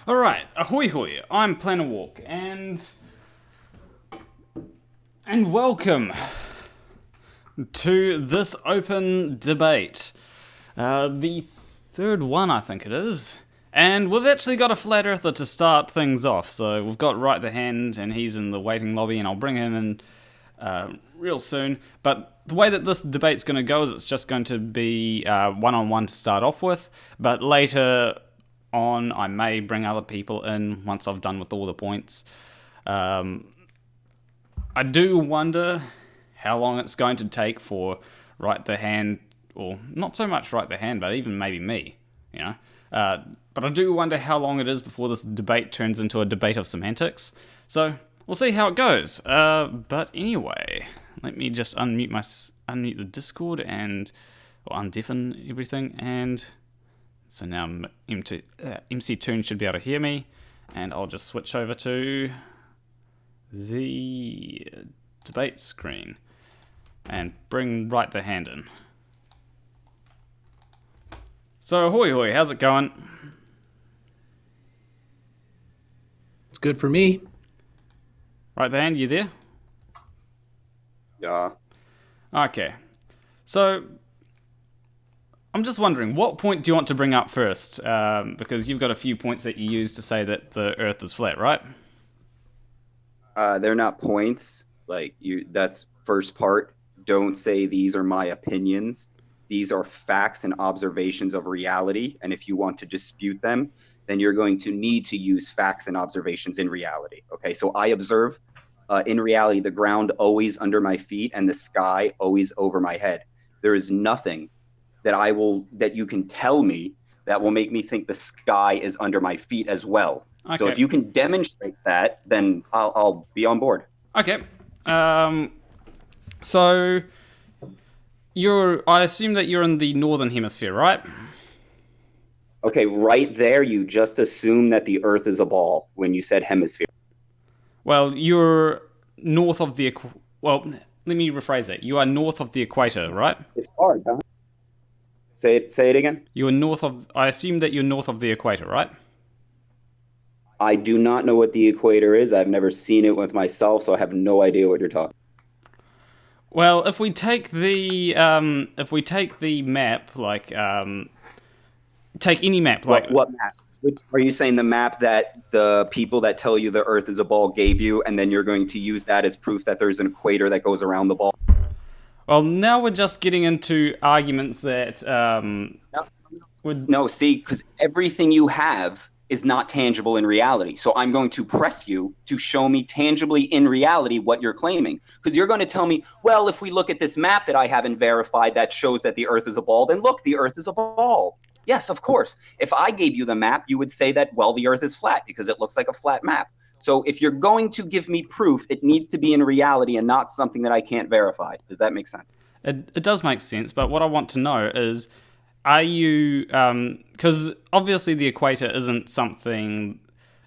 Alright, ahoy hoy, I'm Planarwalk, and welcome to this open debate. The third one, I think it is. And we've actually got a flat earther to start things off, so we've got Rightthehand, and he's in the waiting lobby, and I'll bring him in real soon. But the way that this debate's going to go is it's just going to be one-on-one to start off with, but later on I may bring other people in once I've done with all the points. I do wonder how long it's going to take for Rightthehand, or not so much Rightthehand, but even maybe me, you know. But I do wonder how long it is before this debate turns into a debate of semantics. So we'll see how it goes. But anyway, let me just unmute the Discord and undeafen everything. And so now MCToon should be able to hear me, and I'll just switch over to the debate screen and bring Rightthehand in. So, hoy hoy, how's it going? It's good for me. Rightthehand, you there? Yeah. Okay. So, I'm just wondering, what point do you want to bring up first? Because you've got a few points that you use to say that the Earth is flat, right? They're not points. That's first part. Don't say these are my opinions. These are facts and observations of reality. And if you want to dispute them, then you're going to need to use facts and observations in reality. Okay, so I observe in reality the ground always under my feet and the sky always over my head. There is nothing that you can tell me that will make me think the sky is under my feet as well. Okay. So if you can demonstrate that, then I'll be on board. Okay. So I assume that you're in the northern hemisphere, right? Okay, right there, you just assume that the Earth is a ball when you said hemisphere. Well, you're north of the... Well, let me rephrase that. You are north of the equator, right? It's hard, huh? Say it again. You're north of... I assume that you're north of the equator, right? I do not know what the equator is. I've never seen it with myself, so I have no idea what you're talking. Well, if we take the map, take any map, What map? Are you saying the map that the people that tell you the Earth is a ball gave you, and then you're going to use that as proof that there's an equator that goes around the ball? Well, now we're just getting into arguments that No, see, because everything you have is not tangible in reality. So I'm going to press you to show me tangibly in reality what you're claiming. Because you're going to tell me, well, if we look at this map that I haven't verified that shows that the Earth is a ball, then look, the Earth is a ball. Yes, of course. If I gave you the map, you would say that, well, the Earth is flat because it looks like a flat map. So if you're going to give me proof, it needs to be in reality and not something that I can't verify. Does that make sense? It does make sense, but what I want to know is, are you... Because obviously the equator isn't something...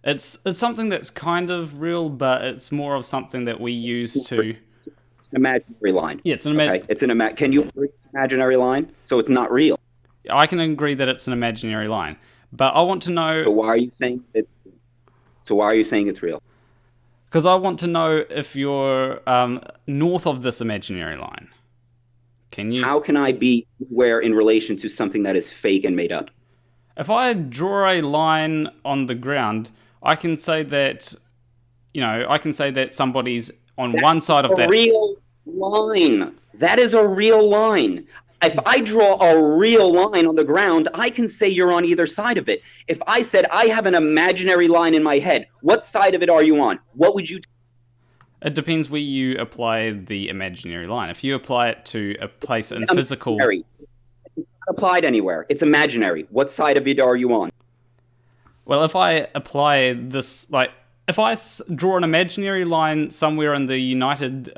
It's something that's kind of real, but it's more of something that we use to... It's an imaginary line. Yeah, it's an imaginary... Okay. Can you agree it's an imaginary line? So it's not real. I can agree that it's an imaginary line, but I want to know... So why are you saying it's real? Because I want to know if you're north of this imaginary line. Can you... How can I be where in relation to something that is fake and made up? If I draw a line on the ground, I can say that, somebody's on one side of that... That's a real line. That is a real line. If I draw a real line on the ground, I can say you're on either side of it. If I said I have an imaginary line in my head, what side of it are you on? What would you... It depends where you apply the imaginary line. If you apply it to a place in physical... It's not applied anywhere. It's imaginary. What side of it are you on? Well, if I apply this... if I draw an imaginary line somewhere in the United...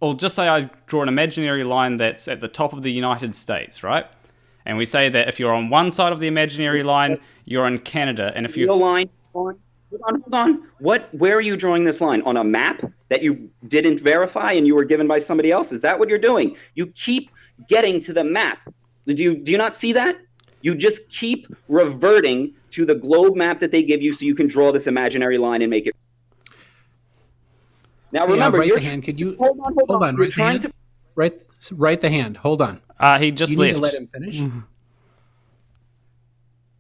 or just say I draw an imaginary line that's at the top of the United States, right? And we say that if you're on one side of the imaginary line, you're in Canada, and if you... Real line... Hold on. Where are you drawing this line? On a map that you didn't verify and you were given by somebody else? Is that what you're doing? You keep getting to the map. Do you not see that? You just keep reverting to the globe map that they give you so you can draw this imaginary line and make it. Now remember, Right the hand. Could you hold on? You're trying to right the hand. Hold on. He just you left. Need to let him finish.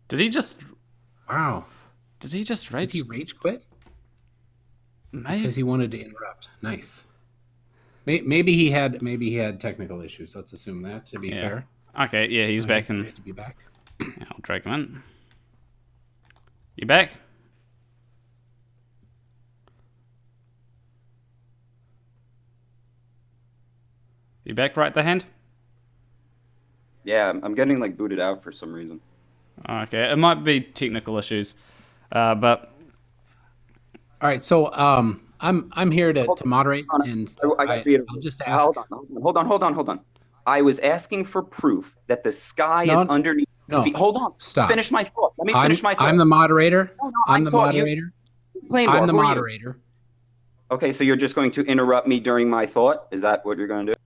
Did he just? Wow. Did he just rage? Did he rage quit? Maybe because he wanted to interrupt. Nice. Maybe he had technical issues. Let's assume that. To be fair. Okay. Yeah, he's back. Nice to be back. I'll drag him in. You back? You back, right the hand? Yeah, I'm getting like booted out for some reason. Okay, it might be technical issues, but all right. So I'm here to moderate, and I'll just ask. Hold on. I was asking for proof that the sky is underneath. No, hold on. Stop. Finish my thought. Let me finish my thought. I'm the moderator. No, I'm the moderator. I'm the moderator. Okay, so you're just going to interrupt me during my thought? Is that what you're going to do?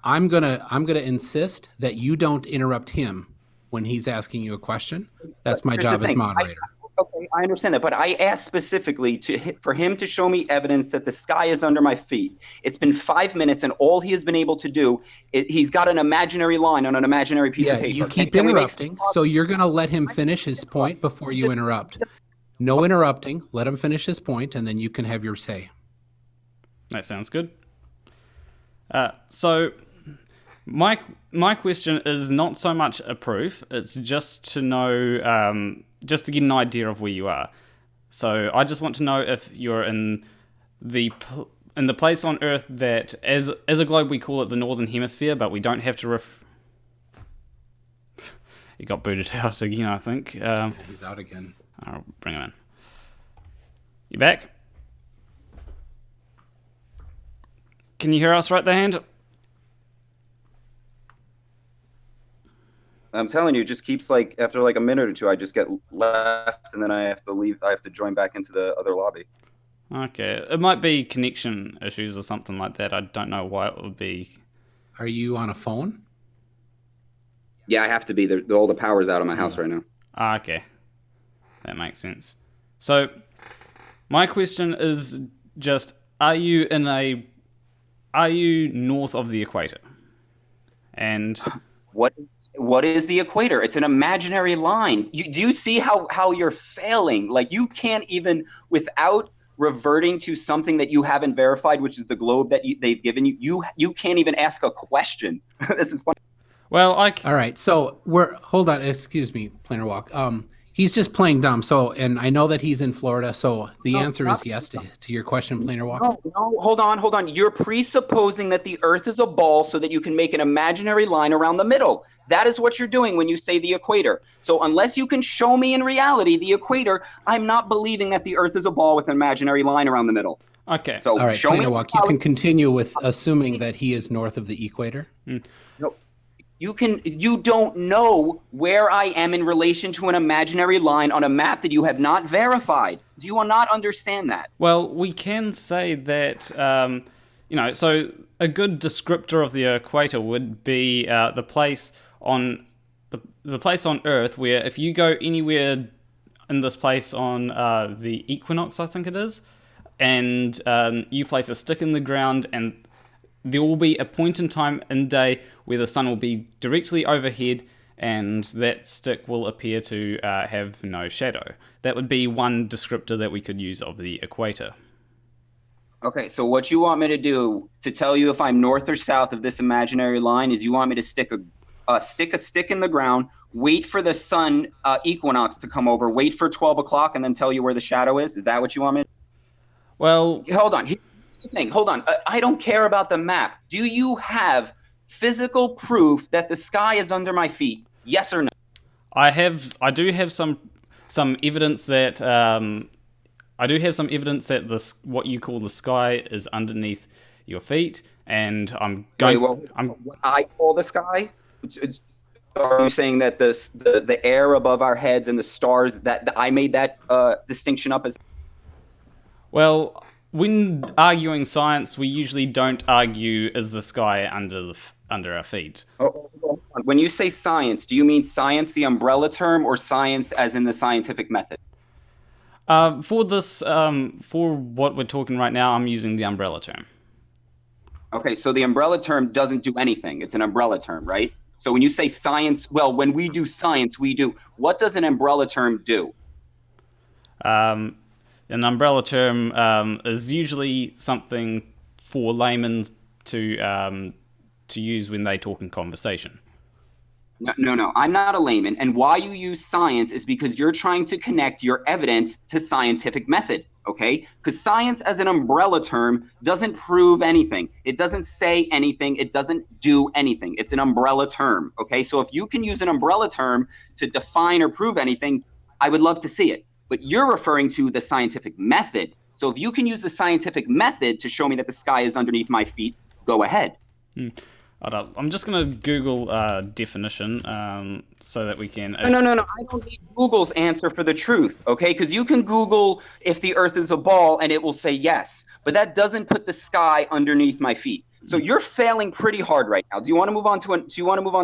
I'm gonna insist that you don't interrupt him when he's asking you a question. That's my job as moderator. Okay, I understand that, but I asked specifically for him to show me evidence that the sky is under my feet. It's been 5 minutes, and all he has been able to do, he's got an imaginary line on an imaginary piece of paper. You keep interrupting, so you're going to let him finish his point before you interrupt. No interrupting. Let him finish his point, and then you can have your say. That sounds good. So my question is not so much a proof. It's just to know, just to get an idea of where you are. So I just want to know if you're in the place on Earth that, as a globe, we call it the Northern Hemisphere, but we don't have to He got booted out again, I think. He's out again. I'll bring him in. You back? Can you hear us, right the hand? I'm telling you, it just keeps like, after like a minute or two, I just get left and then I have to leave. I have to join back into the other lobby. Okay. It might be connection issues or something like that. I don't know why it would be. Are you on a phone? Yeah, I have to be. All the power's out of my house right now. Okay. That makes sense. So, my question is just, are you north of the equator? And what is the equator? It's an imaginary line. Do you see how you're failing? Like, you can't even, without reverting to something that you haven't verified, which is the globe that they've given you, you can't even ask a question. This is funny. Well, all right. So hold on. Excuse me, Planarwalk. He's just playing dumb. So, and I know that he's in Florida. So the answer is yes to your question, Planarwalk. No, hold on. You're presupposing that the Earth is a ball so that you can make an imaginary line around the middle. That is what you're doing when you say the equator. So unless you can show me in reality the equator, I'm not believing that the Earth is a ball with an imaginary line around the middle. Okay. So all right, show me. Planarwalk, you can continue with assuming that he is north of the equator. No. You don't know where I am in relation to an imaginary line on a map that you have not verified. Do you not understand that? Well, we can say that, so a good descriptor of the equator would be the place on the place on Earth where if you go anywhere in this place on the equinox, I think it is, and you place a stick in the ground, and there will be a point in time in day where the sun will be directly overhead and that stick will appear to have no shadow. That would be one descriptor that we could use of the equator. Okay, so what you want me to do to tell you if I'm north or south of this imaginary line is you want me to stick a stick in the ground, wait for the sun equinox to come over, wait for 12 o'clock, and then tell you where the shadow is? Is that what you want me to do? Well, hold on. Hold on. I don't care about the map. Do you have physical proof that the sky is under my feet? Yes or no? I do have some evidence that this what you call the sky is underneath your feet, and I'm going. What I call the sky. Are you saying that the air above our heads and the stars that I made that distinction up as? Well, when arguing science, we usually don't argue is the sky under our feet. When you say science, do you mean science, the umbrella term, or science as in the scientific method? For this, for what we're talking right now, I'm using the umbrella term. Okay, so the umbrella term doesn't do anything. It's an umbrella term, right? So when you say science, well, when we do science, what does an umbrella term do? An umbrella term is usually something for laymen to use when they talk in conversation. No. I'm not a layman. And why you use science is because you're trying to connect your evidence to scientific method, okay? Because science as an umbrella term doesn't prove anything. It doesn't say anything. It doesn't do anything. It's an umbrella term, okay? So if you can use an umbrella term to define or prove anything, I would love to see it. But you're referring to the scientific method. So if you can use the scientific method to show me that the sky is underneath my feet, go ahead. I'm just going to Google definition so that we can... No. I don't need Google's answer for the truth, okay? Because you can Google if the Earth is a ball and it will say yes. But that doesn't put the sky underneath my feet. So you're failing pretty hard right now. Do you want to move on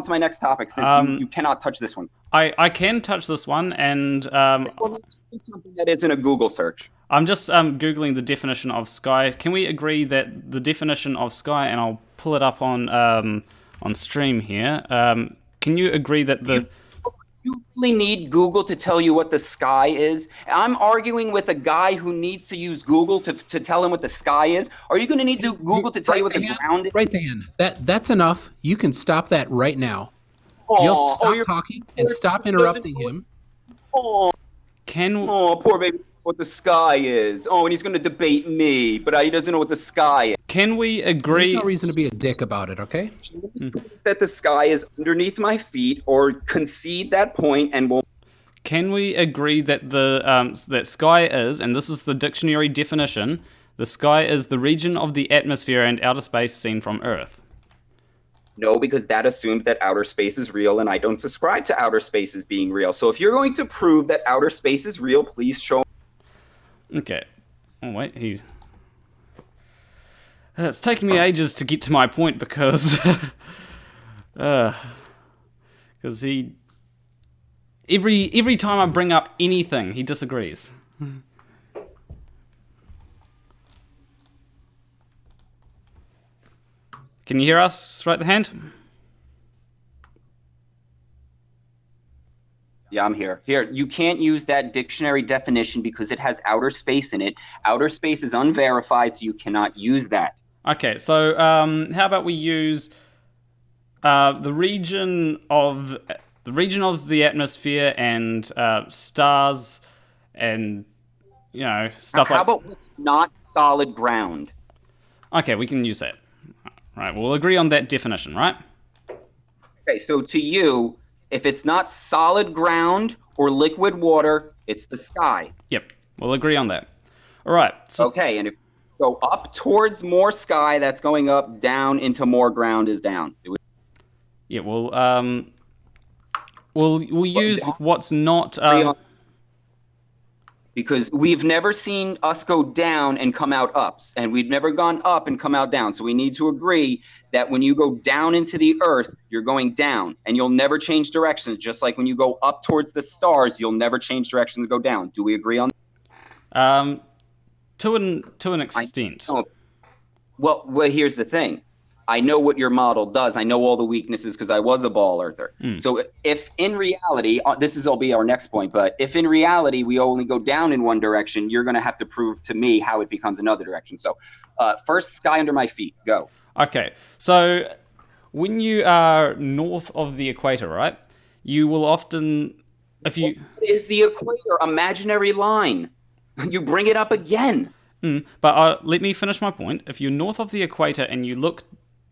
to my next topic since you cannot touch this one? I can touch this one, and something that isn't a Google search. I'm just Googling the definition of sky. Can we agree that the definition of sky, and I'll pull it up on stream here. Can you agree that You really need Google to tell you what the sky is? I'm arguing with a guy who needs to use Google to tell him what the sky is. Are you going to need Google to tell you what the ground is? Rightthehand. That's enough. You can stop that right now. You'll stop talking and stop interrupting him. Poor baby. What the sky is. And he's going to debate me, but he doesn't know what the sky is. Can we agree? There's no reason to be a dick about it, okay? That the sky is underneath my feet, or concede that point, and we'll. Can we agree that that sky is, and this is the dictionary definition, the sky is the region of the atmosphere and outer space seen from Earth? No, because that assumes that outer space is real, and I don't subscribe to outer space as being real. So if you're going to prove that outer space is real, please show. Okay. Oh wait, it's taking me ages to get to my point because he every time I bring up anything, he disagrees. Can you hear us, Rightthehand? Yeah, I'm here. Here, you can't use that dictionary definition because it has outer space in it. Outer space is unverified, so you cannot use that. Okay, so how about we use the region of the atmosphere and stars and stuff like. How about what's not solid ground? Okay, we can use that. Right, we'll agree on that definition, right? Okay, so to you, if it's not solid ground or liquid water, it's the sky. Yep, we'll agree on that. All right. So, okay, and if you go up towards more sky, that's going up. Down into more ground is down. Yeah, we'll use what's not. Because we've never seen us go down and come out up, and we've never gone up and come out down. So we need to agree that when you go down into the earth, you're going down, and you'll never change directions. Just like when you go up towards the stars, you'll never change directions and go down. Do we agree on that? To an extent. Well, here's the thing. I know what your model does. I know all the weaknesses because I was a ball earther. So if in reality, will be our next point, but if in reality we only go down in one direction, you're going to have to prove to me how it becomes another direction. So first, sky under my feet, go. Okay, so when you are north of the equator, right, you will often, if you... What is the equator? Imaginary line. You bring it up again. But let me finish my point. If you're north of the equator and you look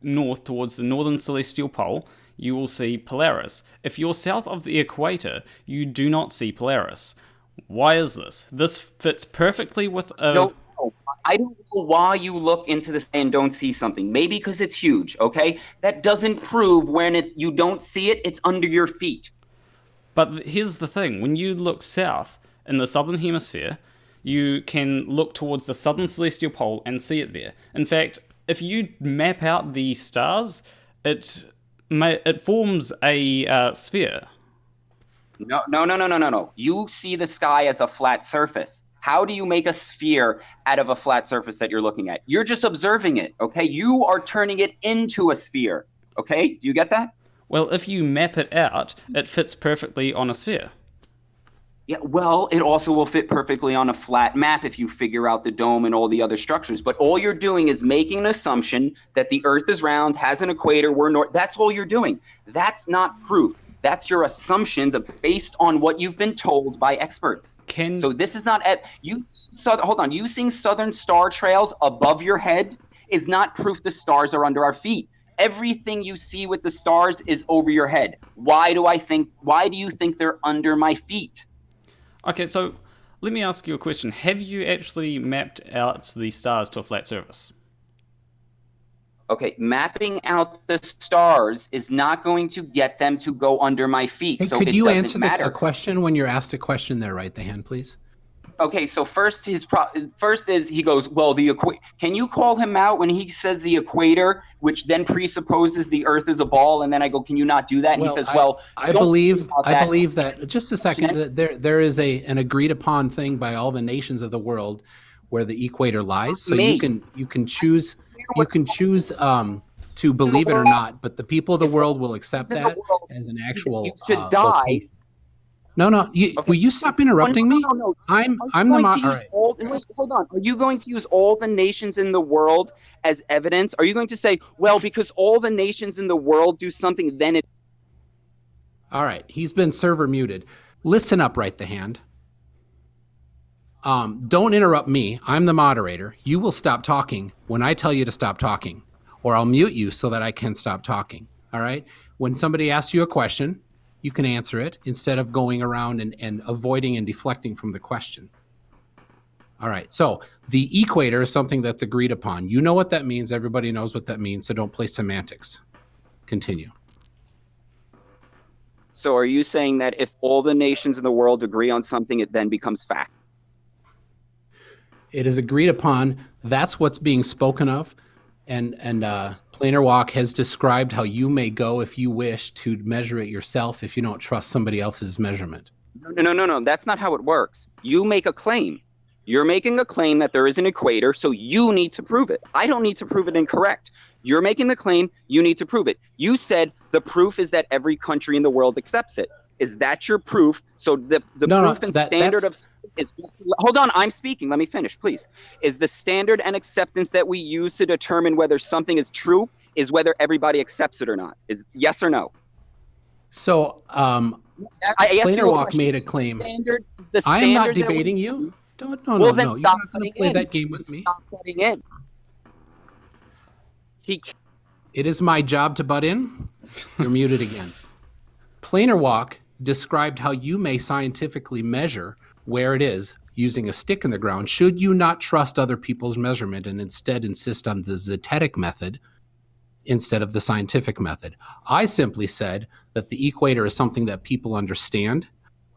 north towards the northern celestial pole, you will see Polaris. If you're south of the equator, you do not see Polaris. Why is this? This fits perfectly with a... No, I don't know why you look into the sky and don't see something. Maybe because it's huge, okay? That doesn't prove when you don't see it, it's under your feet. But here's the thing. When you look south in the southern hemisphere, you can look towards the southern celestial pole and see it there. In fact, if you map out the stars it forms a sphere. No. You see the sky as a flat surface. How do you make a sphere out of a flat surface that you're looking at? You're just observing it, okay? You are turning it into a sphere, okay? Do you get that? Well, if you map it out, it fits perfectly on a sphere. Yeah, well, it also will fit perfectly on a flat map if you figure out the dome and all the other structures. But all you're doing is making an assumption that the Earth is round, has an equator, we're north. That's all you're doing. That's not proof. That's your assumptions based on what you've been told by experts. So this is not hold on. You seeing southern star trails above your head is not proof the stars are under our feet. Everything you see with the stars is over your head. Why do you think they're under my feet? Okay, so let me ask you a question. Have you actually mapped out the stars to a flat surface? Okay, mapping out the stars is not going to get them to go under my feet. Hey, so could it you doesn't answer matter. a question when you're asked a question there, right? The hand, please. Okay, so first is he goes, well, can you call him out when he says the equator, which then presupposes the Earth is a ball, and then I go, can you not do that? And he says, well, I believe that just a second, that there is an agreed upon thing by all the nations of the world where the equator lies. So you can choose to believe it or not, but the people of the world will accept that as an actual you should die. location. No. Will you stop interrupting me? No. I'm the moderator. Hold on. Are you going to use all the nations in the world as evidence? Are you going to say, well, because all the nations in the world do something, then it... All right. He's been server muted. Listen up, Right the Hand. Don't interrupt me. I'm the moderator. You will stop talking when I tell you to stop talking, or I'll mute you so that I can stop talking. All right? When somebody asks you a question, you can answer it instead of going around and avoiding and deflecting from the question. All right. So the equator is something that's agreed upon. You know what that means. Everybody knows what that means. So don't play semantics. Continue. So are you saying that if all the nations in the world agree on something, it then becomes fact? It is agreed upon. That's what's being spoken of. And Planarwalk has described how you may go if you wish to measure it yourself if you don't trust somebody else's measurement. No. That's not how it works. You make a claim. You're making a claim that there is an equator, so you need to prove it. I don't need to prove it incorrect. You're making the claim. You need to prove it. You said the proof is that every country in the world accepts it. Is that your proof? So the proof and standard of... Hold on, I'm speaking. Let me finish, please. Is the standard and acceptance that we use to determine whether something is true is whether everybody accepts it or not? Is yes or no? So, Planarwalk made a claim. I am not debating you. No. You're not going to play that game with me. Stop butting in. It is my job to butt in. You're muted again. Planarwalk described how you may scientifically measure where it is using a stick in the ground should you not trust other people's measurement and instead insist on the zetetic method instead of the scientific method. I simply said that the equator is something that people understand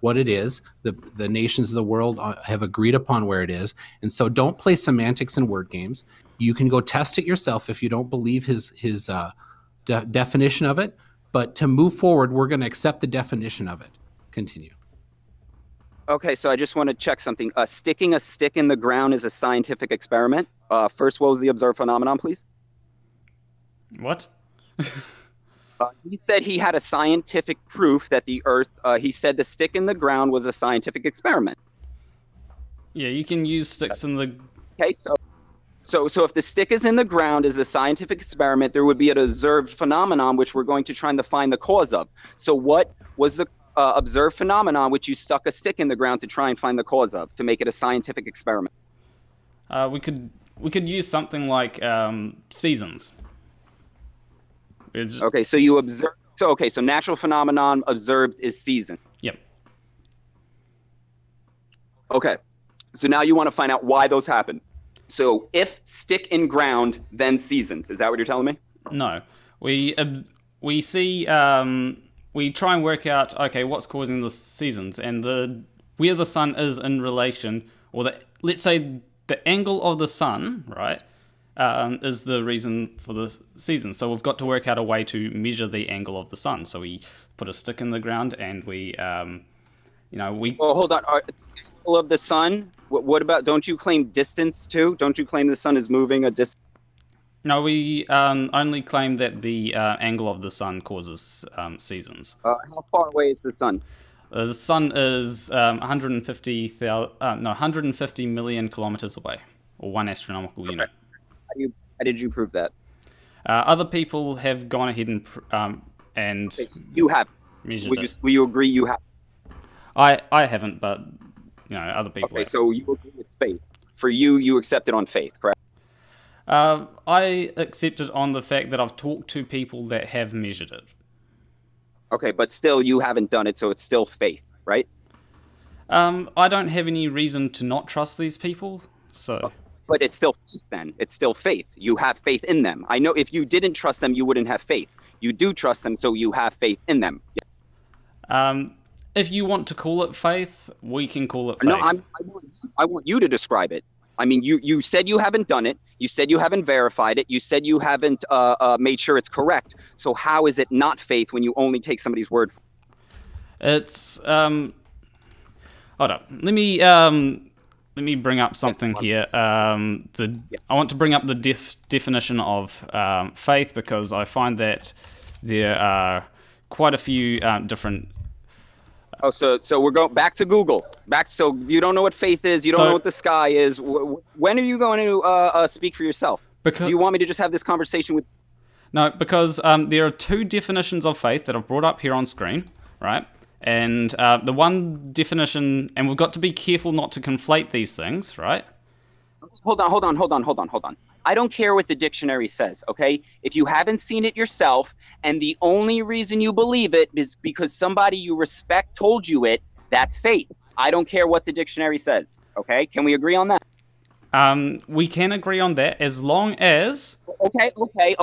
what it is. The nations of the world have agreed upon where it is. And so don't play semantics and word games. You can go test it yourself if you don't believe his definition of it. But to move forward, we're going to accept the definition of it. Continue. Okay, so I just want to check something. Sticking a stick in the ground is a scientific experiment. First, what was the observed phenomenon, please? What? He said he had a scientific proof that the Earth, he said the stick in the ground was a scientific experiment. Yeah, you can use sticks in the... Okay, so if the stick is in the ground as a scientific experiment, there would be an observed phenomenon which we're going to try to find the cause of. So what was the observed phenomenon which you stuck a stick in the ground to try and find the cause of, to make it a scientific experiment? We could use something like seasons. Okay, so you observe. So natural phenomenon observed is season. Yep. Okay, so now you want to find out why those happen. So if stick in ground, then seasons. Is that what you're telling me? No, we see. We try and work out, okay, what's causing the seasons and where the sun is in relation, or let's say the angle of the sun, right, is the reason for the season. So we've got to work out a way to measure the angle of the sun. So we put a stick in the ground and we. Well, hold on. Angle of the sun. What about? Don't you claim distance too? Don't you claim the sun is moving a distance? No, we only claim that the angle of the sun causes seasons. How far away is the sun? The sun is 150 million kilometers away, or 1 astronomical unit. How did you prove that? Other people have gone ahead and Okay, so you have. measured it. Will you agree you have? I haven't, but other people Okay, have. so you agree with faith. For you accept it on faith, correct? I accept it on the fact that I've talked to people that have measured it. Okay, but still you haven't done it, so it's still faith, right? I don't have any reason to not trust these people, so... But it's still faith then. It's still faith. You have faith in them. I know if you didn't trust them, you wouldn't have faith. You do trust them, so you have faith in them. If you want to call it faith, we can call it faith. No, I want you to describe it. I mean, you said you haven't done it. You said you haven't verified it. You said you haven't made sure it's correct. So how is it not faith when you only take somebody's word? It's hold up. Let me bring up something here. I want to bring up the definition of faith because I find that there are quite a few different. Oh, so we're going back to Google. So you don't know what faith is. You don't know what the sky is. When are you going to speak for yourself? Do you want me to just have this conversation with? No, because there are two definitions of faith that I've brought up here on screen, right? And the one definition, and we've got to be careful not to conflate these things, right? Hold on. I don't care what the dictionary says, okay? If you haven't seen it yourself, and the only reason you believe it is because somebody you respect told you it, that's faith. I don't care what the dictionary says, okay? Can we agree on that? We can agree on that as long as... Okay.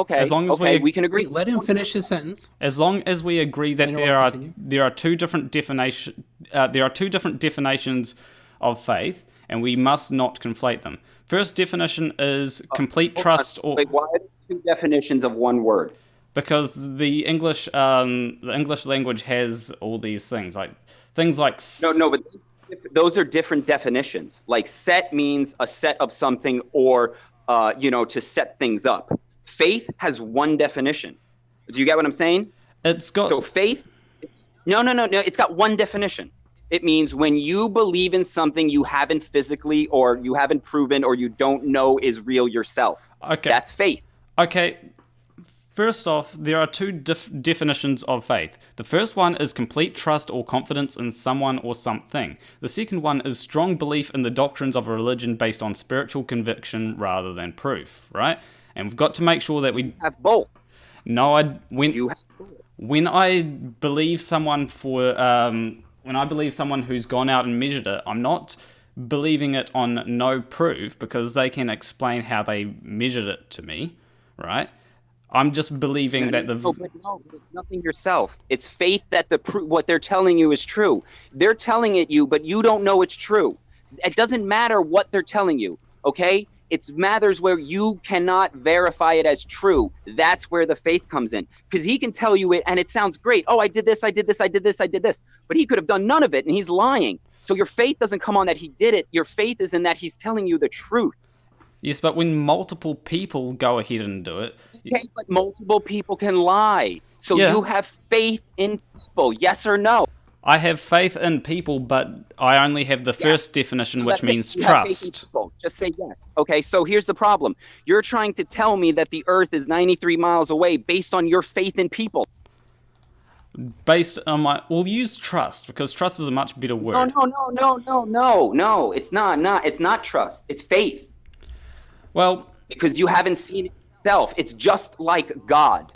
As long as we can agree. Wait, let him finish his sentence. As long as we agree that there are two different definitions of faith, and we must not conflate them. First definition is complete trust, or wait, why are there two definitions of one word? Because the English language has all these things like No, but those are different definitions. Like set means a set of something, or to set things up. Faith has one definition. Do you get what I'm saying? So faith. No. It's got one definition. It means when you believe in something you haven't physically, or you haven't proven, or you don't know is real yourself. Okay. That's faith. Okay. First off, there are two definitions of faith. The first one is complete trust or confidence in someone or something. The second one is strong belief in the doctrines of a religion based on spiritual conviction rather than proof, right? And we've got to make sure that we have both. No, You have both. When I believe someone who's gone out and measured it, I'm not believing it on no proof because they can explain how they measured it to me, right? I'm just believing that No, it's nothing yourself. It's faith that what they're telling you is true. They're telling it you, but you don't know it's true. It doesn't matter what they're telling you, okay? It matters where you cannot verify it as true. That's where the faith comes in. Because he can tell you it, and it sounds great. Oh, I did this. But he could have done none of it, and he's lying. So your faith doesn't come on that he did it. Your faith is in that he's telling you the truth. Yes, but when multiple people go ahead and do it... Okay, but multiple people can lie. So you have faith in people, yes or no? I have faith in people, but I only have the first definition, which means trust. Just say yes. Okay, so here's the problem. You're trying to tell me that the Earth is 93 miles away based on your faith in people. Based on we'll use trust, because trust is a much better word. No. It's not trust. It's faith. Well, because you haven't seen it yourself. It's just like God.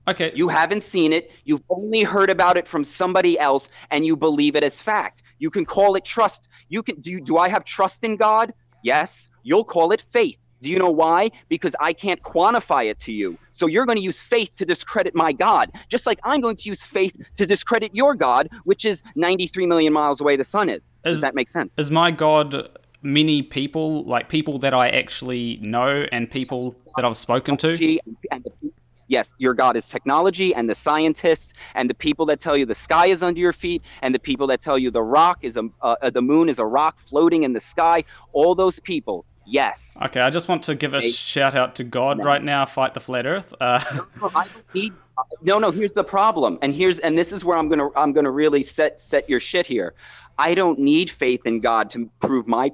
Okay. You haven't seen it. You've only heard about it from somebody else, and you believe it as fact. You can call it trust. Do I have trust in God? Yes. You'll call it faith. Do you know why? Because I can't quantify it to you. So you're going to use faith to discredit my God, just like I'm going to use faith to discredit your God, which is 93 million miles away the sun is. Does that make sense? Is my God many people, like people that I actually know and people that I've spoken to? Yes, your God is technology and the scientists and the people that tell you the sky is under your feet and the people that tell you the moon is a rock floating in the sky. All those people, yes. Okay, I just want to give a shout out to God right now. Fight the flat Earth. I don't need. No. Here's the problem, and this is where I'm gonna really set your shit here. I don't need faith in God to prove my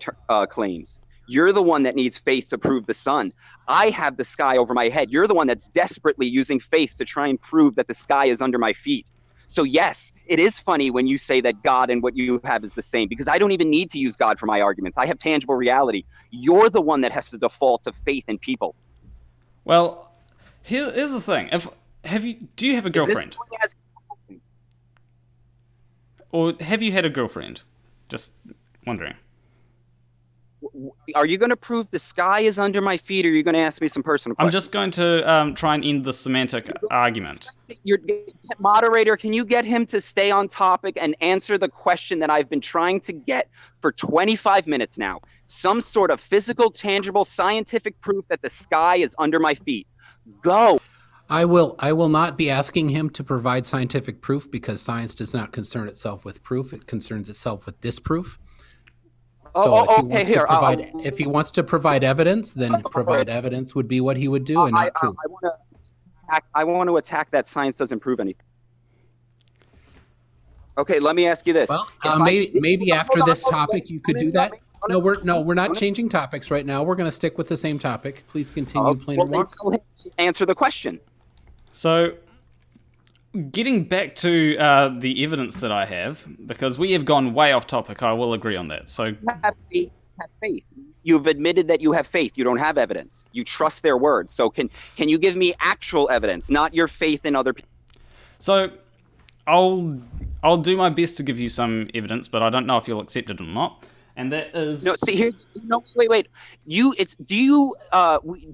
claims. You're the one that needs faith to prove the sun. I have the sky over my head. You're the one that's desperately using faith to try and prove that the sky is under my feet. So yes, it is funny when you say that God and what you have is the same, because I don't even need to use God for my arguments. I have tangible reality. You're the one that has to default to faith in people. Well, here's the thing. Do you have a girlfriend? Or have you had a girlfriend? Just wondering. Are you going to prove the sky is under my feet, or are you going to ask me some personal questions? I'm just going to try and end the semantic argument. Moderator, can you get him to stay on topic and answer the question that I've been trying to get for 25 minutes now? Some sort of physical, tangible, scientific proof that the sky is under my feet. Go. I will not be asking him to provide scientific proof, because science does not concern itself with proof. It concerns itself with disproof. So if he wants to provide evidence, then provide evidence would be what he would do, and not proof. I want to attack that science doesn't prove anything. Okay, let me ask you this. Well, maybe after this topic you could do that. No, we're not changing topics right now. We're going to stick with the same topic. Please continue, Planarwalk. Answer the question. So, getting back to the evidence that I have, because we have gone way off topic, I will agree on that. So, have faith. You've admitted that you have faith. You don't have evidence. You trust their words. So can you give me actual evidence, not your faith in other people? So, I'll do my best to give you some evidence, but I don't know if you'll accept it or not. And that is wait. Do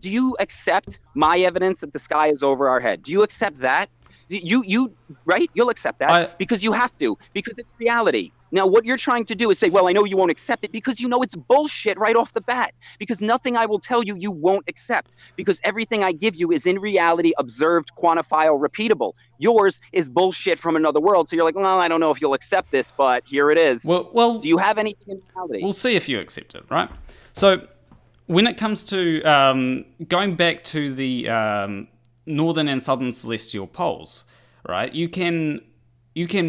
you accept my evidence that the sky is over our head? Do you accept that? Right? You'll accept that because you have to, because it's reality. Now, what you're trying to do is say, well, I know you won't accept it, because you know it's bullshit right off the bat, because nothing I will tell you won't accept, because everything I give you is in reality, observed, quantifiable, repeatable. Yours is bullshit from another world. So you're like, well, I don't know if you'll accept this, but here it is. Well, do you have anything in reality? We'll see if you accept it, right? So when it comes to going back to the northern and southern celestial poles, right? You can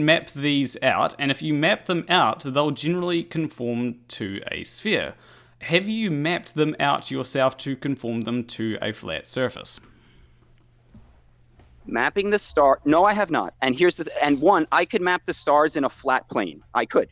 map these out, and if you map them out, they'll generally conform to a sphere. Have you mapped them out yourself to conform them to a flat surface? Mapping the star? No, I have not. And I could map the stars in a flat plane. I could.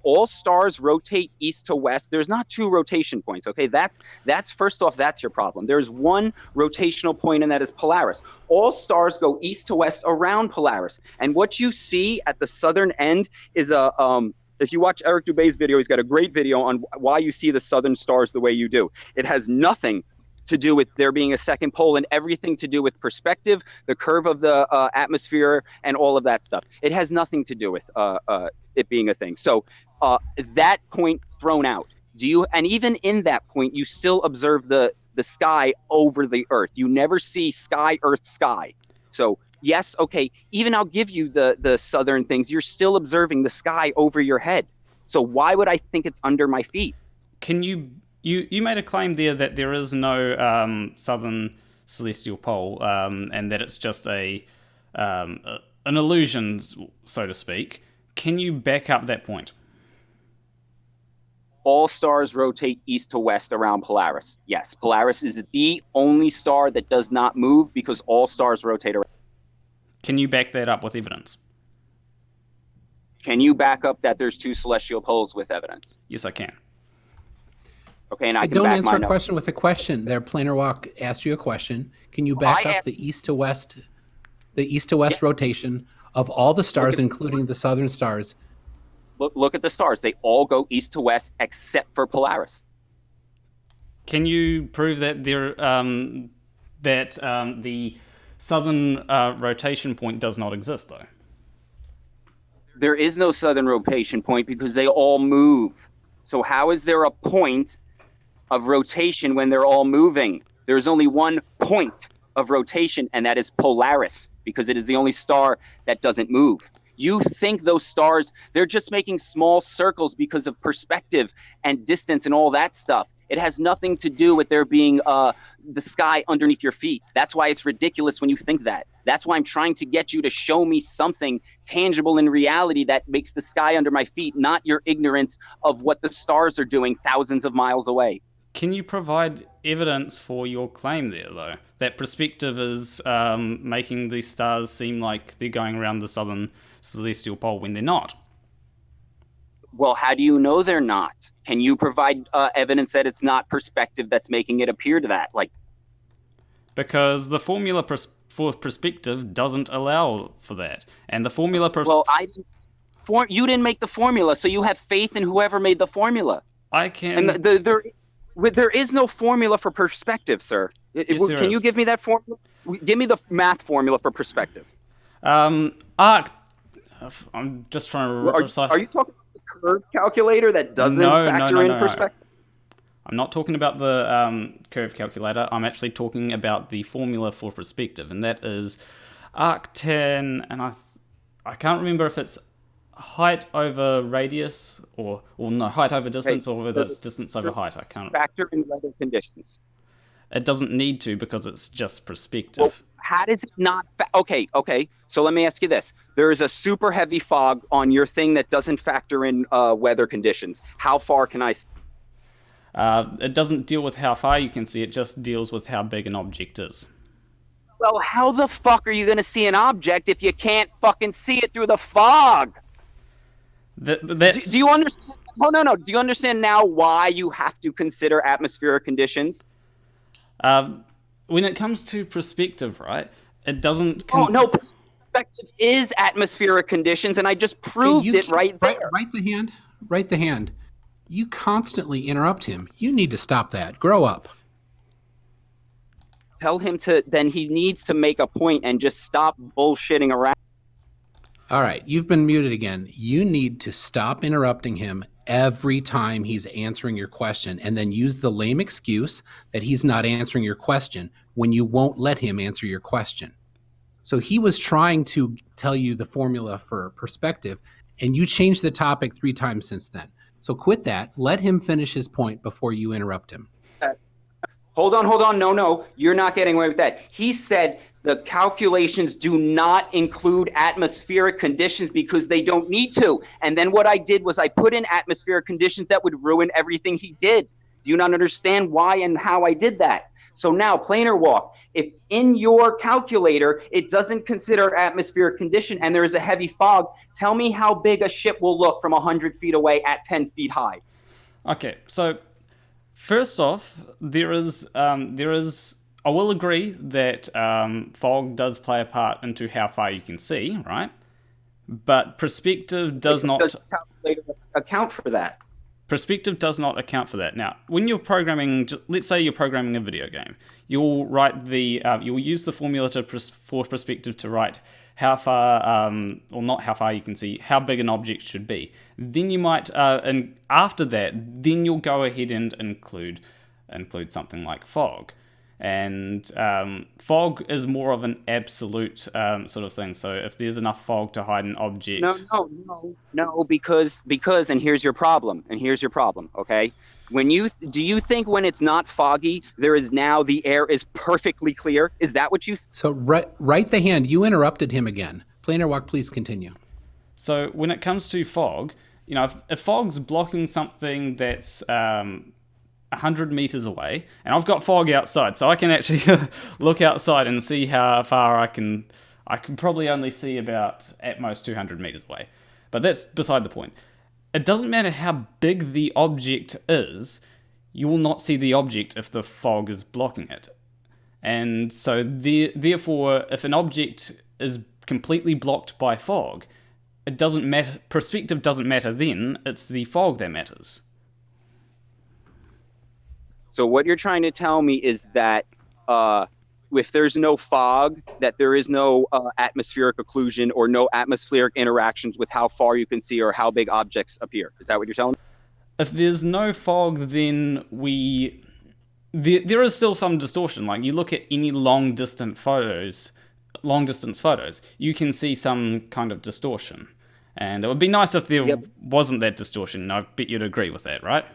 All stars rotate east to west. There's not two rotation points. Okay, that's first off, that's your problem. There's one rotational point, and that is Polaris. All stars go east to west around Polaris, and what you see at the southern end is if you watch Eric Dubé's video, he's got a great video on why you see the southern stars the way you do. It has nothing to do with there being a second pole, and everything to do with perspective, the curve of the atmosphere, and all of that stuff. It has nothing to do with it being a thing. So that point thrown out. And even in that point, you still observe the sky over the Earth. You never see sky, Earth, sky. So yes, okay, even I'll give you the southern things. You're still observing the sky over your head. So why would I think it's under my feet? Can you made a claim there that there is no southern celestial pole, and that it's just an illusion, so to speak. Can you back up that point? All stars rotate east to west around Polaris. Yes, Polaris is the only star that does not move, because all stars rotate around. Can you back that up with evidence? Can you back up that there's two celestial poles with evidence? Yes, I can. Okay, and I can don't back answer a up. question with a question. There, Planarwalk asked you a question. Can you back up the east to west rotation of all the stars, including the southern stars? Look at the stars. They all go east to west except for Polaris. Can you prove that the southern rotation point does not exist, though? There is no southern rotation point, because they all move. So how is there a point of rotation when they're all moving? There's only one point of rotation, and that is Polaris, because it is the only star that doesn't move. You think those stars, they're just making small circles because of perspective and distance and all that stuff. It has nothing to do with there being the sky underneath your feet. That's why it's ridiculous when you think that. That's why I'm trying to get you to show me something tangible in reality that makes the sky under my feet, not your ignorance of what the stars are doing thousands of miles away. Can you provide evidence for your claim there, though? That perspective is making the stars seem like they're going around the southern celestial pole when they're not. Well, how do you know they're not? Can you provide evidence that it's not perspective that's making it appear to that? Because the formula for perspective doesn't allow for that. And the formula... you didn't make the formula, so you have faith in whoever made the formula. I can... And there is no formula for perspective, sir. Yes, can you give me that formula? Give me the math formula for perspective. Arc... I'm just trying to... Are you talking about the curve calculator that doesn't factor in perspective? I'm not talking about the curve calculator. I'm actually talking about the formula for perspective, and that is arctan, and I can't remember if it's height over radius or no, height over distance, or whether it's distance over height. I can't factor in weather conditions. It doesn't need to, because it's just perspective. Well, how does it not? Okay. So let me ask you this: there is a super heavy fog on your thing that doesn't factor in weather conditions. How far can I see? It doesn't deal with how far you can see. It just deals with how big an object is. Well, how the fuck are you going to see an object if you can't fucking see it through the fog? Do you understand? Oh, no. Do you understand now why you have to consider atmospheric conditions? When it comes to perspective, right, it doesn't... No, perspective is atmospheric conditions, and I just proved it right there. Write the hand. You constantly interrupt him. You need to stop that. Grow up. Tell him then he needs to make a point and just stop bullshitting around. All right, you've been muted again. You need to stop interrupting him every time he's answering your question, and then use the lame excuse that he's not answering your question when you won't let him answer your question. So he was trying to tell you the formula for perspective, and you changed the topic 3 times since then. So quit that. Let him finish his point before you interrupt him. Hold on. No. You're not getting away with that. He said the calculations do not include atmospheric conditions because they don't need to. And then what I did was I put in atmospheric conditions that would ruin everything he did. Do you not understand why and how I did that? So now, Planarwalk, if in your calculator it doesn't consider atmospheric condition and there is a heavy fog, tell me how big a ship will look from 100 feet away at 10 feet high. Okay, so first off, there is I will agree that fog does play a part into how far you can see, right? But perspective does not... Does the calculator account for that? Perspective does not account for that. Now, when you're programming, let's say you're programming a video game, you'll use the formula for perspective to write how far, or not how far you can see, how big an object should be. Then you might, and after that, then you'll go ahead and include something like fog. And fog is more of an absolute sort of thing. So if there's enough fog to hide an object... No, because, and here's your problem, okay? Do you think when it's not foggy, the air is perfectly clear? Is that what you... So write the hand. You interrupted him again. Planarwalk, please continue. So when it comes to fog, if fog's blocking something that's... 100 meters away, and I've got fog outside, so I can actually look outside and see how far I can probably only see about at most 200 meters away. But that's beside the point. It doesn't matter how big the object is, you will not see the object if the fog is blocking it. And so therefore, if an object is completely blocked by fog, it doesn't matter, perspective doesn't matter then, it's the fog that matters. So what you're trying to tell me is that if there's no fog, that there is no atmospheric occlusion or no atmospheric interactions with how far you can see or how big objects appear. Is that what you're telling me? if there's no fog, then there is still some distortion. Like, you look at any long distance photos, you can see some kind of distortion. And it would be nice if there wasn't that distortion. I bet you'd agree with that, right?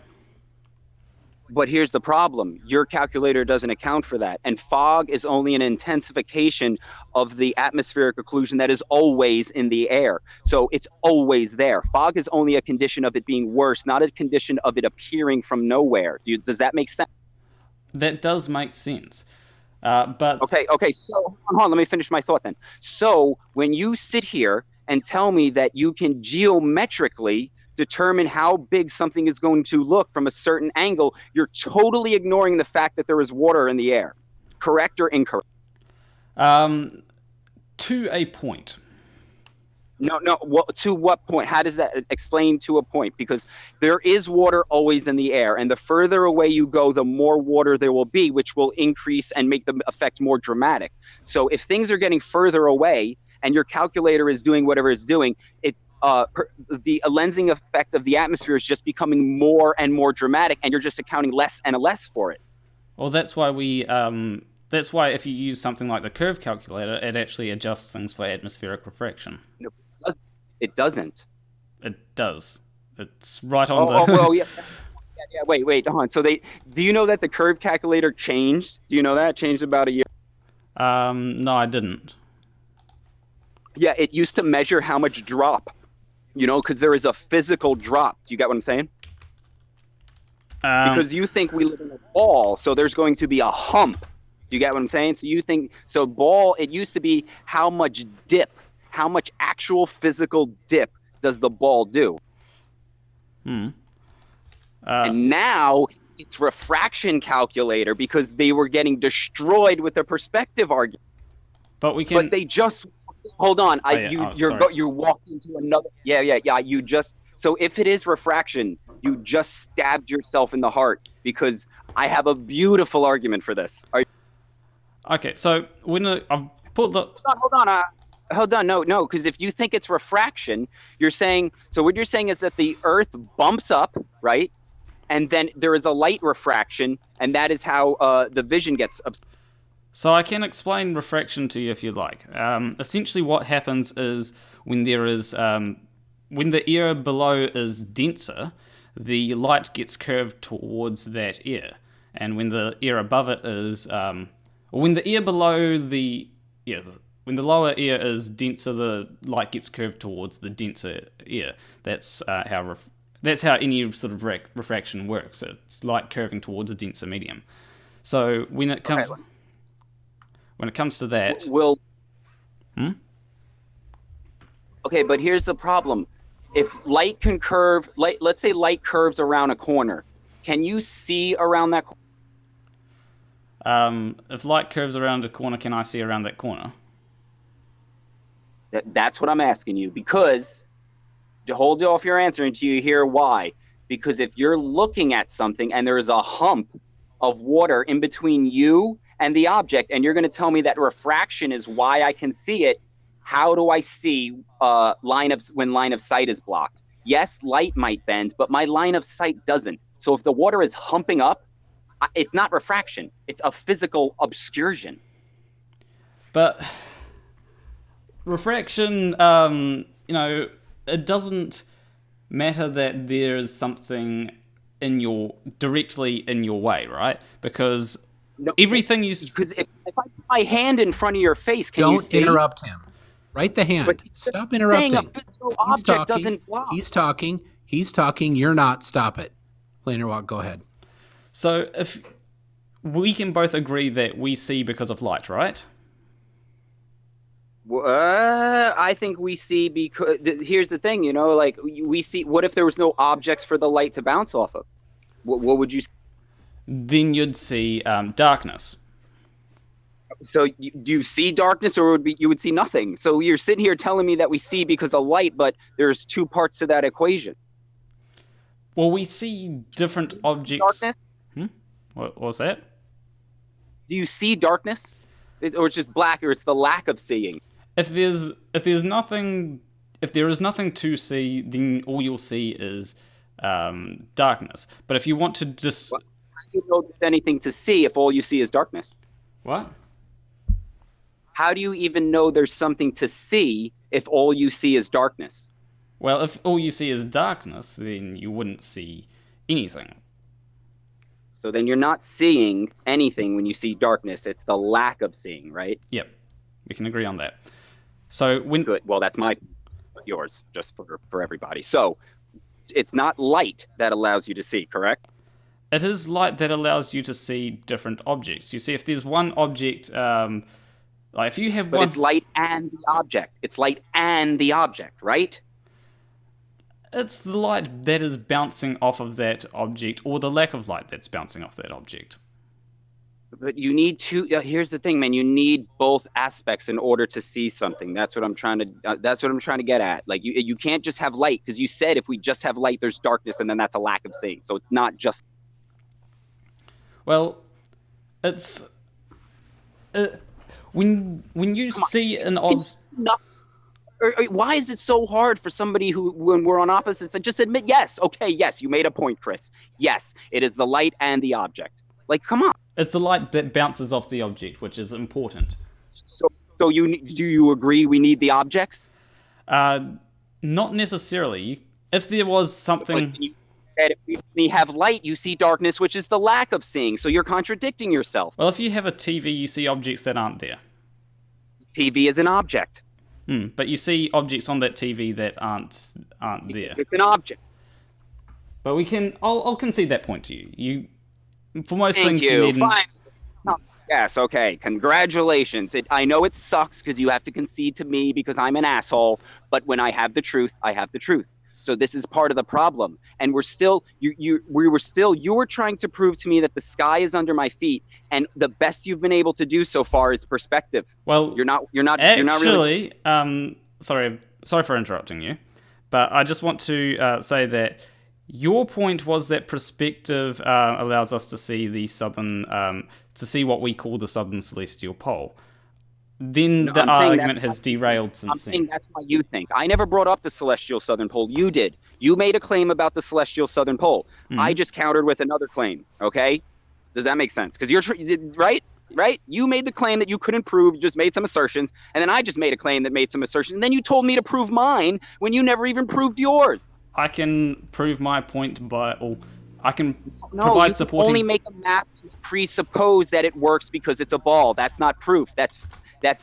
But here's the problem. Your calculator doesn't account for that. And fog is only an intensification of the atmospheric occlusion that is always in the air. So it's always there. Fog is only a condition of it being worse, not a condition of it appearing from nowhere. Does that make sense? That does make sense. But Okay. So hold on, let me finish my thought then. So when you sit here and tell me that you can geometrically determine how big something is going to look from a certain angle, you're totally ignoring the fact that there is water in the air. Correct or incorrect? To a point. No. To what point? How does that explain to a point? Because there is water always in the air, and the further away you go, the more water there will be, which will increase and make the effect more dramatic. So if things are getting further away and your calculator is doing whatever it's doing, the lensing effect of the atmosphere is just becoming more and more dramatic, and you're just accounting less and less for it. Well, that's why that's why if you use something like the curve calculator, it actually adjusts things for atmospheric refraction. No, it doesn't. It does. It's right on Well, yeah. Yeah. Wait. Hold on. So do you know that the curve calculator changed? Do you know that? It changed about a year. No, I didn't. Yeah, it used to measure how much drop. Because there is a physical drop. Do you get what I'm saying? Because you think we live in a ball, so there's going to be a hump. Do you get what I'm saying? So you think, ball, it used to be how much actual physical dip does the ball do? And now it's refraction calculator because they were getting destroyed with the perspective argument. But they just... Hold on, you walked into another. You just. So if it is refraction, you just stabbed yourself in the heart because I have a beautiful argument for this. Okay, so when I've put the. Hold on. No, because if you think it's refraction, you're saying. So what you're saying is that the Earth bumps up, right? And then there is a light refraction, and that is how the vision gets. So I can explain refraction to you if you'd like. Essentially what happens is when the air below is denser, the light gets curved towards that air. And when the air above it is... when the air below when the lower air is denser, the light gets curved towards the denser air. That's how any sort of refraction works. It's light curving towards a denser medium. So when it comes... Okay. When it comes to that... Okay, but here's the problem. If light can curve... let's say light curves around a corner. Can you see around that corner? If light curves around a corner, can I see around that corner? That's what I'm asking you. Because... to hold off your answer until you hear why. Because if you're looking at something and there is a hump of water in between you and the object, and you're going to tell me that refraction is why I can see it, how do I see when line of sight is blocked? Yes, light might bend, but my line of sight doesn't. So if the water is humping up, it's not refraction. It's a physical obscursion. But refraction, it doesn't matter that there's something directly in your way, right? Because everything you... Because if I put my hand in front of your face, can you see? Don't interrupt him. Right the hand. Stop interrupting. He's talking. You're not. Stop it. Planarwalk, go ahead. So if we can both agree that we see because of light, right? I think we see because... Here's the thing, we see... What if there was no objects for the light to bounce off of? What would you see? Then you'd see darkness. So do you see darkness, or you would see nothing? So you're sitting here telling me that we see because of light, but there's two parts to that equation. Well, we see different objects. Darkness? What was that? Do you see darkness? Or it's just black, or it's the lack of seeing? If there is nothing to see, then all you'll see is darkness. But if you want to just... How do you know there's anything to see if all you see is darkness? What? How do you even know there's something to see if all you see is darkness? Well, if all you see is darkness, then you wouldn't see anything. So then you're not seeing anything when you see darkness. It's the lack of seeing, right? Yep, we can agree on that. So when... Good. Well, that's yours, just for everybody. So it's not light that allows you to see, correct? It is light that allows you to see different objects. You see, if there's one object, like if you have But it's light and the object. It's light and the object, right? It's the light that is bouncing off of that object, or the lack of light that's bouncing off that object. But you need to. Here's the thing, man. You need both aspects in order to see something. That's what I'm trying to. That's what I'm trying to get at. Like you can't just have light, because you said if we just have light, there's darkness, and then that's a lack of seeing. So it's not just. Well, it's when you see an object. Why is it so hard for somebody who, when we're on opposites, to just admit, yes, okay, yes, you made a point, Chris. Yes, it is the light and the object. Like, come on. It's the light that bounces off the object, which is important. So do you agree we need the objects? Not necessarily. If there was something... But you said if we only have light, you see darkness, which is the lack of seeing, so you're contradicting yourself. Well, if you have a TV, you see objects that aren't there. TV is an object. But you see objects on that TV that aren't there. It's an object. But I'll concede that point to you. For most Thank things you. you need... Fine. Yes, okay. Congratulations. I know it sucks because you have to concede to me because I'm an asshole, but when I have the truth, I have the truth. So this is part of the problem. And we're still, you were trying to prove to me that the sky is under my feet, and the best you've been able to do so far is perspective. Well, you're not really. Sorry for interrupting you, but I just want to say that your point was that perspective allows us to see the southern, to see what we call the southern celestial pole. Then the argument has derailed since then. I'm saying that's what you think. I never brought up the celestial southern pole. You did. You made a claim about the celestial southern pole. Mm-hmm. I just countered with another claim. Okay? Does that make sense? Because right? You made the claim that you couldn't prove. You just made some assertions, and then I just made a claim that made some assertions, and then you told me to prove mine when you never even proved yours. I can prove my point I can provide supporting... only make a map to presuppose that it works because it's a ball. That's not proof. That's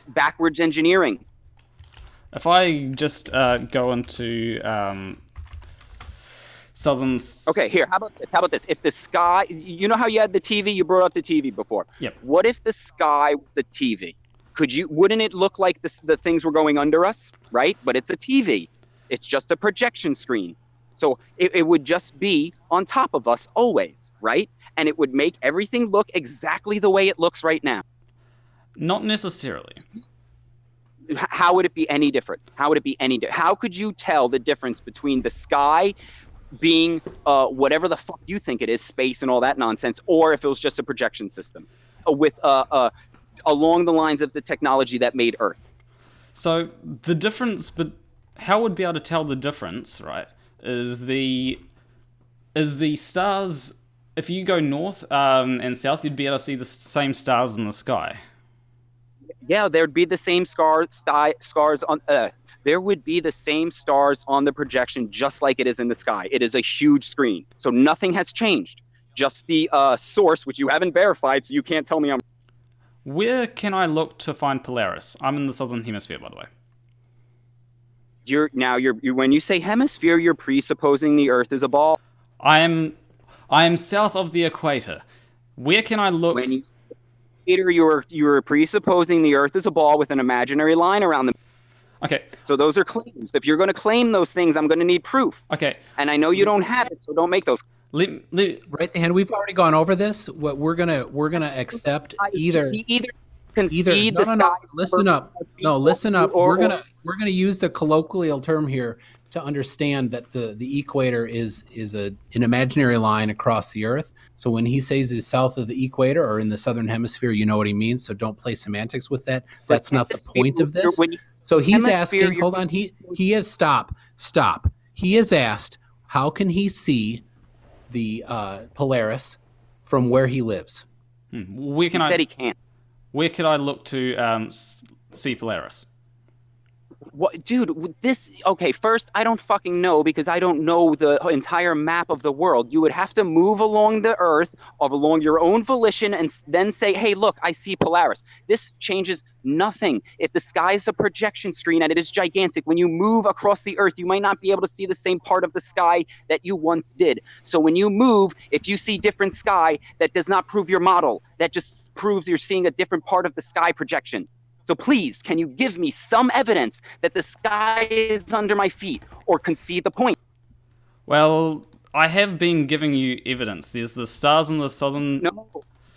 backwards engineering. If I just go into southern... Okay, here, how about this? If the sky... You know how you had the TV? You brought up the TV before. Yep. What if the sky was a TV? Wouldn't it look like the things were going under us, right? But it's a TV. It's just a projection screen. So it would just be on top of us always, right? And it would make everything look exactly the way it looks right now. Not necessarily. How would it be any different? How could you tell the difference between the sky being whatever the fuck you think it is, space and all that nonsense, or if it was just a projection system with along the lines of the technology that made Earth? So the difference, but how would be able to tell the difference, right? Is the stars? If you go north and south, you'd be able to see the same stars in the sky. Yeah, there'd be the same scars on. There would be the same stars on the projection, just like it is in the sky. It is a huge screen, so nothing has changed. Just the source, which you haven't verified, so you can't tell me I'm. Where can I look to find Polaris? I'm in the southern hemisphere, by the way. When you say hemisphere, you're presupposing the Earth is a ball. I am south of the equator. Where can I look? When you say equator, you're presupposing the Earth is a ball with an imaginary line around the. Okay. So those are claims. If you're going to claim those things, I'm going to need proof. Okay. And I know you don't have it, so don't make those. Right-hand, we've already gone over this. What we're gonna accept either. No. Listen up. No, listen up. We're gonna use the colloquial term here to understand that the equator is an imaginary line across the Earth. So when he says is south of the equator or in the southern hemisphere, you know what he means. So don't play semantics with that. That's not the point of this. So he's asking. Hold on. He is stop. He is asked. How can he see the Polaris from where he lives? Where can He I? said he can't. Where could I look to see Polaris? What, dude? Okay, first, I don't fucking know because I don't know the entire map of the world. You would have to move along the Earth, along your own volition, and then say, "Hey, look, I see Polaris." This changes nothing. If the sky is a projection screen and it is gigantic, when you move across the Earth, you might not be able to see the same part of the sky that you once did. So when you move, if you see different sky, that does not prove your model. That just proves you're seeing a different part of the sky projection. So please, can you give me some evidence that the sky is under my feet, or concede the point? Well, I have been giving you evidence. There's the stars in the southern. No.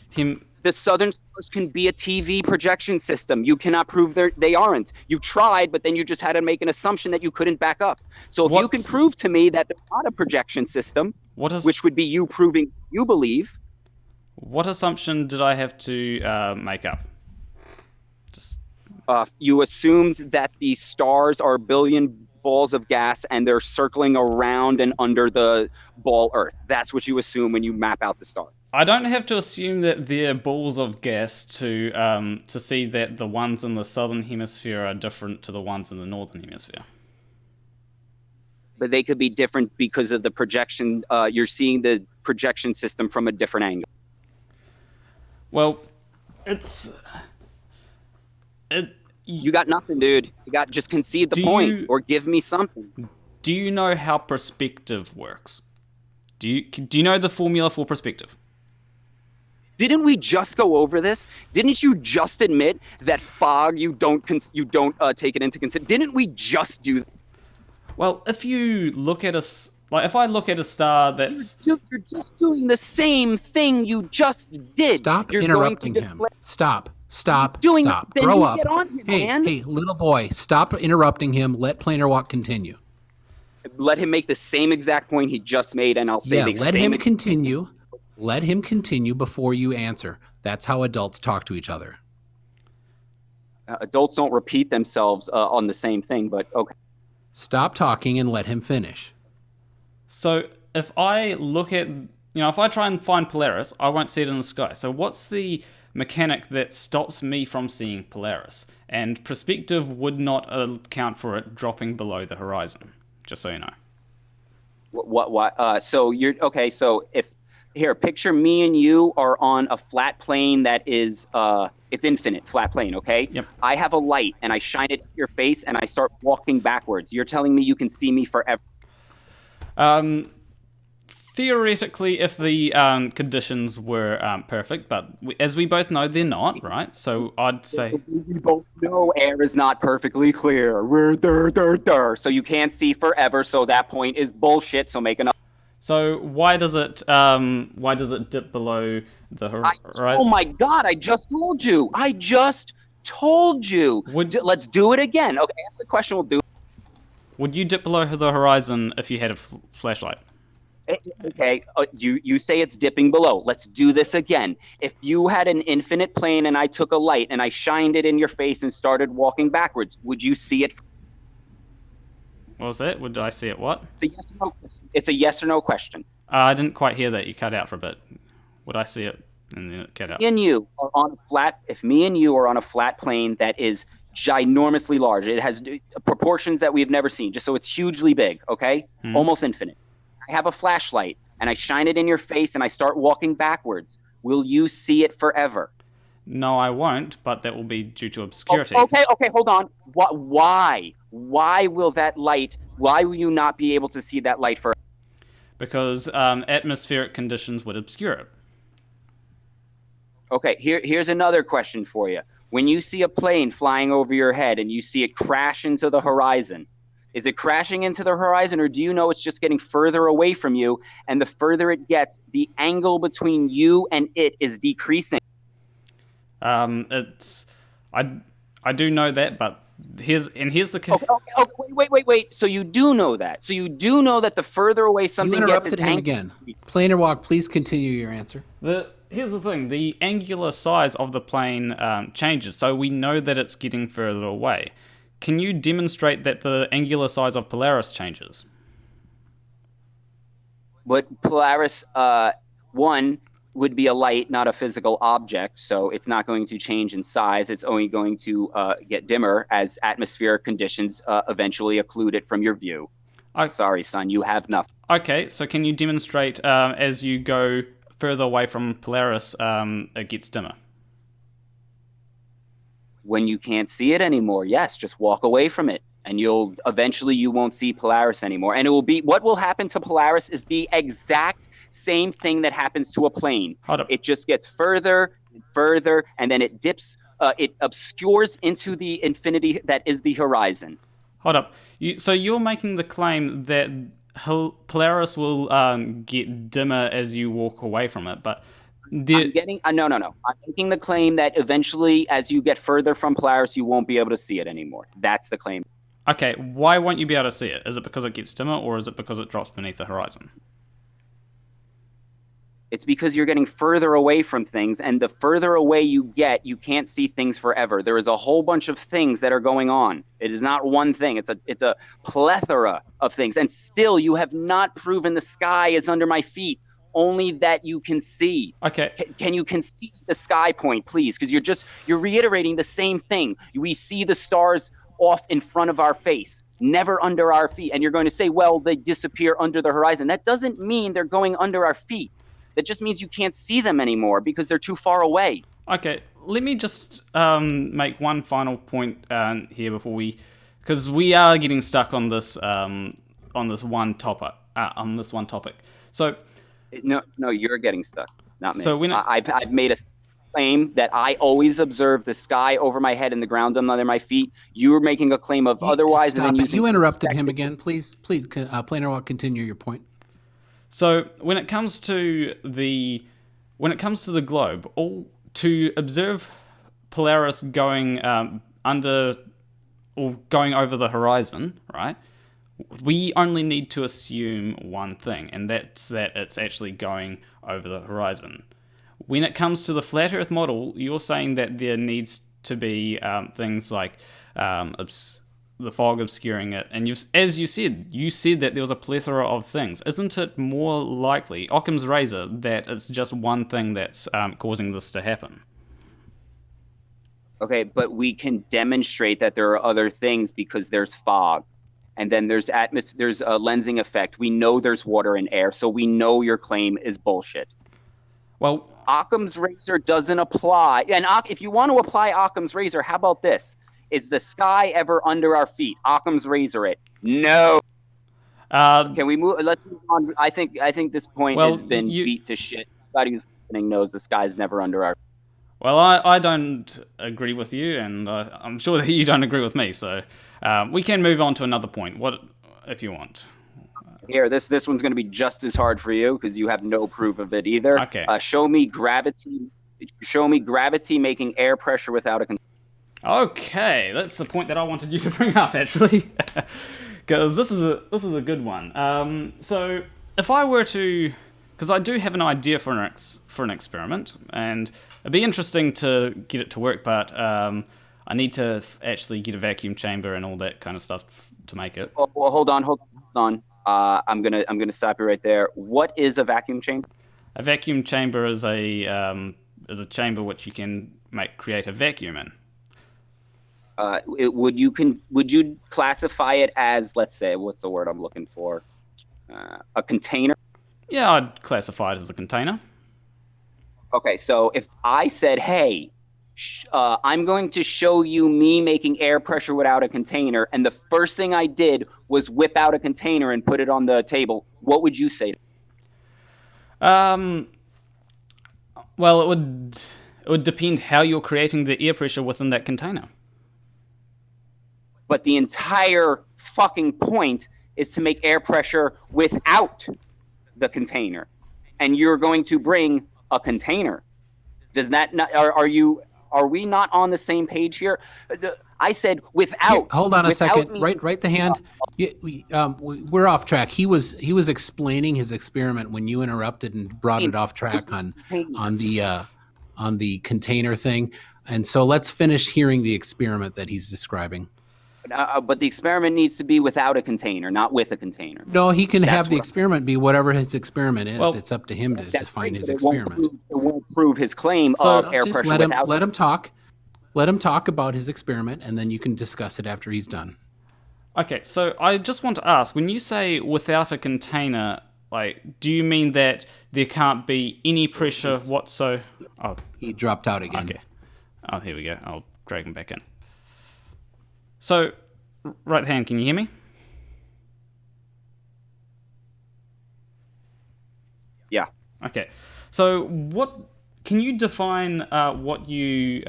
Him. The southern stars can be a TV projection system. You cannot prove they aren't. You tried, but then you just had to make an assumption that you couldn't back up. So if you can prove to me that they're not a projection system, which would be you proving you believe. What assumption did I have to make up? You assumed that the stars are a billion balls of gas and they're circling around and under the ball Earth. That's what you assume when you map out the star. I don't have to assume that they're balls of gas to see that the ones in the southern hemisphere are different to the ones in the northern hemisphere. But they could be different because of the projection. You're seeing the projection system from a different angle. Well, you got nothing, dude. You got just concede the point or give me something. Do you know how perspective works? Do you know the formula for perspective? Didn't we just go over this? Didn't you just admit that fog you don't take it into consideration? Didn't we just do that? Well, if you look at if I look at a star that's... You're just doing the same thing you just did. Stop interrupting him. Stop. Grow up. Hey, little boy, stop interrupting him. Let Planarwalk continue. Let him make the same exact point he just made, and I'll say let him continue. Let him continue before you answer. That's how adults talk to each other. Adults don't repeat themselves on the same thing, but okay. Stop talking and let him finish. So if I look at, if I try and find Polaris, I won't see it in the sky. So what's the mechanic that stops me from seeing Polaris? And perspective would not account for it dropping below the horizon, just so you know. What? So you're okay. So picture me and you are on a flat plane that is it's infinite, flat plane, okay? Yep. I have a light and I shine it in your face and I start walking backwards. You're telling me you can see me forever? Theoretically, if the conditions were perfect, but as we both know, they're not, right? So I'd say... We both know air is not perfectly clear. So you can't see forever, so that point is bullshit, so make another... So why does it dip below the horizon? Oh my god, I just told you! Let's do it again. Okay, ask the question, we'll do it. Would you dip below the horizon if you had a flashlight? Okay, you say it's dipping below. Let's do this again. If you had an infinite plane and I took a light and I shined it in your face and started walking backwards, would you see it? What was that? Would I see it what? It's a yes or no question. I didn't quite hear that. You cut out for a bit. Would I see it? And then it cut out. If me and you are on a flat plane that is ginormously large, it has proportions that we've never seen, just so it's hugely big, okay? Almost infinite. I have a flashlight and I shine it in your face and I start walking backwards. Will you see it forever? No, I won't, but that will be due to obscurity. Okay, hold on. Why? Why will you not be able to see that light forever? Because atmospheric conditions would obscure it. Okay, here's another question for you. When you see a plane flying over your head and you see it crash into the horizon, is it crashing into the horizon, or do you know it's just getting further away from you, and the further it gets, the angle between you and it is decreasing? I do know that, but here's the... Okay, wait. So you do know that. So you do know that the further away something gets... You interrupted him again. Planarwalk, please continue your answer. Here's the thing. The angular size of the plane changes, so we know that it's getting further away. Can you demonstrate that the angular size of Polaris changes? But Polaris, one would be a light, not a physical object, so it's not going to change in size. It's only going to get dimmer as atmospheric conditions eventually occlude it from your view. Sorry, son, you have nothing. Okay, so can you demonstrate as you go further away from Polaris, it gets dimmer? When you can't see it anymore, yes, just walk away from it, and you won't see Polaris anymore. And it will be, what will happen to Polaris is the exact same thing that happens to a plane. It just gets further and further, and then it dips, it obscures into the infinity that is the horizon. Hold up. So you're making the claim that Polaris will get dimmer as you walk away from it, but no. I'm making the claim that eventually, as you get further from Polaris, you won't be able to see it anymore. That's the claim. Okay, why won't you be able to see it? Is it because it gets dimmer, or is it because it drops beneath the horizon? It's because you're getting further away from things, and the further away you get, you can't see things forever. There is a whole bunch of things that are going on. It is not one thing. It's a plethora of things, and still you have not proven the sky is under my feet. Only that you can see. Okay. Can you concede the sky point, please? Because you're reiterating the same thing. We see the stars off in front of our face, never under our feet, and you're going to say, well, they disappear under the horizon. That doesn't mean they're going under our feet. That just means you can't see them anymore because they're too far away. Okay, let me just make one final point here before because we are getting stuck on this one topic. So, no, you're getting stuck, not me. So I've made a claim that I always observe the sky over my head and the ground under my feet. You're making a claim of otherwise. Stop it. You interrupted him again. Please, Planarwalk, continue your point. So when it comes to the globe, to observe Polaris going under or going over the horizon, right? We only need to assume one thing, and that's that it's actually going over the horizon. When it comes to the flat Earth model, you're saying that there needs to be things like the fog obscuring it, and as you said that there was a plethora of things. Isn't it more likely, Occam's razor, that it's just one thing that's causing this to happen? Okay, but we can demonstrate that there are other things because there's fog. And then there's there's a lensing effect. We know there's water and air, so we know your claim is bullshit. Well, Occam's razor doesn't apply. And if you want to apply Occam's razor, how about this? Is the sky ever under our feet? Occam's razor it. No. Can we move? Let's move on. I think this point has been beat to shit. Everybody who's listening knows the sky's never under our feet. Well, I don't agree with you, and I'm sure that you don't agree with me, so we can move on to another point. What if you want? Here, this one's going to be just as hard for you because you have no proof of it either. Okay. Show me gravity making air pressure without a container. Okay, that's the point that I wanted you to bring up, actually, because this is a good one. So if I were to, because I do have an idea for an experiment, and it'd be interesting to get it to work, but I need to actually get a vacuum chamber and all that kind of stuff to make it. Well, hold on. I'm gonna stop you right there. What is a vacuum chamber? A vacuum chamber is a chamber which you can create a vacuum in. Would you classify it as, let's say, what's the word I'm looking for? A container? Yeah, I'd classify it as a container. Okay, so if I said, hey, I'm going to show you me making air pressure without a container, and the first thing I did was whip out a container and put it on the table, what would you say? Well, it would depend how you're creating the air pressure within that container. But the entire fucking point is to make air pressure without the container. And you're going to bring a container. Does that not, are we not on the same page here? I said without. Here, hold on a second. Right the hand. We're off track. He was explaining his experiment when you interrupted and brought it off track on the container thing. And so let's finish hearing the experiment that he's describing. But the experiment needs to be without a container, not with a container. No, he can That's have the what- experiment be whatever his experiment is. Well, It's up to him to That's define great, his but it won't experiment. it won't prove his claim So of air Just pressure let him without. let him talk. Let him talk about his experiment, and then you can discuss it after he's done. Okay, so I just want to ask, when you say without a container, like, do you mean that there can't be any pressure whatsoever? Oh, He dropped out again. okay. Oh, here we go. I'll drag him back in. So, right hand, can you hear me? Yeah. Okay. So, what can you define what you?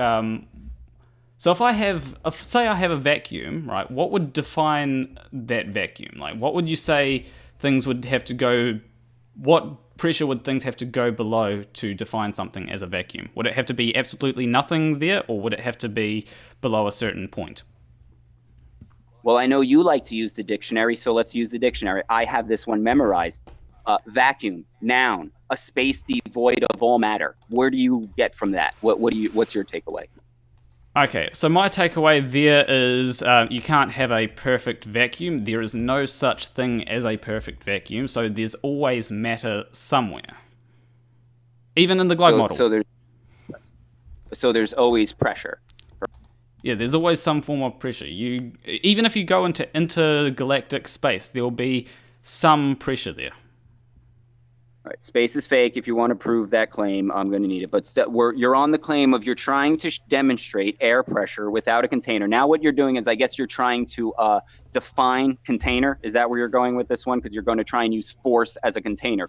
So, say I have a vacuum, right? What would define that vacuum? Like, what would you say things would have to go? What pressure would things have to go below to define something as a vacuum? Would it have to be absolutely nothing there, or would it have to be below a certain point? Well, I know you like to use the dictionary, so let's use the dictionary. I have this one memorized. Vacuum, noun, a space devoid of all matter. Where do you get from that? What's your takeaway? Okay, so my takeaway there is you can't have a perfect vacuum. There is no such thing as a perfect vacuum, so there's always matter somewhere. Even in the globe model. So there's always pressure. Yeah, there's always some form of pressure. Even if you go into intergalactic space, there'll be some pressure there. All right, space is fake. If you want to prove that claim, I'm going to need it. But you're on the claim of you're trying to demonstrate air pressure without a container. Now what you're doing is, I guess you're trying to define container. Is that where you're going with this one? Because you're going to try and use force as a container.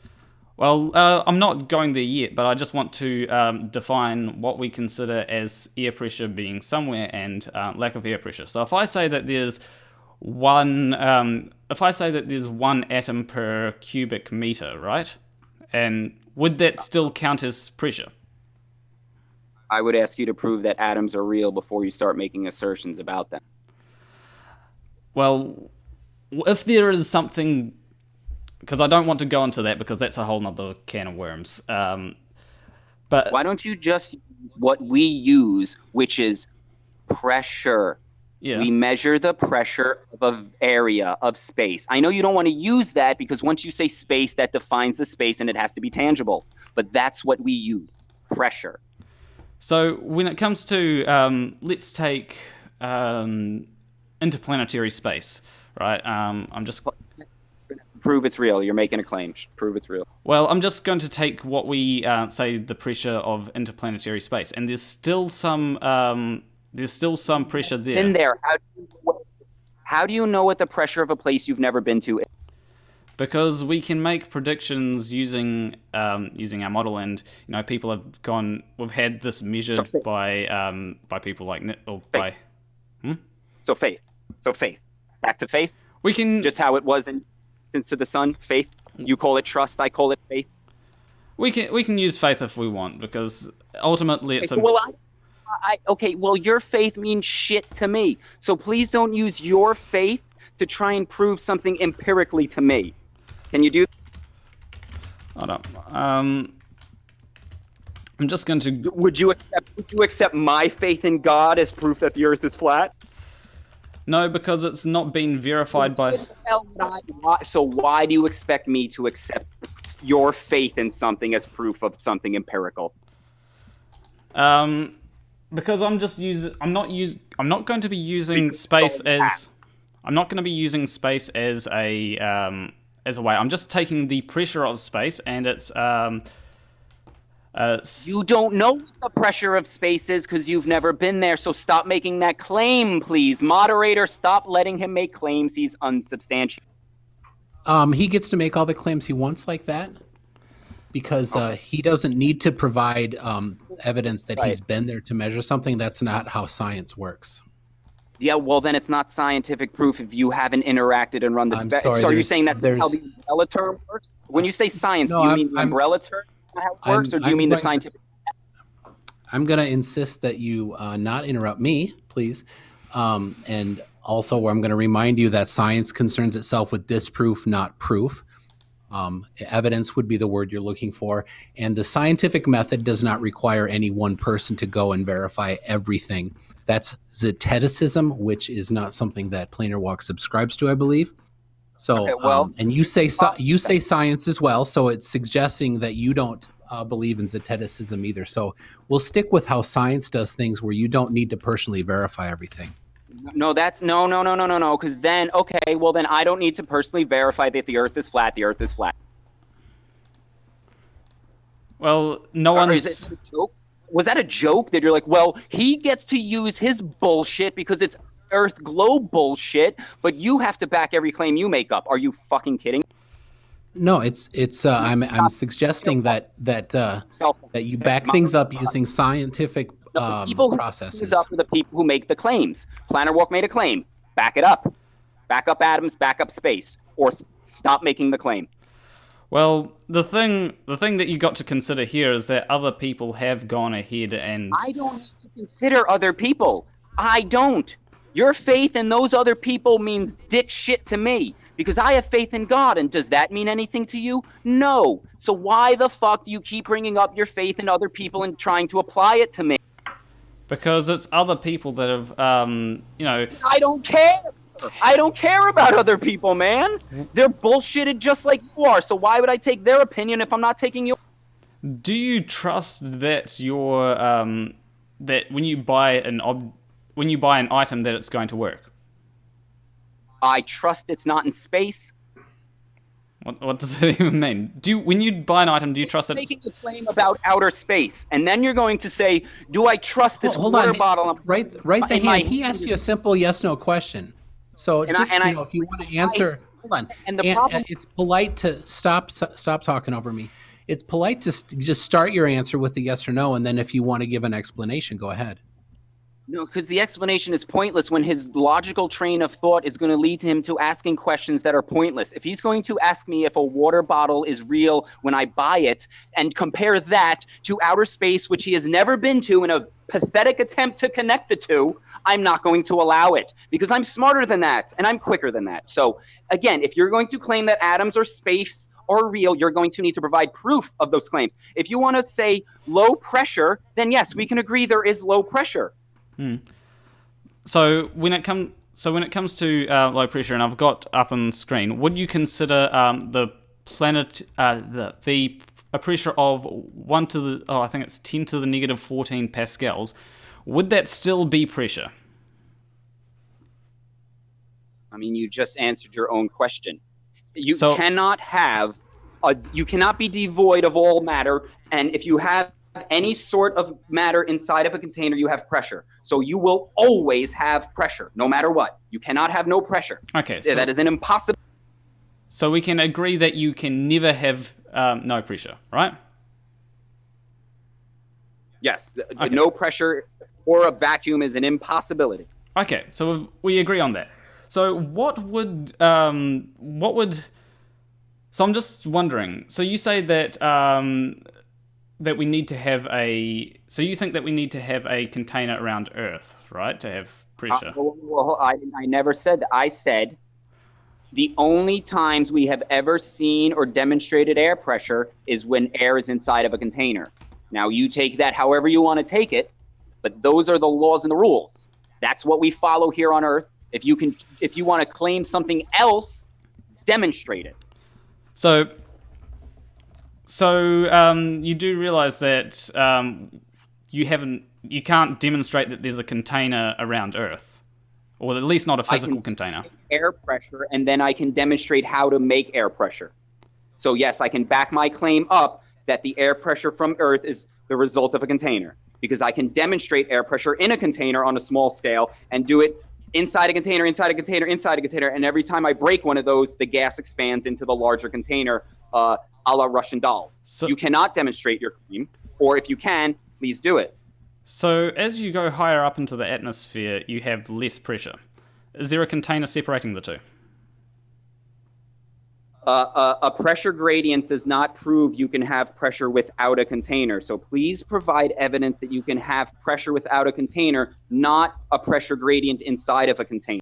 Well, I'm not going there yet, but I just want to define what we consider as air pressure being somewhere and lack of air pressure. So if I say that there's one atom per cubic meter, right? And would that still count as pressure? I would ask you to prove that atoms are real before you start making assertions about them. Well, if there is something, because I don't want to go into that because that's a whole nother can of worms. But why don't you just use what we use, which is pressure? yeah. We measure the pressure of an area of space. I know you don't want to use that because once you say space, that defines the space and it has to be tangible. But that's what we use, pressure. So when it comes to, let's take interplanetary space, right? I'm just... Prove it's real. You're making a claim. Prove it's real. Well, I'm just going to take what we say the pressure of interplanetary space, and there's still some pressure there. In there, how do you know what the pressure of a place you've never been to is? Because we can make predictions using our model, and people have gone. We've had this measured by people like by. So faith. Back to faith. We can just how it was into the sun. Faith. You call it trust. I call it faith. We can use faith if we want, because ultimately it's okay, well, your faith means shit to me. So please don't use your faith to try and prove something empirically to me. Can you do? Hold on. I'm just going to. Would you accept my faith in God as proof that the Earth is flat? No, because it's not been verified by. So why do you expect me to accept your faith in something as proof of something empirical? Because I'm not going to be using space as. I'm not going to be using space as a way. I'm just taking the pressure of space, and it's. You don't know what the pressure of space is because you've never been there, so stop making that claim, please. Moderator, stop letting him make claims he's unsubstantiated. He gets to make all the claims he wants like that because he doesn't need to provide evidence that he's been there to measure something. That's not how science works. Yeah, well, then it's not scientific proof if you haven't interacted and run the space. So are you saying that's how the umbrella term works? When you say science, do you mean the umbrella term? How it works, or do you mean the scientific? I'm going to insist that you not interrupt me, please. And also, I'm going to remind you that science concerns itself with disproof, not proof. Evidence would be the word you're looking for. And the scientific method does not require any one person to go and verify everything. That's zeticism, which is not something that Planarwalk subscribes to, I believe. So, Okay, and you say science as well, so it's suggesting that you don't believe in zeticism either. So we'll stick with how science does things, where you don't need to personally verify everything. No, that's no. Because then, okay, well then I don't need to personally verify that the Earth is flat. The Earth is flat. Well, no Or one's. is it a joke? Was that a joke that you're like, well, he gets to use his bullshit because it's Earth globe bullshit, but you have to back every claim you make up? Are you fucking kidding? No, it's. I'm suggesting that you back things up using scientific The people who processes. back things up are the people who make the claims. Planarwalk made a claim. Back it up. Back up atoms. Back up space. Or stop making the claim. Well, the thing that you got to consider here is that other people have gone ahead and. I don't need to consider other people. I don't. Your faith in those other people means dick shit to me. Because I have faith in God, and does that mean anything to you? No. So why the fuck do you keep bringing up your faith in other people and trying to apply it to me? Because it's other people that have, I don't care. I don't care about other people, man. They're bullshitted just like you are. So why would I take their opinion if I'm not taking yours? Do you trust that your that when you buy an item that it's going to work? I trust it's not in space. What does that even mean? When you buy an item, do you trust that making a claim about outer space, and then you're going to say, "Do I trust this water bottle?" Right the hand. He asked you a simple yes/no question. So if you want to answer, hold on. And the problem, it's polite to stop talking over me. It's polite to just start your answer with a yes or no, and then if you want to give an explanation, go ahead. No, because the explanation is pointless when his logical train of thought is going to lead him to asking questions that are pointless. If he's going to ask me if a water bottle is real when I buy it and compare that to outer space, which he has never been to in a pathetic attempt to connect the two, I'm not going to allow it because I'm smarter than that and I'm quicker than that. So again, if you're going to claim that atoms or space are real, you're going to need to provide proof of those claims. If you want to say low pressure, then yes, we can agree there is low pressure. So when it comes to low pressure, and I've got up on screen, would you consider the pressure of 1 to the I think it's 10 to the negative 14 pascals? Would that still be pressure? I mean, you just answered your own question. You cannot be devoid of all matter, and if you have any sort of matter inside of a container, you have pressure. So you will always have pressure, no matter what. You cannot have no pressure. Okay. So that is an impossible. So we can agree that you can never have no pressure, right? Yes. Okay. No pressure or a vacuum is an impossibility. Okay. So we agree on that. So what would so I'm just wondering. So you say that that we need to have so you think that we need to have a container around Earth, right, to have pressure? Well, I never said that. I said the only times we have ever seen or demonstrated air pressure is when air is inside of a container. Now, you take that however you want to take it, but those are the laws and the rules. That's what we follow here on Earth. If you want to claim something else, demonstrate it. So you do realize that you can't demonstrate that there's a container around Earth, or at least not a physical container. Air pressure, and then I can demonstrate how to make air pressure. So yes, I can back my claim up that the air pressure from Earth is the result of a container, because I can demonstrate air pressure in a container on a small scale and do it inside a container, inside a container, inside a container, and every time I break one of those, the gas expands into the larger container, a la Russian dolls. So you cannot demonstrate your claim, or if you can, please do it. So as you go higher up into the atmosphere, you have less pressure. Is there a container separating the two? A pressure gradient does not prove you can have pressure without a container. So please provide evidence that you can have pressure without a container, not a pressure gradient inside of a container.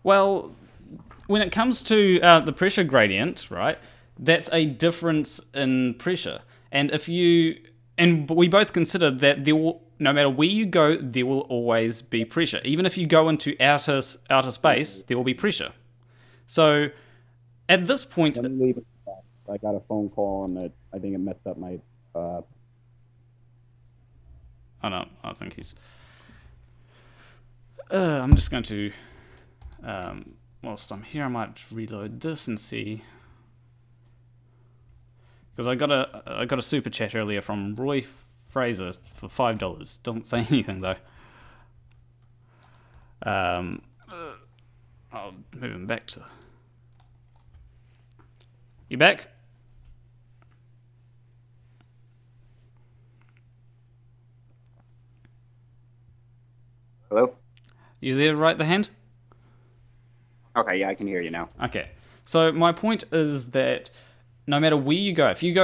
Well, when it comes to the pressure gradient, right, that's a difference in pressure. And we both consider that no matter where you go, there will always be pressure. Even if you go into outer space, there will be pressure. So at this point, Let me leave it. I got a phone call and I think it messed up my. Oh no, I think he's. I'm just going to. Whilst I'm here, I might reload this and see. Because I got a super chat earlier from Roy Fraser for $5. Doesn't say anything though. I'll move him back to. You back? Hello? You there, Rightthehand? Okay, yeah, I can hear you now. Okay. So my point is that no matter where you go, if you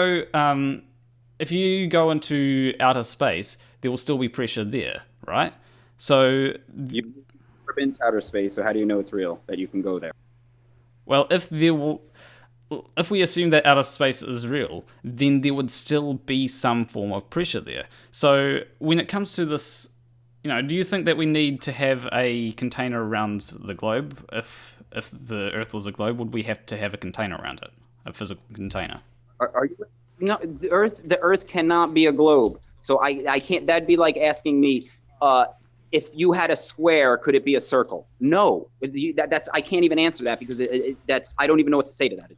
go into outer space, there will still be pressure there, right? So You've never been to outer space, so how do you know it's real that you can go there? well, if we assume that outer space is real, then there would still be some form of pressure there. So when it comes to this, do you think that we need to have a container around the globe? If the Earth was a globe, would we have to have a container around it, a physical container? Are you? No, the Earth cannot be a globe. So I can't. That'd be like asking me, if you had a square, could it be a circle? No, that's I can't even answer that because that's I don't even know what to say to that.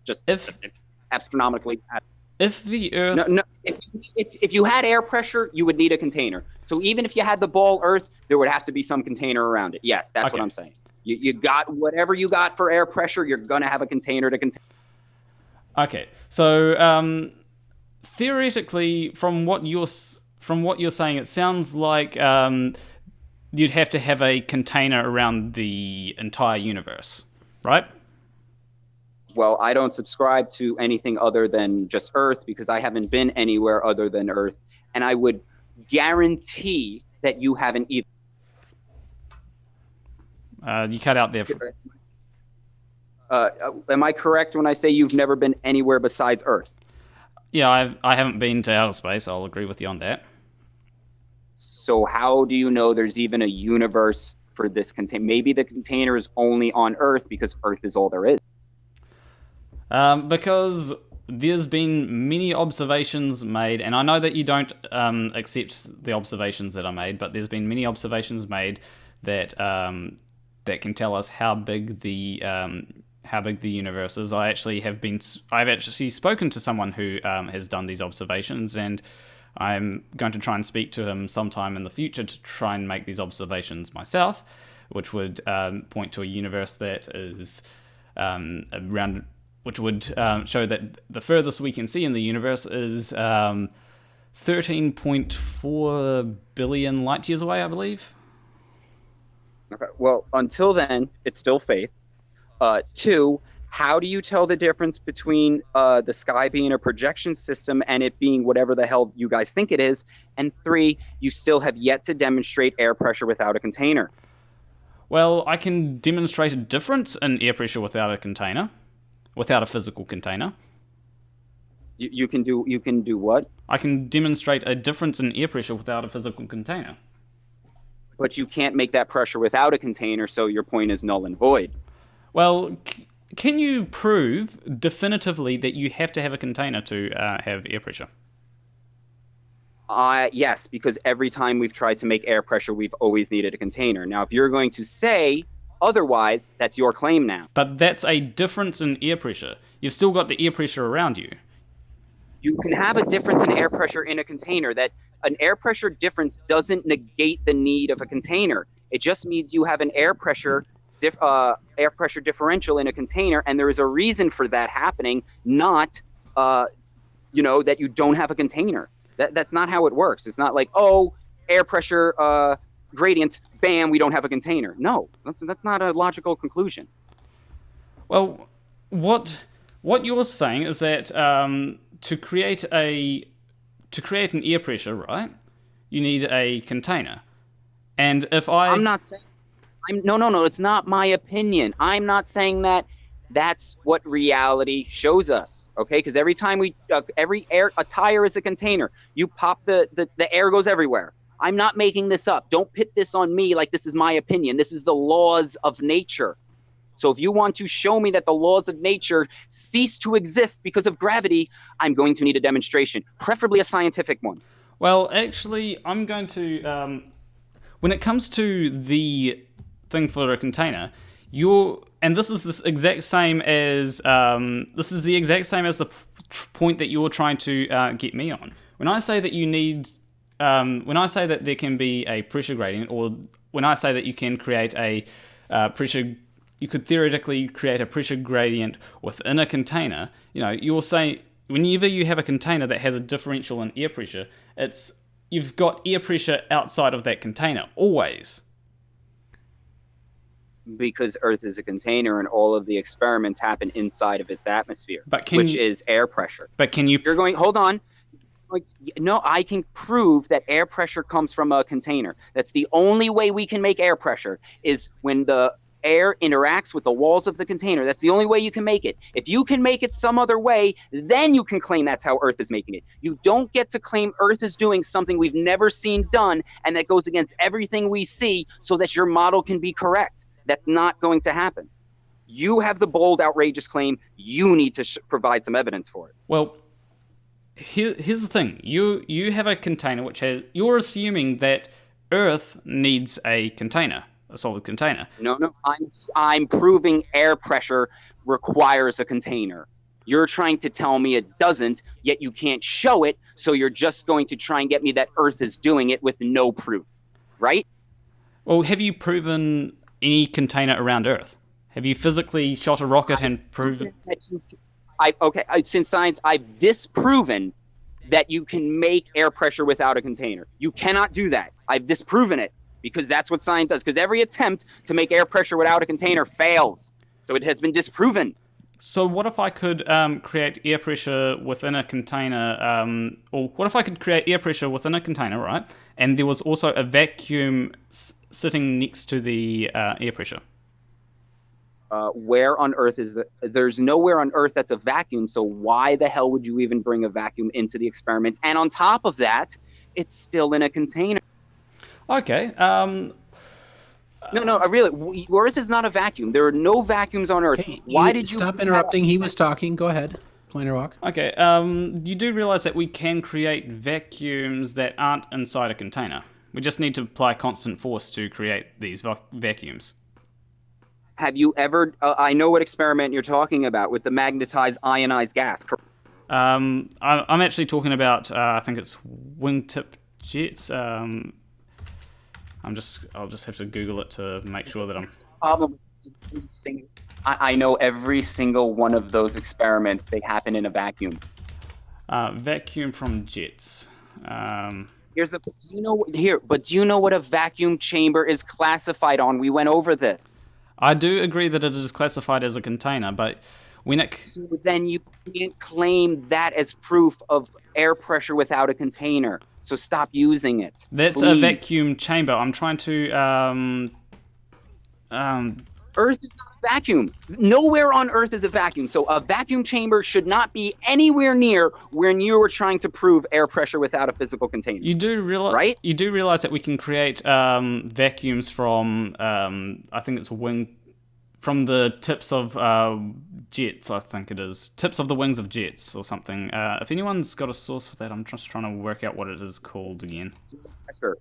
It's astronomically. If the Earth... No, if you had air pressure, you would need a container. So even if you had the ball Earth, there would have to be some container around it. Yes, that's what I'm saying. You got whatever you got for air pressure, you're going to have a container to contain. Okay, so theoretically, from what you're saying, it sounds like you'd have to have a container around the entire universe, right? Well, I don't subscribe to anything other than just Earth because I haven't been anywhere other than Earth. And I would guarantee that you haven't either. You cut out there. Am I correct when I say you've never been anywhere besides Earth? Yeah, I haven't been to outer space. I'll agree with you on that. So how do you know there's even a universe for this container? Maybe the container is only on Earth because Earth is all there is. Because there's been many observations made, and I know that you don't accept the observations that are made, but there's been many observations made that that can tell us how big the universe is. I've actually spoken to someone who has done these observations, and I'm going to try and speak to him sometime in the future to try and make these observations myself, which would point to a universe that is around. Which would show that the furthest we can see in the universe is 13.4 billion light years away, I believe. Okay. Well, until then, it's still faith. 2, how do you tell the difference between the sky being a projection system and it being whatever the hell you guys think it is? And 3, you still have yet to demonstrate air pressure without a container. Well, I can demonstrate a difference in air pressure without a container. Without a physical container. You can do what? I can demonstrate a difference in air pressure without a physical container. But you can't make that pressure without a container, so your point is null and void. Well, can you prove definitively that you have to have a container to have air pressure? Yes, because every time we've tried to make air pressure, we've always needed a container. Now, if you're going to say otherwise, that's your claim now. But that's a difference in air pressure. You've still got the air pressure around you. You can have a difference in air pressure in a container. That an air pressure difference doesn't negate the need of a container. It just means you have an air pressure differential in a container, and there is a reason for that happening, not that you don't have a container. That's not how it works. It's not like, air pressure gradient, bam, we don't have a container. No, that's not a logical conclusion. Well, what you're saying is that to create an air pressure, right, you need a container. And if I'm not saying... No, it's not my opinion. I'm not saying that That's what reality shows us, okay? Because every time a tire is a container. You pop the air goes everywhere. I'm not making this up. Don't pit this on me like this is my opinion. This is the laws of nature. So if you want to show me that the laws of nature cease to exist because of gravity, I'm going to need a demonstration, preferably a scientific one. Well, actually, I'm going to... when it comes to the thing for a container, and this is the exact same as the point that you're trying to get me on. When I say that you need... when I say that there can be a pressure gradient, or when I say that you can create a pressure... You could theoretically create a pressure gradient within a container. You'll say whenever you have a container that has a differential in air pressure, you've got air pressure outside of that container always. Because Earth is a container and all of the experiments happen inside of its atmosphere, which is air pressure. But can you... Hold on. No, I can prove that air pressure comes from a container. That's the only way we can make air pressure, is when the air interacts with the walls of the container. That's the only way you can make it. If you can make it some other way, then you can claim that's how Earth is making it. You don't get to claim Earth is doing something we've never seen done and that goes against everything we see so that your model can be correct. That's not going to happen. You have the bold, outrageous claim. You need to provide some evidence for it. Well, here's the thing. You have a container which has... You're assuming that Earth needs a container. A solid container. No, I'm proving air pressure requires a container. You're trying to tell me it doesn't, yet you can't show it, so you're just going to try and get me that Earth is doing it with no proof, right? Well, have you proven any container around Earth? Have you physically shot a rocket and proven... Since science, I've disproven that you can make air pressure without a container. You cannot do that. I've disproven it. Because that's what science does. Because every attempt to make air pressure without a container fails. So it has been disproven. So what if I could create air pressure within a container, or what if I could create air pressure within a container, right? And there was also a vacuum sitting next to the air pressure. Where on Earth there's nowhere on Earth that's a vacuum, so why the hell would you even bring a vacuum into the experiment? And on top of that, it's still in a container. Okay. No, really, Earth is not a vacuum. There are no vacuums on Earth. Hey, why did you stop interrupting? He was talking. Go ahead, Planarwalk. Okay. You do realize that we can create vacuums that aren't inside a container. We just need to apply constant force to create these vacuums. Have you ever? I know what experiment you're talking about with the magnetized ionized gas. I'm actually talking about. I think it's wingtip jets. I'll just have to Google it to make sure that I'm... I know every single one of those experiments, they happen in a vacuum. Vacuum from jets. Do you know what a vacuum chamber is classified on? We went over this. I do agree that it is classified as a container, but when it... So then you can't claim that as proof of air pressure without a container. So stop using it. That's please. A vacuum chamber. I'm trying to... Earth is not a vacuum. Nowhere on Earth is a vacuum. So a vacuum chamber should not be anywhere near when you were trying to prove air pressure without a physical container. You do realize, right? You do realize that we can create vacuums from, I think it's from the tips of jets, I think it is. Tips of the wings of jets or something. If anyone's got a source for that, I'm just trying to work out what it is called again. Pressure.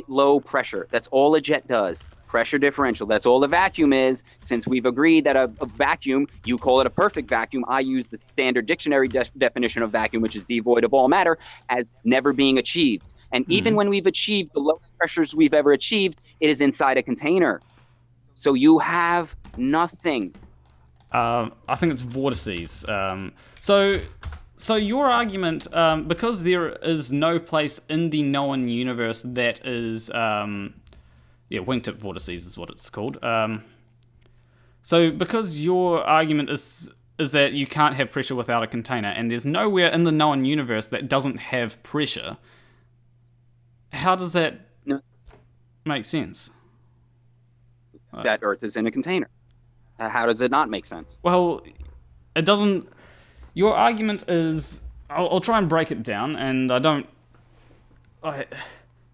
Low pressure. That's all a jet does. Pressure differential. That's all a vacuum is. Since we've agreed that a vacuum, you call it a perfect vacuum, I use the standard dictionary definition of vacuum, which is devoid of all matter, as never being achieved. And even when we've achieved the lowest pressures we've ever achieved, it is inside a container. So you have nothing. I think it's vortices. So your argument, because there is no place in the known universe that is, wingtip vortices is what it's called. So because your argument is that you can't have pressure without a container, and there's nowhere in the known universe that doesn't have pressure, how does that make sense? That Earth is in a container. How does it not make sense? Well, it doesn't. Your argument is. I'll try and break it down, and I don't.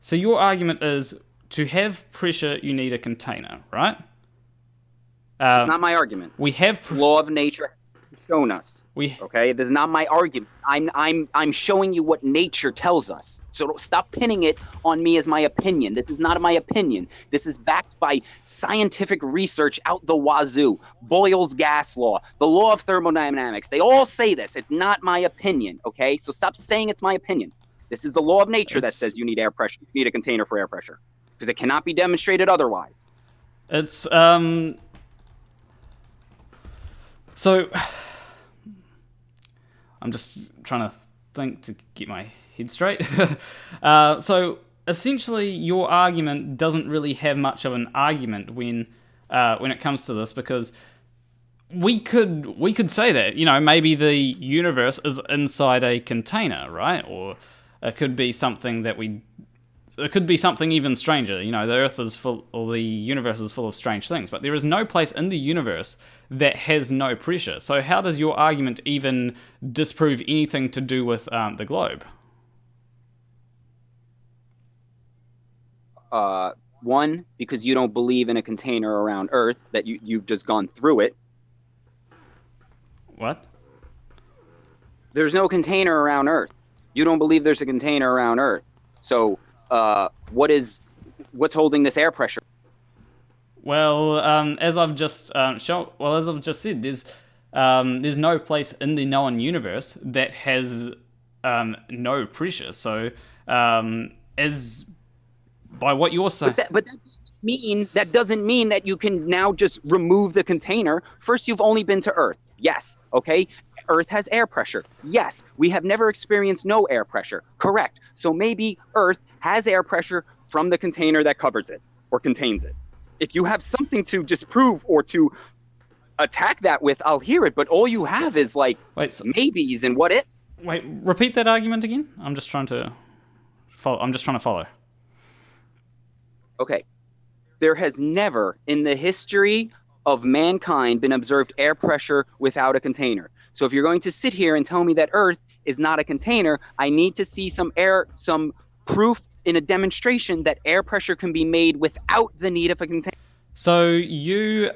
So your argument is to have pressure, you need a container, right? It's not my argument. We have Law of nature has shown us. we Okay, this is not my argument. I'm showing you what nature tells us. So stop pinning it on me as my opinion. This is not my opinion. This is backed by scientific research out the wazoo. Boyle's gas law, the law of thermodynamics. They all say this. It's not my opinion, okay? So stop saying it's my opinion. This is the law of nature that says you need air pressure. You need a container for air pressure because it cannot be demonstrated otherwise. It's So I'm just trying to think to get my head straight. So essentially, your argument doesn't really have much of an argument when it comes to this, because we could say that, you know, maybe the universe is inside a container, right? Or it could be something it could be something even stranger. You know, the Earth is full, or the universe is full of strange things, but there is no place in the universe that has no pressure. So how does your argument even disprove anything to do with the globe? One, because you don't believe in a container around Earth, that you've just gone through it. What? There's no container around Earth. You don't believe there's a container around Earth. So what's holding this air pressure? Well, as I've just as I've just said, there's no place in the known universe that has no pressure. So, as by what you're saying, but that doesn't mean that you can now just remove the container. First, you've only been to Earth. Yes, okay. Earth has air pressure. Yes, we have never experienced no air pressure. Correct. So maybe Earth has air pressure from the container that covers it or contains it. If you have something to disprove or to attack that with, I'll hear it. But all you have is like maybes and what if. Wait, repeat that argument again. I'm just trying to follow. Okay. There has never in the history of mankind been observed air pressure without a container. So if you're going to sit here and tell me that Earth is not a container, I need to see some proof in a demonstration that air pressure can be made without the need of a container. So you're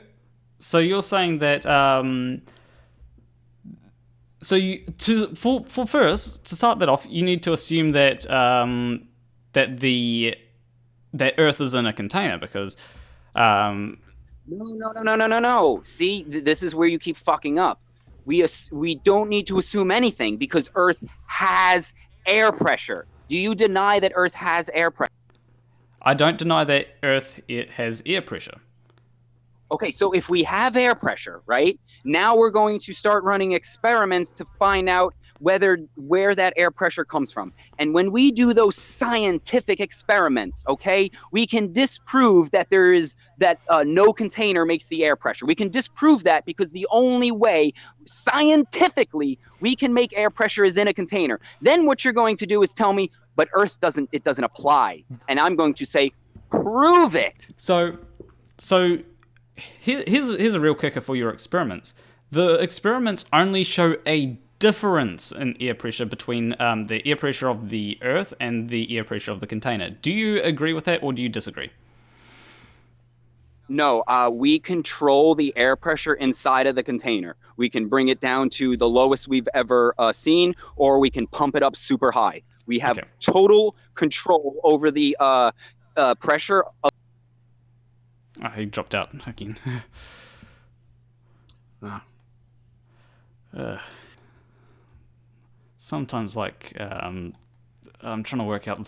saying that first to start that off, you need to assume that that Earth is in a container, because No. See, this is where you keep fucking up. We don't need to assume anything because Earth has air pressure. Do you deny that Earth has air pressure? I don't deny that Earth has air pressure. Okay, so if we have air pressure, right, now we're going to start running experiments to find out where that air pressure comes from. And when we do those scientific experiments, okay, we can disprove that no container makes the air pressure. We can disprove that because the only way scientifically we can make air pressure is in a container. Then what you're going to do is tell me, but Earth doesn't apply. And I'm going to say, prove it. So here's a real kicker for your experiments. The experiments only show a difference in air pressure between the air pressure of the Earth and the air pressure of the container. Do you agree with that, or do you disagree? No, we control the air pressure inside of the container. We can bring it down to the lowest we've ever seen, or we can pump it up super high. We have total control over the pressure of... Oh, he dropped out again. Sometimes, like, I'm trying to work out...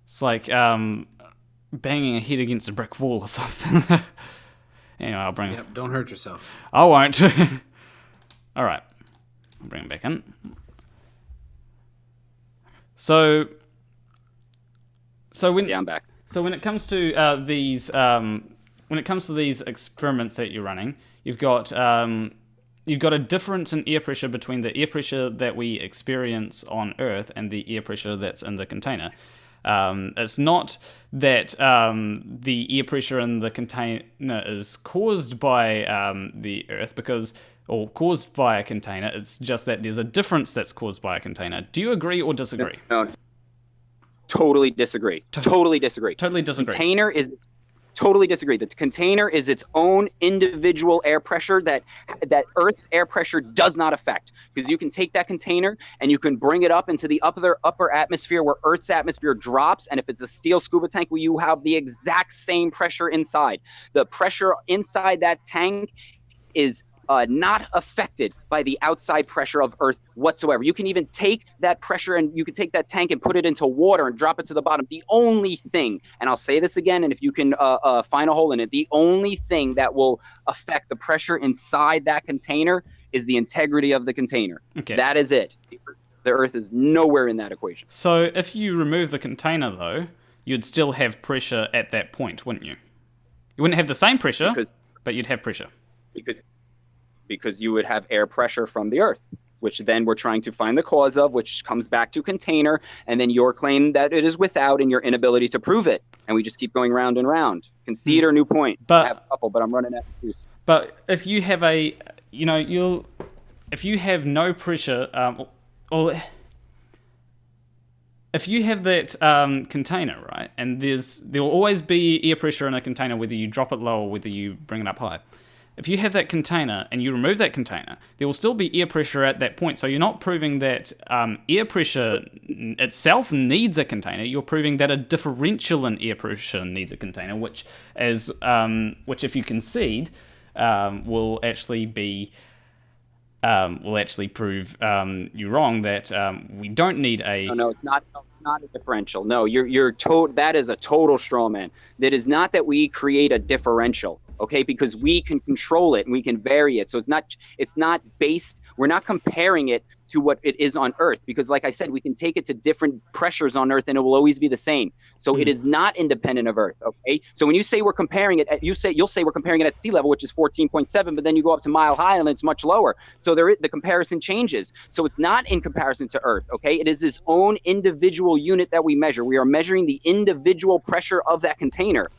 It's like banging a head against a brick wall or something. Anyway, I'll bring it. Don't hurt yourself. I won't. All right. I'll bring it back in. So when... Yeah, I'm back. So when it comes to these experiments that you're running, you've got a difference in air pressure between the air pressure that we experience on Earth and the air pressure that's in the container. It's not that the air pressure in the container is caused by the Earth or caused by a container. It's just that there's a difference that's caused by a container. Do you agree or disagree? No, totally disagree. Totally disagree. Totally disagree. Totally disagree. The container is its own individual air pressure that Earth's air pressure does not affect. Because you can take that container and you can bring it up into the upper atmosphere where Earth's atmosphere drops. And if it's a steel scuba tank, you have the exact same pressure inside. The pressure inside that tank is not affected by the outside pressure of Earth whatsoever. You can even take that pressure and you can take that tank and put it into water and drop it to the bottom. The only thing, and I'll say this again, and if you can find a hole in it, the only thing that will affect the pressure inside that container is the integrity of the container. Okay. That is it. The Earth is nowhere in that equation. So if you remove the container, though, you'd still have pressure at that point, wouldn't you? You wouldn't have the same pressure, but you'd have pressure. Because you would have air pressure from the Earth, which then we're trying to find the cause of, which comes back to container, and then your claim that it is without and your inability to prove it. And we just keep going round and round. Concede or new point. I have a couple, but I'm running out of juice. But if you have if you have no pressure, if you have that container, right, and there will always be air pressure in a container whether you drop it low or whether you bring it up high. If you have that container and you remove that container, there will still be air pressure at that point. So you're not proving that air pressure itself needs a container. You're proving that a differential in air pressure needs a container, which if you concede, will actually prove you wrong, that we don't need a. No, it's not. Not a differential. No, that is a total straw man. That is not that we create a differential. Okay, because we can control it and we can vary it. So it's not based, we're not comparing it to what it is on Earth, because like I said, we can take it to different pressures on Earth and it will always be the same. So it is not independent of Earth. Okay, so when you say we're comparing it, you'll say we're comparing it at sea level, which is 14.7, but then you go up to Mile High and it's much lower. So the comparison changes. So it's not in comparison to Earth. Okay, it is its own individual unit that we measure. We are measuring the individual pressure of that container.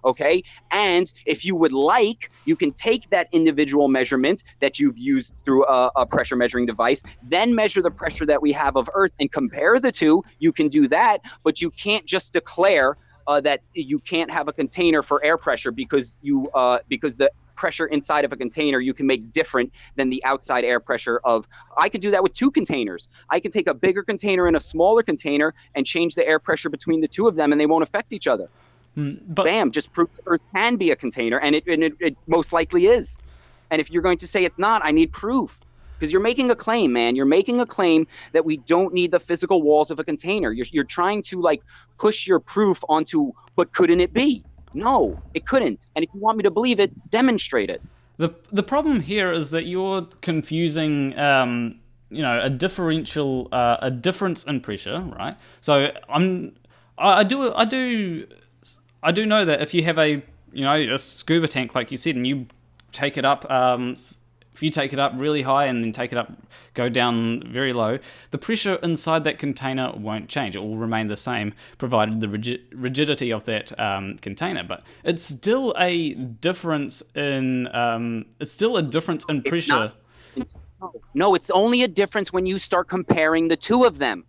Okay, and if you would like, you can take that individual measurement that you've used through a pressure measuring device, then measure the pressure that we have of Earth and compare the two. You can do that, but you can't just declare that you can't have a container for air pressure because the pressure inside of a container you can make different than the outside air pressure of. I could do that with two containers. I can take a bigger container and a smaller container and change the air pressure between the two of them, and they won't affect each other. But bam, just prove the Earth can be a container, and it most likely is. And if you're going to say it's not, I need proof. Because you're making a claim, man. You're making a claim that we don't need the physical walls of a container. You're trying to push your proof onto, but couldn't it be? No, it couldn't. And if you want me to believe it, demonstrate it. The problem here is that you're confusing a differential, a difference in pressure, right? So I do know that if you have a scuba tank, like you said, and you take it up, if you take it up really high and then go down very low, the pressure inside that container won't change. It will remain the same, provided the rigidity of that container. But it's still a difference in pressure. No, it's only a difference when you start comparing the two of them.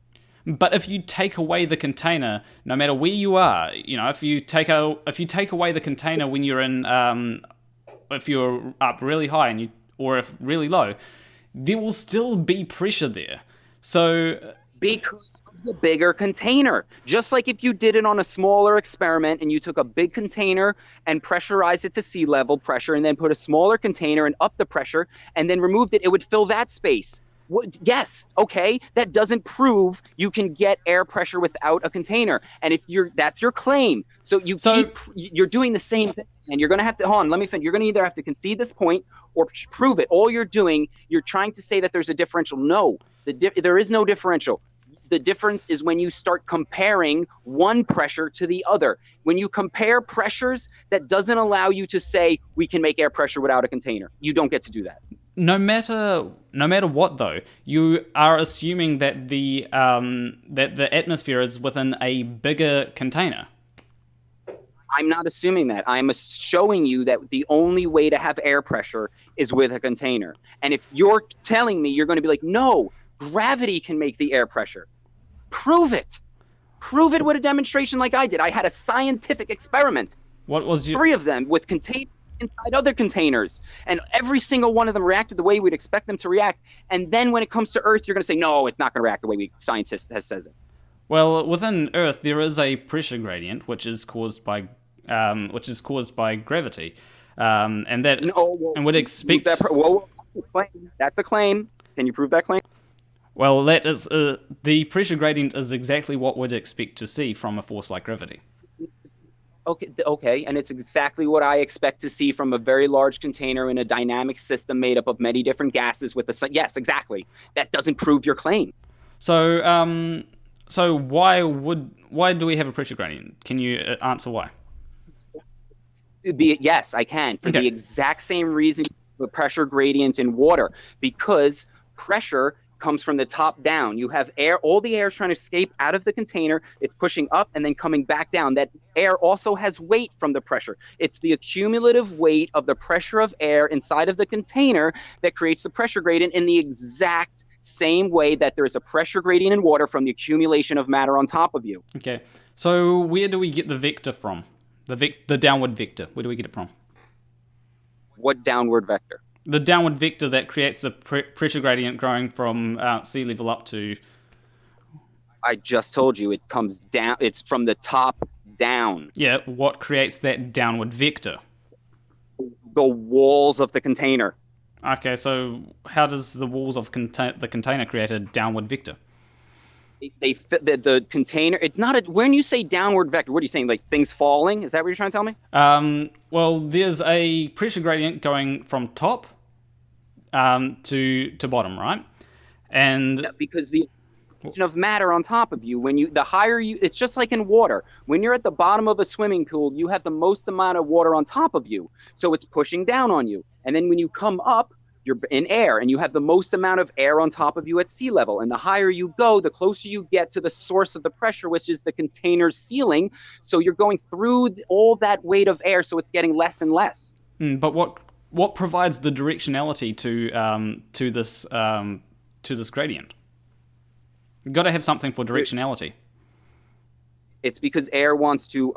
But if you take away the container, no matter where you are, if you take away the container when you're in, if you're up really high or if really low, there will still be pressure there. So because of the bigger container, just like if you did it on a smaller experiment and you took a big container and pressurized it to sea level pressure, and then put a smaller container and up the pressure, and then removed it, it would fill that space. Yes, okay, that doesn't prove you can get air pressure without a container. And if that's your claim. So you're doing the same thing, and you're going to have to, hold on, let me finish. You're going to either have to concede this point or prove it. All you're doing, you're trying to say that there's a differential. No, there is no differential. The difference is when you start comparing one pressure to the other. When you compare pressures, that doesn't allow you to say we can make air pressure without a container. You don't get to do that. no matter what, though, you are assuming that the atmosphere is within a bigger container. I'm not assuming that. I'm showing you that the only way to have air pressure is with a container. And if you're telling me, you're going to be like, no, gravity can make the air pressure. Prove it. Prove it with a demonstration like I did. I had a scientific experiment. What was your... 3 of them with containers inside other containers. And every single one of them reacted the way we'd expect them to react. And then when it comes to Earth, you're going to say, no, it's not going to react the way scientists says it. Well, within Earth, there is a pressure gradient, which is caused by gravity, and that and would expect. That's a claim. Can you prove that claim? Well, that is the pressure gradient is exactly what we'd expect to see from a force like gravity. Okay, and it's exactly what I expect to see from a very large container in a dynamic system made up of many different gases with the sun. Yes, exactly. That doesn't prove your claim. So, so why do we have a pressure gradient? Can you answer why? Yes, I can. For the exact same reason, the pressure gradient in water, because pressure comes from the top down. You have air, all the air is trying to escape out of the container. It's pushing up and then coming back down. That air also has weight from the pressure. It's the accumulative weight of the pressure of air inside of the container that creates the pressure gradient in the exact same way that there is a pressure gradient in water from the accumulation of matter on top of you. Okay, so where do we get the vector from? The downward vector. Where do we get it from? What downward vector? The downward vector that creates the pressure gradient growing from sea level up to... I just told you, it comes down. It's from the top down. Yeah, what creates that downward vector? The walls of the container. Okay, so how does the walls of the container create a downward vector? They fit the container. It's not a. When you say downward vector, what are you saying? Like things falling? Is that what you're trying to tell me? Well, there's a pressure gradient going from top to bottom, right? And yeah, because the of matter on top of you, the higher you, it's just like in water. When you're at the bottom of a swimming pool, you have the most amount of water on top of you, so it's pushing down on you. And then when you come up, you're in air, and you have the most amount of air on top of you at sea level. And the higher you go, the closer you get to the source of the pressure, which is the container's ceiling. So you're going through all that weight of air, so it's getting less and less. But what provides the directionality to this gradient? You've got to have something for directionality. It's because air wants to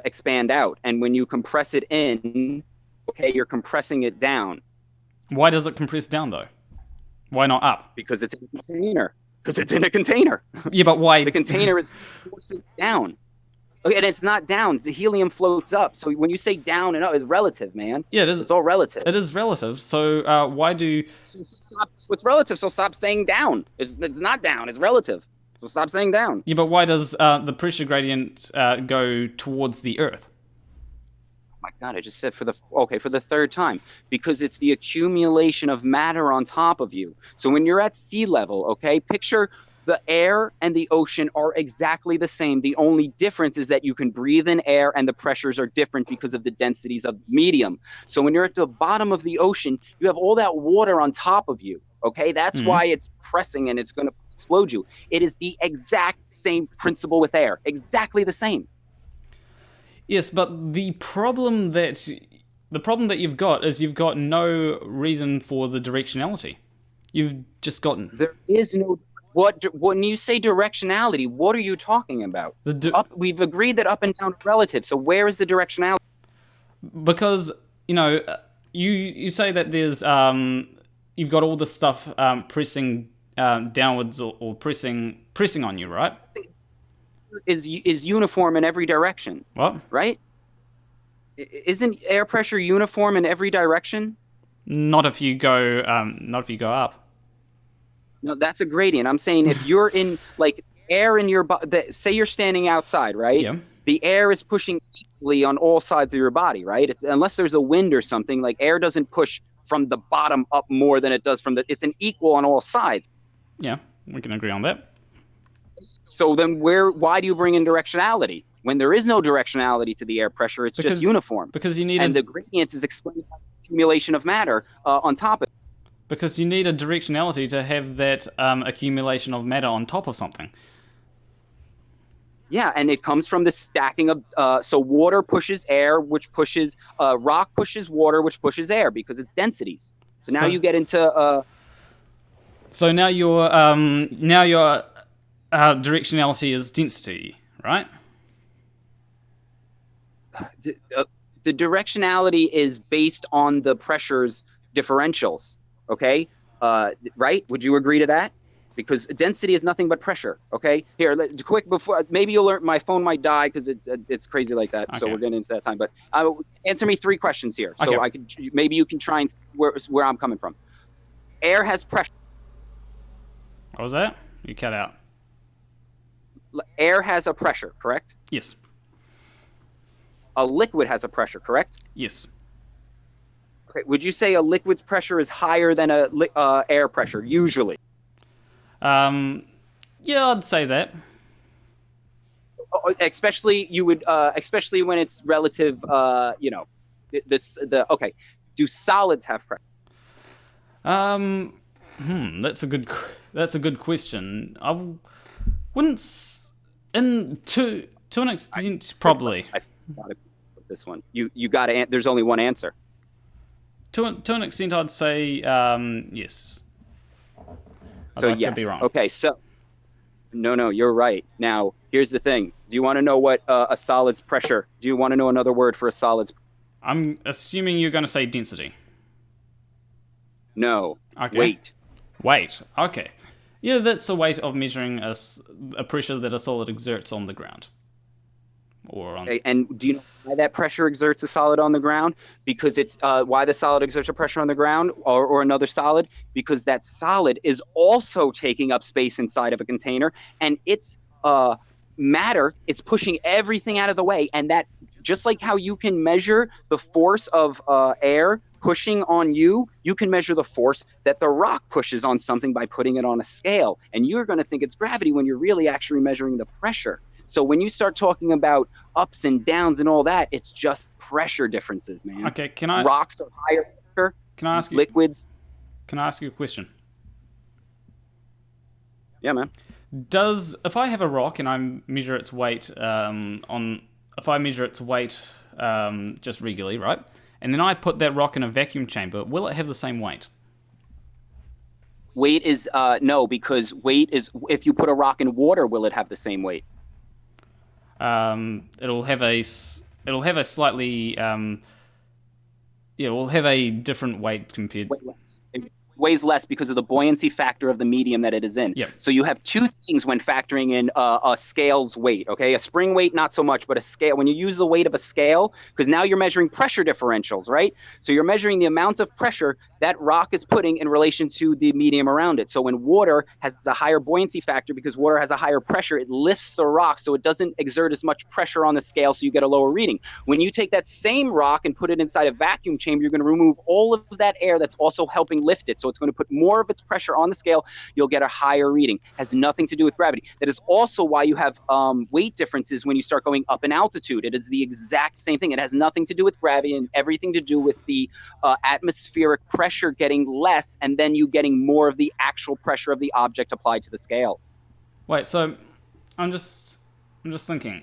expand out, and when you compress it in, okay, you're compressing it down. Why does it compress down, though? Why not up? Because it's in a container. Because it's in a container. Yeah, but why? The container is forcing down. Okay, and it's not down. The helium floats up. So when you say down and up, it's relative, man. Yeah, it is. It's all relative. It is relative. So why do... It's relative, so stop saying down. It's not down. It's relative. So stop saying down. Yeah, but why does the pressure gradient go towards the Earth? My God, I just said for the 3rd time, because it's the accumulation of matter on top of you. So when you're at sea level, okay, picture the air and the ocean are exactly the same. The only difference is that you can breathe in air and the pressures are different because of the densities of the medium. So when you're at the bottom of the ocean, you have all that water on top of you, okay? That's why it's pressing and it's going to explode you. It is the exact same principle with air, exactly the same. Yes, but the problem that you've got is you've got no reason for the directionality. You've just gotten... There is no... When you say directionality, what are you talking about? We've agreed that up and down are relative, so where is the directionality? Because, you say that there's... you've got all this stuff pressing downwards or pressing on you, right? Is uniform in every direction. What? Right? Isn't air pressure uniform in every direction? Not if you go up. No, that's a gradient. I'm saying if you're in like air in your body, say you're standing outside, right? Yeah. The air is pushing equally on all sides of your body, right? Unless there's a wind or something, like air doesn't push from the bottom up more than it does from it's an equal on all sides. Yeah, we can agree on that. So then why do you bring in directionality? When there is no directionality to the air pressure, it's just uniform. Because you need... And the gradient is explained by the accumulation of matter on top of it. Because you need a directionality to have that accumulation of matter on top of something. Yeah, and it comes from the stacking of so water pushes air, which pushes rock pushes water, which pushes air because it's densities. So now you get into So now your directionality is density, right? the directionality is based on the pressures differentials. Okay, right? Would you agree to that? Because density is nothing but pressure. Okay, here, quick before maybe you'll learn. My phone might die because it's crazy like that. Okay. So we're getting into that time. But answer me 3 questions here, so I could maybe you can try and see where I'm coming from. Air has pressure. What was that? You cut out. Air has a pressure, correct? Yes. A liquid has a pressure, correct? Yes. Okay. Would you say a liquid's pressure is higher than a air pressure usually? Yeah, I'd say that. Especially especially when it's relative. Okay. Do solids have pressure? That's a good question. I wouldn't, to an extent, probably. I gotta put this one. You got to. There's only one answer. To an extent, I'd say yes. So I yes. could be wrong. Okay. So no, you're right. Now here's the thing. Do you want to know what a solid's pressure? Do you want to know another word for a solid's? I'm assuming you're going to say density. No. Okay. Weight. Okay. Yeah, that's a weight of measuring a pressure that a solid exerts on the ground. Okay, and do you know why that pressure exerts a solid on the ground? Because it's why the solid exerts a pressure on the ground or another solid? Because that solid is also taking up space inside of a container, and its matter is pushing everything out of the way. And that, just like how you can measure the force of air pushing on you, you can measure the force that the rock pushes on something by putting it on a scale. And you're going to think it's gravity when you're really actually measuring the pressure. So when you start talking about ups and downs and all that, it's just pressure differences, man. Okay, rocks are higher pressure. Can I ask you liquids? Can I ask you a question? Yeah, man. If I have a rock and I measure its weight just regularly, right? And then I put that rock in a vacuum chamber, will it have the same weight? Weight is no, because weight is, if you put a rock in water, will it have the same weight? It'll have a slightly we'll have a different weight compared. It weighs less because of the buoyancy factor of the medium that it is in. Yep. So you have 2 things when factoring in a scale's weight. Okay, a spring weight not so much, but a scale. When you use the weight of a scale, because now you're measuring pressure differentials, right? So you're measuring the amount of pressure that rock is putting in relation to the medium around it. So when water has a higher buoyancy factor, because water has a higher pressure, it lifts the rock so it doesn't exert as much pressure on the scale, so you get a lower reading. When you take that same rock and put it inside a vacuum chamber, you're going to remove all of that air that's also helping lift it. So it's going to put more of its pressure on the scale. You'll get a higher reading. Has nothing to do with gravity. That is also why you have weight differences when you start going up in altitude. It is the exact same thing. It has nothing to do with gravity and everything to do with the atmospheric pressure getting less, and then you getting more of the actual pressure of the object applied to the scale. Wait, so I'm just thinking.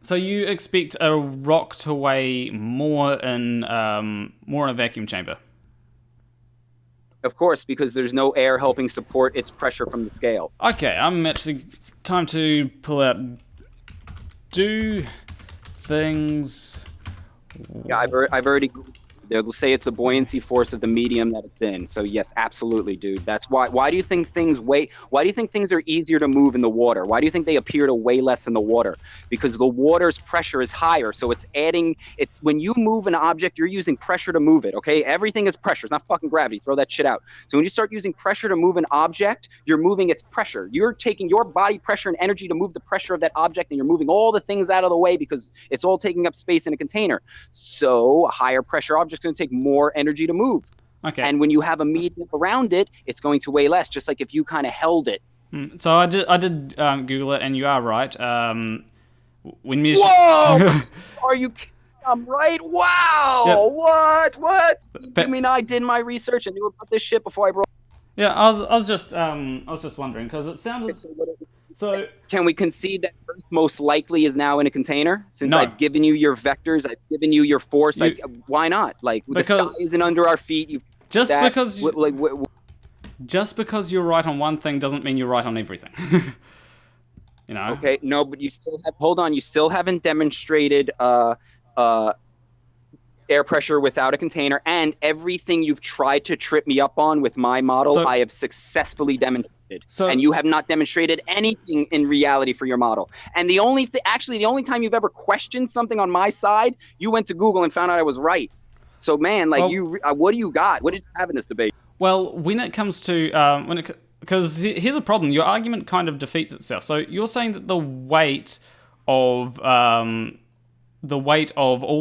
So you expect a rock to weigh more in a vacuum chamber? Of course, because there's no air helping support its pressure from the scale. Okay, I'm actually time to pull out. Do things? Yeah, I've already. They'll say it's the buoyancy force of the medium that it's in. So yes, absolutely, dude. That's why. Why do you think things weigh? Why do you think things are easier to move in the water? Why do you think they appear to weigh less in the water? Because the water's pressure is higher. So it's adding. It's when you move an object, you're using pressure to move it. Okay, everything is pressure. It's not fucking gravity. Throw that shit out. So when you start using pressure to move an object, you're moving its pressure. You're taking your body pressure and energy to move the pressure of that object, and you're moving all the things out of the way because it's all taking up space in a container. So a higher pressure object going to take more energy to move. Okay. And when you have a medium around it, it's going to weigh less, just like if you kind of held it. So I did Google it, and you are right. When measuring... Whoa! Are you... I'm right. Wow. What? You mean I did my research and knew about this shit before I broke? Yeah, I was just wondering because it sounded. So can we concede that Earth most likely is now in a container? Since No. I've given you your vectors, I've given you your force. Why not? Like the sky isn't under our feet. Just because you're right on one thing doesn't mean you're right on everything. You know. Okay, no, but you still have. Hold on, you still haven't demonstrated air pressure without a container, and everything you've tried to trip me up on with my model, I have successfully demonstrated. And you have not demonstrated anything in reality for your model. And the only time you've ever questioned something on my side, you went to Google and found out I was right. So, man, like, what do you got? What did you have in this debate? Well, when it comes to because here's a problem. Your argument kind of defeats itself. So you're saying that the weight of all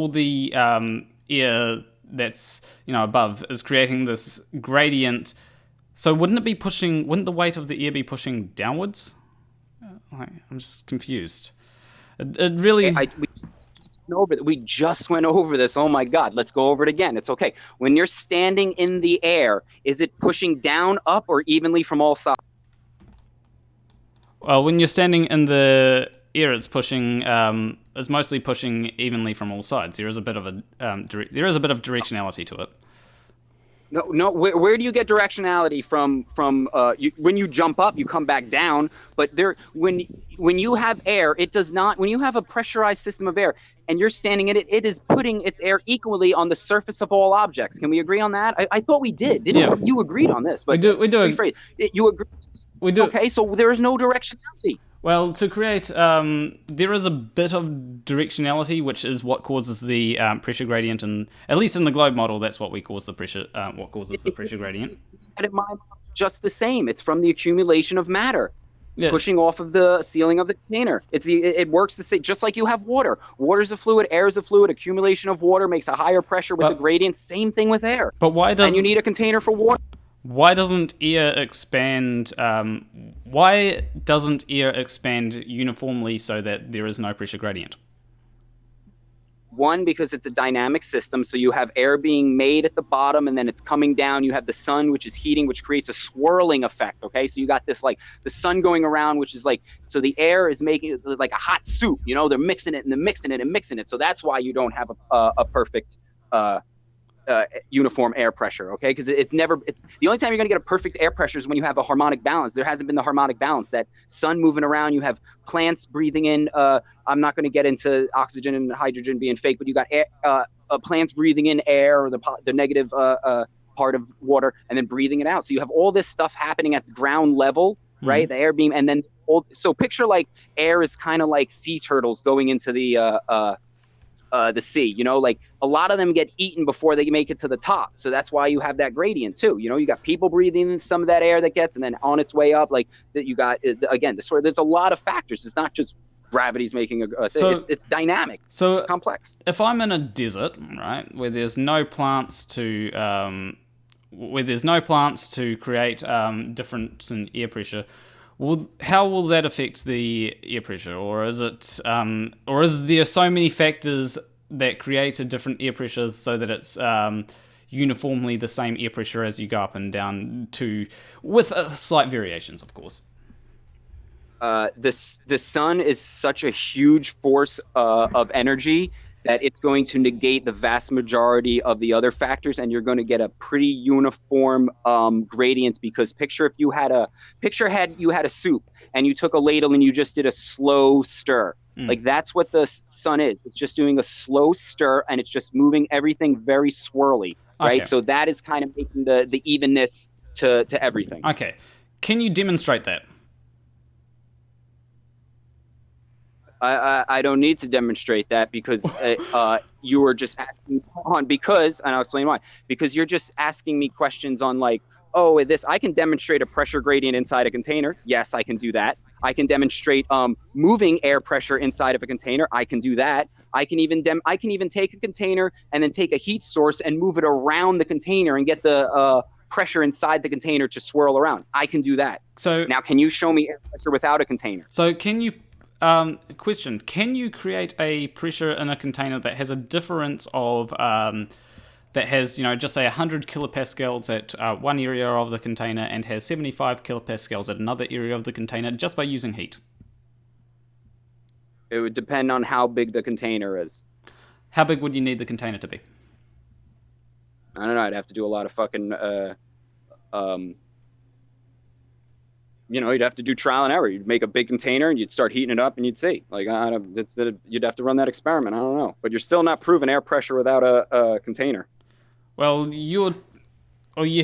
the air that's above is creating this gradient. So wouldn't the weight of the air be pushing downwards? I'm just confused. It really. We just went over this. Oh my God, let's go over it again. It's okay. When you're standing in the air, is it pushing down, up, or evenly from all sides? Well, when you're standing in the air, it's pushing. It's mostly pushing evenly from all sides. There is a bit of directionality to it. No. Where do you get directionality from? When you jump up, you come back down. But when you have air, it does not. When you have a pressurized system of air and you're standing in it, it is putting its air equally on the surface of all objects. Can we agree on that? I thought we did. Didn't we? You agreed on this, but we do. You agree. We do. Okay, so there is no directionality. Well, to create, there is a bit of directionality, which is what causes the pressure gradient, and at least in the globe model, that's what causes the pressure gradient. And in my model, just the same. It's from the accumulation of matter, pushing off of the ceiling of the container. It works the same, just like you have water. Water is a fluid, air is a fluid. Accumulation of water makes a higher pressure with the gradient. Same thing with air. But why does? And you need a container for water. Why doesn't air expand? Why doesn't air expand uniformly so that there is no pressure gradient? One, because it's a dynamic system, so you have air being made at the bottom and then it's coming down. You have the sun, which is heating, which creates a swirling effect. Okay, so you got this like the sun going around, which is like, so the air is making it like a hot soup. They're mixing it and they're mixing it and mixing it. So that's why you don't have a perfect uniform air pressure, okay? Because it's the only time you're going to get a perfect air pressure is when you have a harmonic balance. There hasn't been the harmonic balance. That sun moving around, you have plants breathing in. I'm not going to get into oxygen and hydrogen being fake, but you got air, plants breathing in air, or the negative part of water, and then breathing it out. So you have all this stuff happening at the ground level, right? The air beam, and then so picture like air is kind of like sea turtles going into the sea, like a lot of them get eaten before they make it to the top. So that's why you have that gradient too. You got people breathing in some of that air that gets, and then on its way up, like that you got, again, there's a lot of factors. It's not just gravity's making a thing. So, it's dynamic, it's complex. If I'm in a desert, right, where there's no plants to create difference in air pressure, how will that affect the air pressure, or is there so many factors that create a different air pressure so that it's uniformly the same air pressure as you go up and down with slight variations, of course? The sun is such a huge force of energy that it's going to negate the vast majority of the other factors, and you're going to get a pretty uniform gradient. Because picture you had a soup and you took a ladle and you just did a slow stir. Like that's what the sun is. It's just doing a slow stir, and it's just moving everything very swirly, right? Okay. So that is kind of making the evenness to everything. Okay, can you demonstrate that? I don't need to demonstrate that because you were just asking and I'll explain why. Because you're just asking me questions on like, I can demonstrate a pressure gradient inside a container. Yes, I can do that. I can demonstrate moving air pressure inside of a container. I can do that. I can even take a container and then take a heat source and move it around the container and get the pressure inside the container to swirl around. I can do that. So now, can you show me air pressure without a container? So can you question: can you create a pressure in a container that has a difference of that has, just say 100 kilopascals at one area of the container and has 75 kilopascals at another area of the container just by using heat? It would depend on how big the container is. How big would you need the container to be? I don't know. I'd have to do a lot of fucking, you'd have to do trial and error. You'd make a big container and you'd start heating it up and you'd see. Like, you'd have to run that experiment. I don't know. But you're still not proving air pressure without a container. Well, you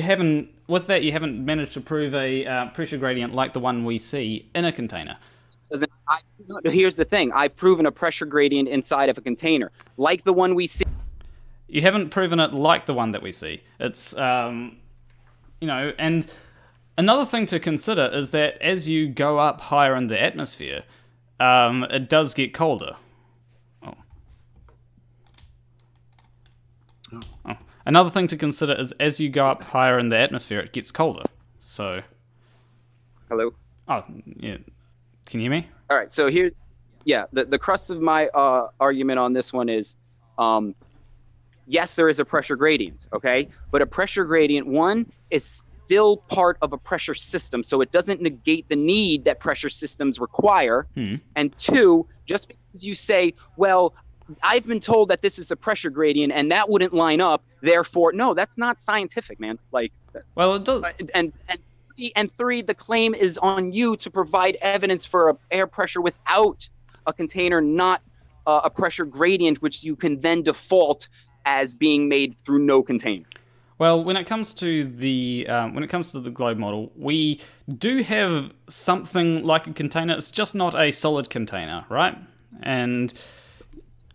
haven't managed to prove a pressure gradient like the one we see in a container. Here's the thing. I've proven a pressure gradient inside of a container, like the one we see. You haven't proven it like the one that we see. It's, and another thing to consider is that as you go up higher in the atmosphere, it does get colder. Oh. Another thing to consider is as you go up higher in the atmosphere, it gets colder. So. Hello? Oh, yeah. Can you hear me? All right. So here, the crux of my argument on this one is, yes, there is a pressure gradient, okay? But a pressure gradient, one, is still part of a pressure system, so it doesn't negate the need that pressure systems require. And two, just because you say, well, I've been told that this is the pressure gradient and that wouldn't line up, therefore, no, that's not scientific, man. Like, well, it does. And three, the claim is on you to provide evidence for air pressure without a container, not a pressure gradient, which you can then default as being made through no container. Well, when it comes to the globe model, we do have something like a container. It's just not a solid container, right? And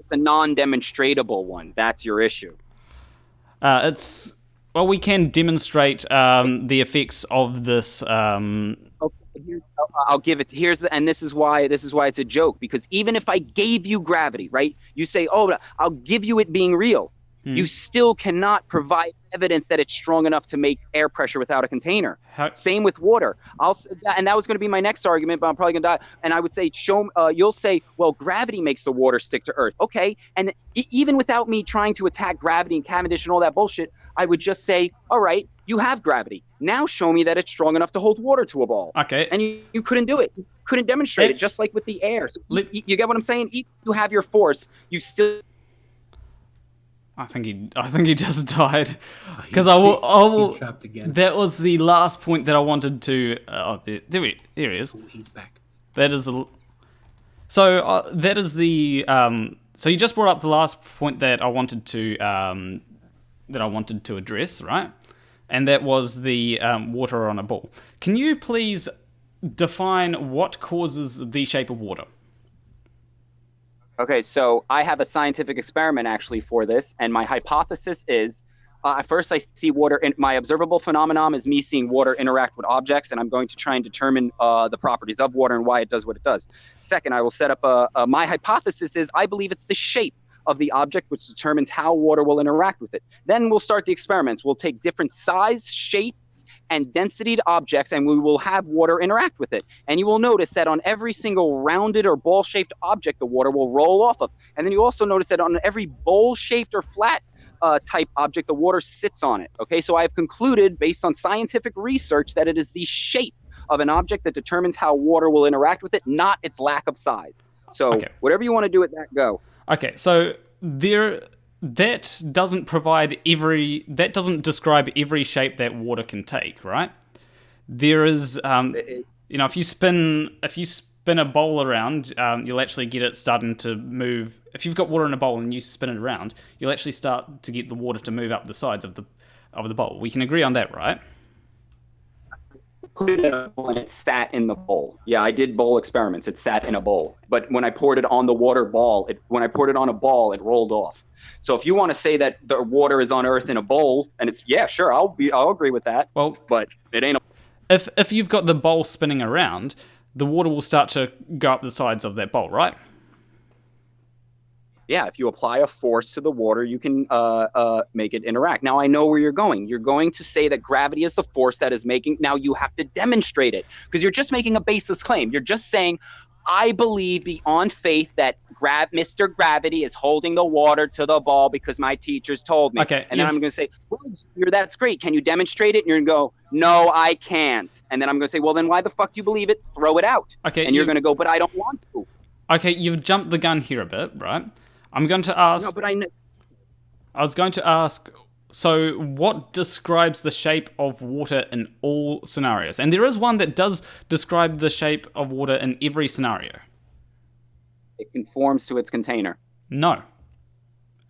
the non-demonstratable one, that's your issue. We can demonstrate the effects of this. Okay, I'll give it. This is why it's a joke, because even if I gave you gravity, right? You say, oh, I'll give you it being real. You still cannot provide evidence that it's strong enough to make air pressure without a container. Same with water. And that was going to be my next argument, but I'm probably going to die. And I would say, you'll say, well, gravity makes the water stick to Earth. Okay, and even without me trying to attack gravity and Cavendish and all that bullshit, I would just say, all right, you have gravity. Now show me that it's strong enough to hold water to a ball. Okay. And you couldn't do it. You couldn't demonstrate it, just like with the air. So you get what I'm saying? Even if you have your force, you still... I think he just died, because I will. Trapped again. That was the last point that I wanted to. There he is. Oh, he's back. That is that is the. So you just brought up the last point that I wanted to address, right? And that was the water on a ball. Can you please define what causes the shape of water? Okay, so I have a scientific experiment actually for this, and my hypothesis is, first I see water, and my observable phenomenon is me seeing water interact with objects, and I'm going to try and determine the properties of water and why it does what it does. Second, I will set up my hypothesis is I believe it's the shape of the object which determines how water will interact with it. Then we'll start the experiments. We'll take different size, shapes, and density objects, and we will have water interact with it. And you will notice that on every single rounded or ball-shaped object, the water will roll off of. And then you also notice that on every bowl-shaped or flat type object, the water sits on it. Okay, so I've concluded, based on scientific research, that it is the shape of an object that determines how water will interact with it, not its lack of size. So whatever you want to do with that, go. Okay, so that doesn't describe every shape that water can take, right? There is, if you spin a bowl around, you'll actually get it starting to move. If you've got water in a bowl and you spin it around, you'll actually start to get the water to move up the sides of the bowl. We can agree on that, right? Put it in a bowl and it sat in the bowl. Yeah, I did bowl experiments. It sat in a bowl. But when I poured it on the water ball, when I poured it on a ball, it rolled off. So if you want to say that the water is on Earth in a bowl, and it's, yeah, sure, I'll agree with that. Well, but it ain't. If you've got the bowl spinning around, the water will start to go up the sides of that bowl, right? Yeah, if you apply a force to the water, you can make it interact. Now, I know where you're going. You're going to say that gravity is the force that is making. Now, you have to demonstrate it, because you're just making a baseless claim. You're just saying, I believe beyond faith that Mr. Gravity is holding the water to the ball because my teachers told me. Okay, And then I'm going to say, well, that's great. Can you demonstrate it? And you're going to go, no, I can't. And then I'm going to say, well, then why the fuck do you believe it? Throw it out. Okay, and you're going to go, but I don't want to. Okay, you've jumped the gun here a bit, right? I'm going to ask... No, but I was going to ask... So, what describes the shape of water in all scenarios? And there is one that does describe the shape of water in every scenario. It conforms to its container. No.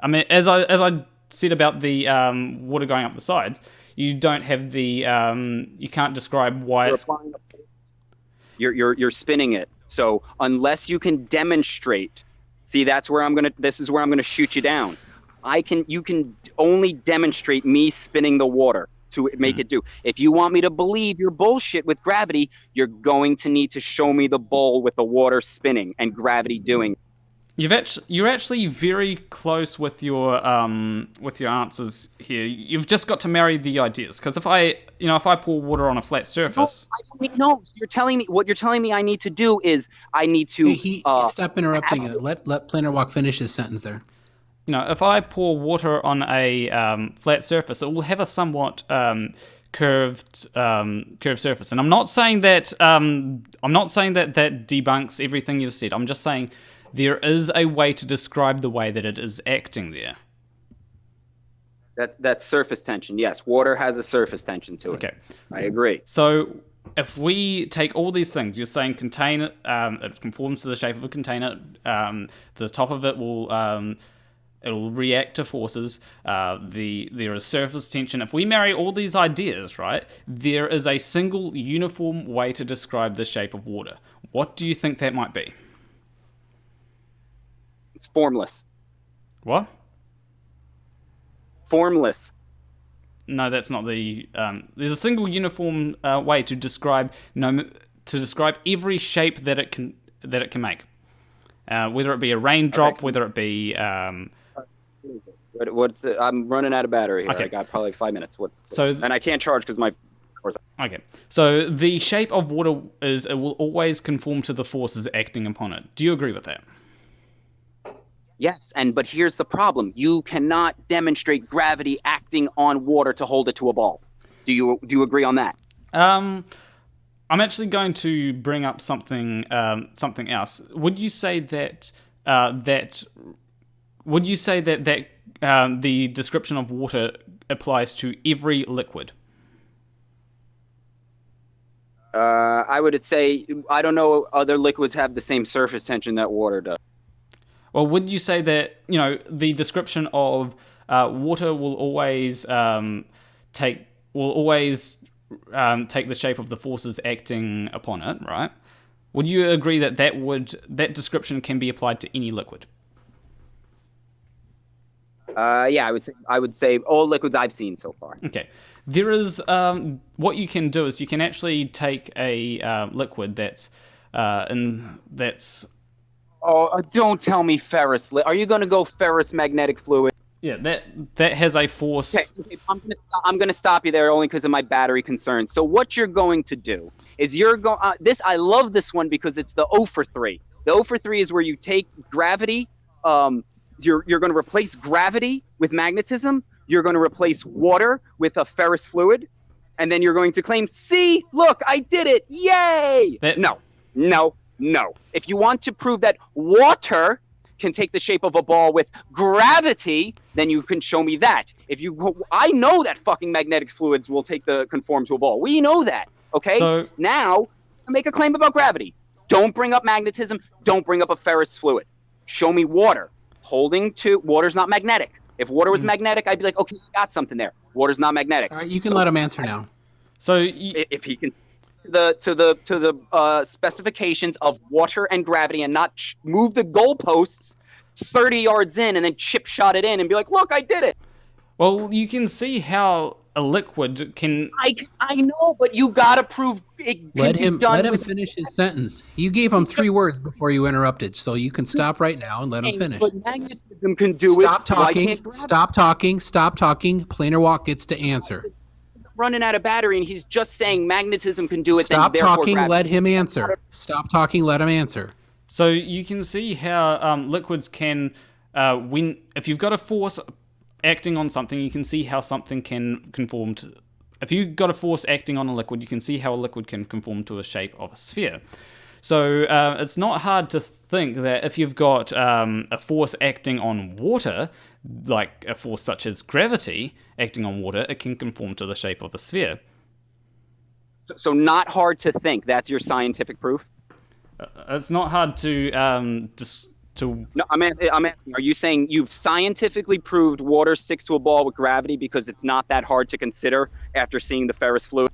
I mean, as I said about the water going up the sides, you don't have the... you can't describe why it's... You're spinning it. So, unless you can demonstrate... See, this is where I'm gonna shoot you down. You can only demonstrate me spinning the water to make it do. If you want me to believe your bullshit with gravity, you're going to need to show me the bowl with the water spinning and gravity doing. You're actually very close with your answers here. You've just got to marry the ideas. Because if I pour water on a flat surface, no, what you're telling me I need to do is I need to. Stop interrupting it. Let Planarwalk finish his sentence there. If I pour water on a flat surface, it will have a somewhat curved surface. And I'm not saying that that debunks everything you've said. I'm just saying there is a way to describe the way that it is acting there. That's surface tension. Yes, water has a surface tension to it. Okay, I agree. So if we take all these things, you're saying container, it conforms to the shape of a container. The top of it will. It'll react to forces. There is surface tension. If we marry all these ideas, right, there is a single uniform way to describe the shape of water. What do you think that might be? It's formless. What? Formless. No, that's not the. There's a single uniform way to describe every shape that it can make, whether it be a raindrop, whether it be. I'm running out of battery here. Okay. I got probably 5 minutes. And I can't charge because my. Okay, so the shape of water it will always conform to the forces acting upon it. Do you agree with that? Yes, but here's the problem: you cannot demonstrate gravity acting on water to hold it to a ball. Do you agree on that? I'm actually going to bring up something else. Would you say that the description of water applies to every liquid? I would say I don't know other liquids have the same surface tension that water does. Well, would you say that the description of water will always take the shape of the forces acting upon it, right? Would you agree that that description can be applied to any liquid? Yeah, I would say all liquids I've seen so far. Okay, there is what you can do is you can actually take a liquid that's. Oh, don't tell me ferrous. Are you going to go ferrous magnetic fluid? Yeah, that has a force. Okay, I'm gonna stop you there only because of my battery concerns. So what you're going to do is I love this one because it's the 0 for 3. The 0 for 3 is where you take gravity. You're going to replace gravity with magnetism. You're going to replace water with a ferrous fluid, and then you're going to claim, "See, look, I did it! Yay!" No. If you want to prove that water can take the shape of a ball with gravity, then you can show me that. I know that fucking magnetic fluids will conform to a ball. We know that. Okay? So, now, make a claim about gravity. Don't bring up magnetism. Don't bring up a ferrous fluid. Show me water. Water's not magnetic. If water was magnetic, I'd be like, okay, you got something there. Water's not magnetic. All right, you can let him answer now. So if he can to the specifications of water and gravity and not move the goalposts 30 yards in and then chip shot it in and be like, look, I did it. Well, you can see how a liquid can. I know, but you gotta prove it. Let him finish his sentence. You gave him 3 words before you interrupted, so you can stop right now and let him finish. But magnetism can do Stop talking. Stop talking. Planarwalk gets to answer. Running out of battery, and he's just saying magnetism can do it. Stop then therefore talking. gravity. Let him answer. Stop talking. Let him answer. So you can see how liquids can, if you've got a force acting on something, you can see how something can conform to. If you've got a force acting on a liquid, you can see how a liquid can conform to a shape of a sphere. So it's not hard to think that if you've got a force acting on water, like a force such as gravity acting on water, it can conform to the shape of a sphere. So not hard to think. That's your scientific proof? It's not hard to No, I'm asking, are you saying you've scientifically proved water sticks to a ball with gravity because it's not that hard to consider after seeing the ferrous fluid?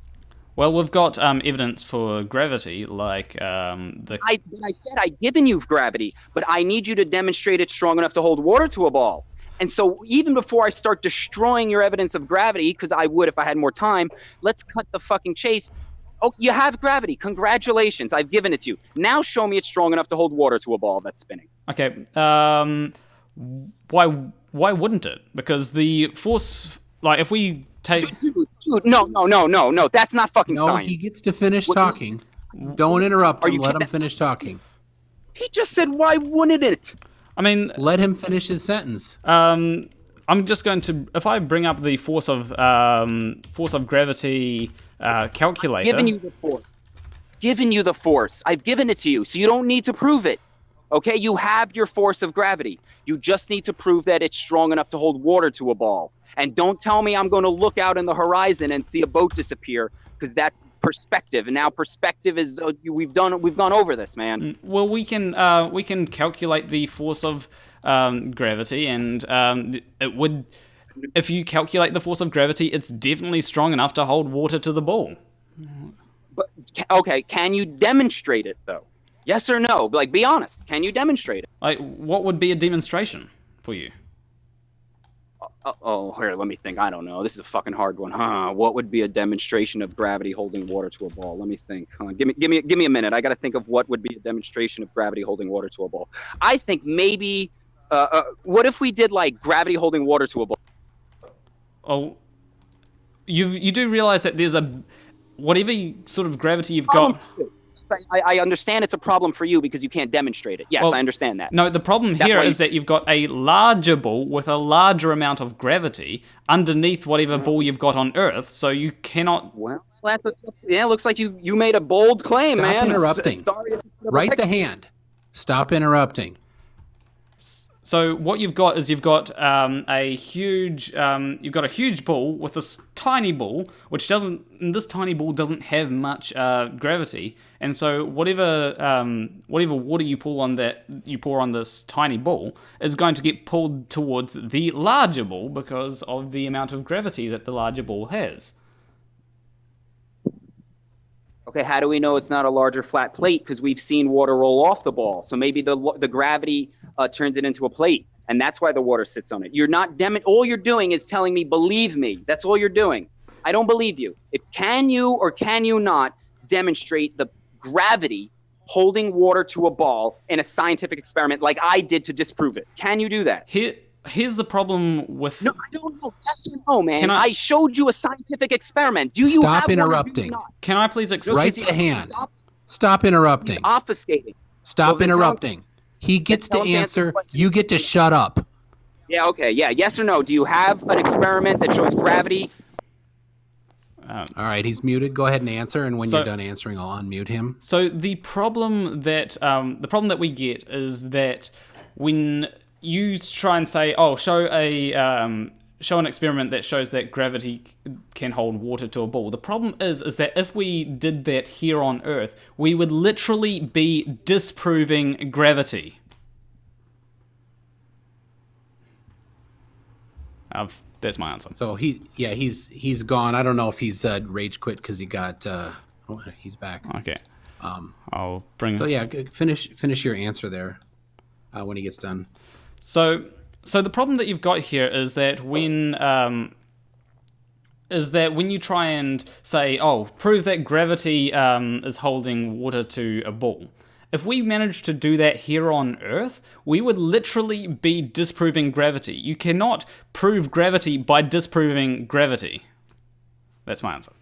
Well, we've got evidence for gravity, like I said I'd given you gravity, but I need you to demonstrate it's strong enough to hold water to a ball. And so even before I start destroying your evidence of gravity, because I would if I had more time, let's cut the fucking chase. Oh, you have gravity. Congratulations. I've given it to you. Now show me it's strong enough to hold water to a ball that's spinning. Okay. Why wouldn't it? Because the force, like if we take... Dude, no. That's not fucking science. No, he gets to finish talking. Don't interrupt him. Let him finish talking. He just said, why wouldn't it? I mean... Let him finish his sentence. I'm just going to... If I bring up the force of gravity calculator... I've given you the force. Given you the force. I've given it to you, so you don't need to prove it. Okay? You have your force of gravity. You just need to prove that it's strong enough to hold water to a ball. And don't tell me I'm going to look out in the horizon and see a boat disappear, because that's perspective. And now perspective is we've gone over this, man. Well, we can calculate the force of gravity, and it would. If you calculate the force of gravity, it's definitely strong enough to hold water to the ball. But okay, can you demonstrate it though? Yes or no? Like, be honest. Can you demonstrate it? Like, what would be a demonstration for you? Here, let me think. I don't know. This is a fucking hard one, huh? What would be a demonstration of gravity holding water to a ball? Let me think. Give me a minute. I got to think of what would be a demonstration of gravity holding water to a ball. I think maybe. What if we did like gravity holding water to a ball? Oh, you do realize that there's whatever sort of gravity you've got. I understand it's a problem for you because you can't demonstrate it. Yes, well, I understand that. No, the problem here is that you've got a larger ball with a larger amount of gravity underneath whatever ball you've got on Earth, so you cannot... Well, it looks like you made a bold claim, man. Stop interrupting. Right the hand. Stop interrupting. So what you've got is a huge ball with this tiny ball, this tiny ball doesn't have much gravity, and so whatever water you pour on this tiny ball is going to get pulled towards the larger ball because of the amount of gravity that the larger ball has. Okay, how do we know it's not a larger flat plate? Because we've seen water roll off the ball. So maybe the gravity turns it into a plate, and that's why the water sits on it. You're not all you're doing is telling me, believe me. That's all you're doing. I don't believe you. Can you or can you not demonstrate the gravity holding water to a ball in a scientific experiment like I did to disprove it? Can you do that? Here's the problem with... No, I don't know. Yes or no, man. I showed you a scientific experiment. Do you Stop interrupting. Can I please explain? Right the hand. Stop interrupting. He's obfuscating. Stop interrupting. He gets to answer. You get to shut up. Yeah, okay. Yeah, yes or no? Do you have an experiment that shows gravity? All right, he's muted. Go ahead and answer, and when you're done answering, I'll unmute him. So the problem that we get is that when you try and say, show an experiment that shows that gravity can hold water to a ball. The problem is that if we did that here on Earth, we would literally be disproving gravity. That's my answer. So he's gone. I don't know if he's rage quit because he got. He's back. Okay. I'll bring. So yeah, finish your answer there when he gets done. So the problem that you've got here is that when you try and say, prove that gravity is holding water to a ball, if we managed to do that here on Earth, we would literally be disproving gravity. You cannot prove gravity by disproving gravity. That's my answer.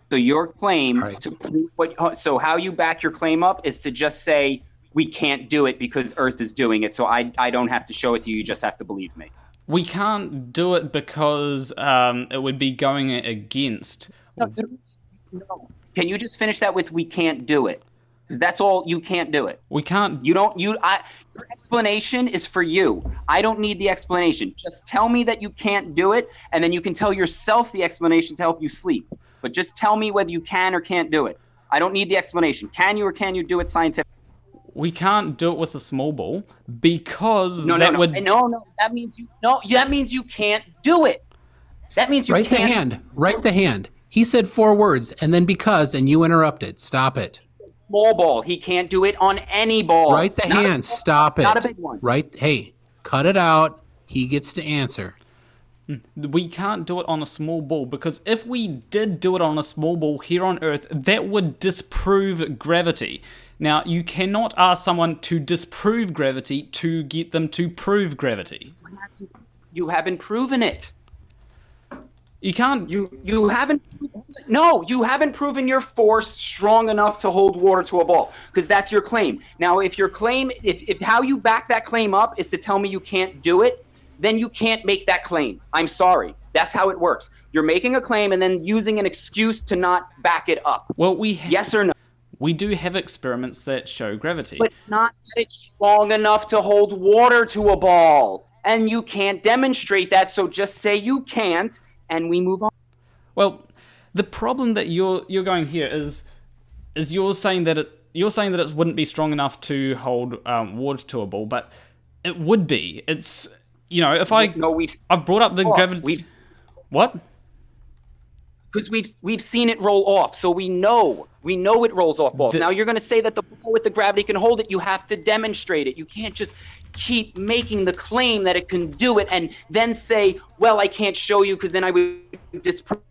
So your claim All right. to prove so how you back your claim up is to just say we can't do it because Earth is doing it. So I don't have to show it to you. You just have to believe me. We can't do it because it would be going against. No. Can you just finish that with we can't do it? Because that's all. You can't do it. We can't. Your explanation is for you. I don't need the explanation. Just tell me that you can't do it, and then you can tell yourself the explanation to help you sleep. But just tell me whether you can or can't do it. I don't need the explanation. Can you or can you do it scientifically? We can't do it with a small ball because No. That means you can't do it. That means you Write the can't. hand. Write the hand. He said 4 words, and then because, and you interrupted. Stop it. Small ball. He can't do it on any ball. Write the hand. Stop it. Not a big one. Hey, cut it out. He gets to answer. we can't do it on a small ball, because if we did do it on a small ball here on Earth, that would disprove gravity. Now, you cannot ask someone to disprove gravity to get them to prove gravity. You haven't proven it. You can't. You haven't. No, you haven't proven your force strong enough to hold water to a ball, because that's your claim. Now, if your claim, if how you back that claim up is to tell me you can't do it, then you can't make that claim. I'm sorry. That's how it works. You're making a claim and then using an excuse to not back it up. Well, yes or no? We do have experiments that show gravity. But not that it's strong enough to hold water to a ball. And you can't demonstrate that, so just say you can't, and we move on. Well, the problem that you're going here is you're saying that it wouldn't be strong enough to hold water to a ball, but it would be. It's, you know, if I've brought up the gravity. What? Because we've seen it roll off, so we know it rolls off balls. Now you're going to say that the ball with the gravity can hold it. You have to demonstrate it. You can't just keep making the claim that it can do it and then say, well, I can't show you because then I would disprove.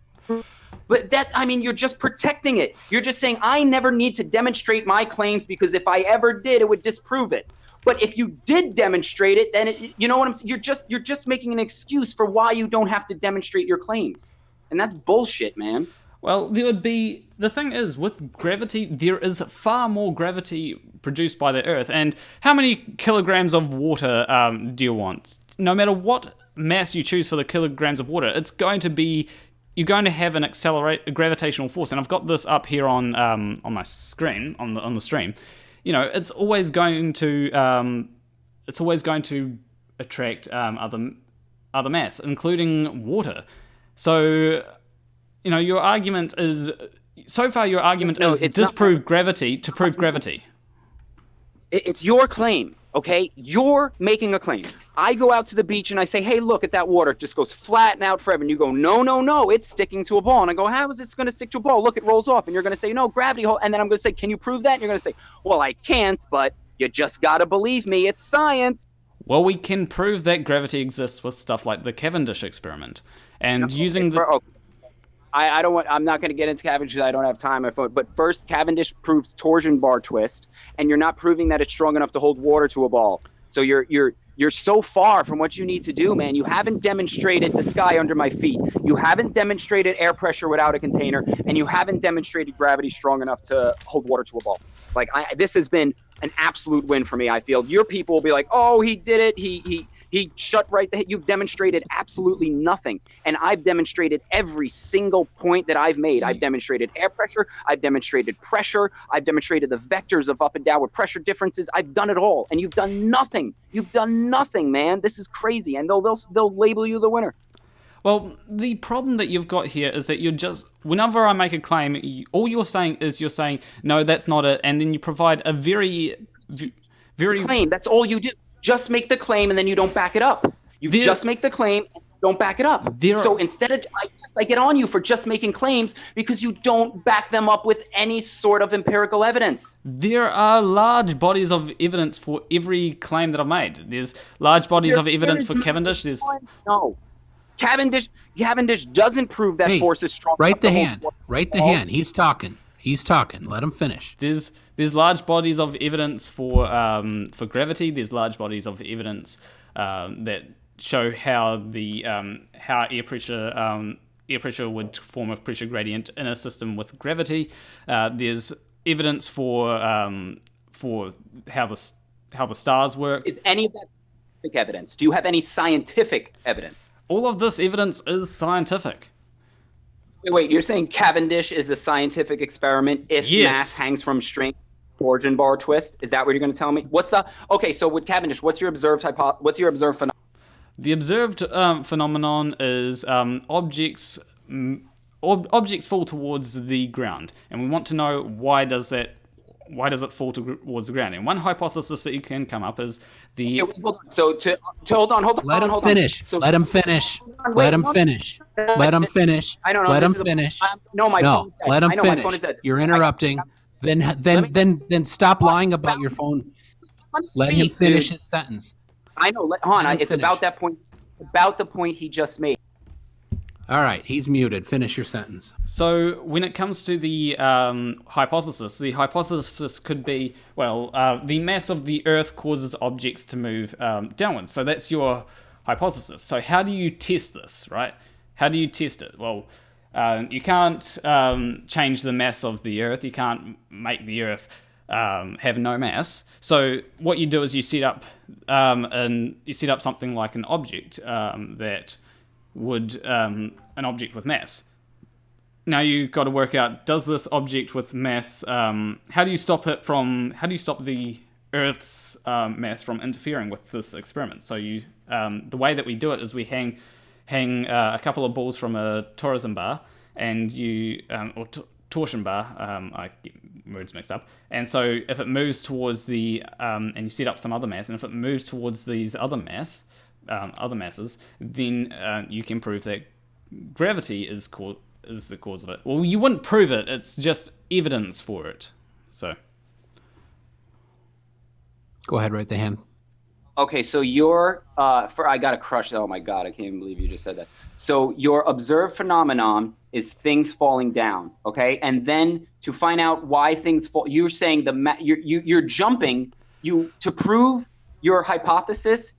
But that, I mean, you're just protecting it. You're just saying, I never need to demonstrate my claims because if I ever did, it would disprove it. But if you did demonstrate it, then you know what I'm saying? You're just making an excuse for why you don't have to demonstrate your claims. And that's bullshit, man. Well, the thing is, with gravity, there is far more gravity produced by the Earth. And how many kilograms of water do you want? No matter what mass you choose for the kilograms of water, it's going to be, you're going to have a gravitational force. And I've got this up here on my screen, on the stream. You know, it's always going to attract other mass, including water. So, you know, your argument is disprove gravity to prove gravity. It's your claim, okay? You're making a claim. I go out to the beach and I say, hey, look at that water. It just goes flat and out forever. And you go, no, it's sticking to a ball. And I go, how is it going to stick to a ball? Look, it rolls off. And you're going to say, no, gravity. And then I'm going to say, can you prove that? And you're going to say, well, I can't, but you just got to believe me. It's science. Well, we can prove that gravity exists with stuff like the Cavendish experiment. And using the... I'm not going to get into Cavendish because I don't have time. But first, Cavendish proves torsion bar twist, and you're not proving that it's strong enough to hold water to a ball. So you're so far from what you need to do, man. You haven't demonstrated the sky under my feet. You haven't demonstrated air pressure without a container, and you haven't demonstrated gravity strong enough to hold water to a ball. Like this has been an absolute win for me. I feel your people will be like, oh, he did it. He shut right the hit. You've demonstrated absolutely nothing. And I've demonstrated every single point that I've made. I've demonstrated air pressure. I've demonstrated pressure. I've demonstrated the vectors of up and downward pressure differences. I've done it all. And you've done nothing. You've done nothing, man. This is crazy. And they'll label you the winner. Well, the problem that you've got here is that you're just, whenever I make a claim, all you're saying is no, that's not it. And then you provide a very claim. That's all you do. Just make the claim and then you don't back it up. Just make the claim and don't back it up. So instead of, I get on you for just making claims because you don't back them up with any sort of empirical evidence. There are large bodies of evidence for every claim that I've made. There's large bodies of evidence for Cavendish. No. Cavendish doesn't prove that force is strong. Write the hand. Write the hand. He's talking. Let him finish. There's large bodies of evidence for gravity. There's large bodies of evidence that show how air pressure air pressure would form a pressure gradient in a system with gravity. There's evidence for how the stars work. Is any of that scientific evidence? Do you have any scientific evidence? All of this evidence is scientific. Wait, you're saying Cavendish is a scientific experiment if mass hangs from string, torsion bar twist? Is that what you're going to tell me? So with Cavendish, what's your observed phenomenon? The observed phenomenon is objects fall towards the ground, and we want to know why does it fall towards the ground. And one hypothesis that you can come up is the. Okay, hold on. Let him finish. Let him finish. Let him finish. Let him finish. I don't know. Let him finish. No, my phone is dead. Let him I know my phone finish. is dead. You're interrupting. Then stop lying about your phone. Let him finish his sentence. I know. It's about that point. About the point he just made. All right, he's muted. Finish your sentence. So when it comes to the hypothesis could be, the mass of the Earth causes objects to move downwards. So that's your hypothesis. So how do you test this, right? How do you test it? Well, you can't change the mass of the Earth. You can't make the Earth have no mass. So what you do is you set up something like an object that would an object with mass. Now you've got to work out, does this object with mass, how do you stop the Earth's mass from interfering with this experiment? So the way that we do it is we hang a couple of balls from a torsion bar, and torsion bar, I get words mixed up. And so if it moves towards and you set up some other mass, and if it moves towards these other masses, then you can prove that gravity is the cause of it. Well, you wouldn't prove it, it's just evidence for it. So go ahead, right the hand. Okay, so I got to crush. Oh my God, I can't even believe you just said that. So your observed phenomenon is things falling down, okay? And then to find out why things fall, you're saying you're jumping. To prove your hypothesis,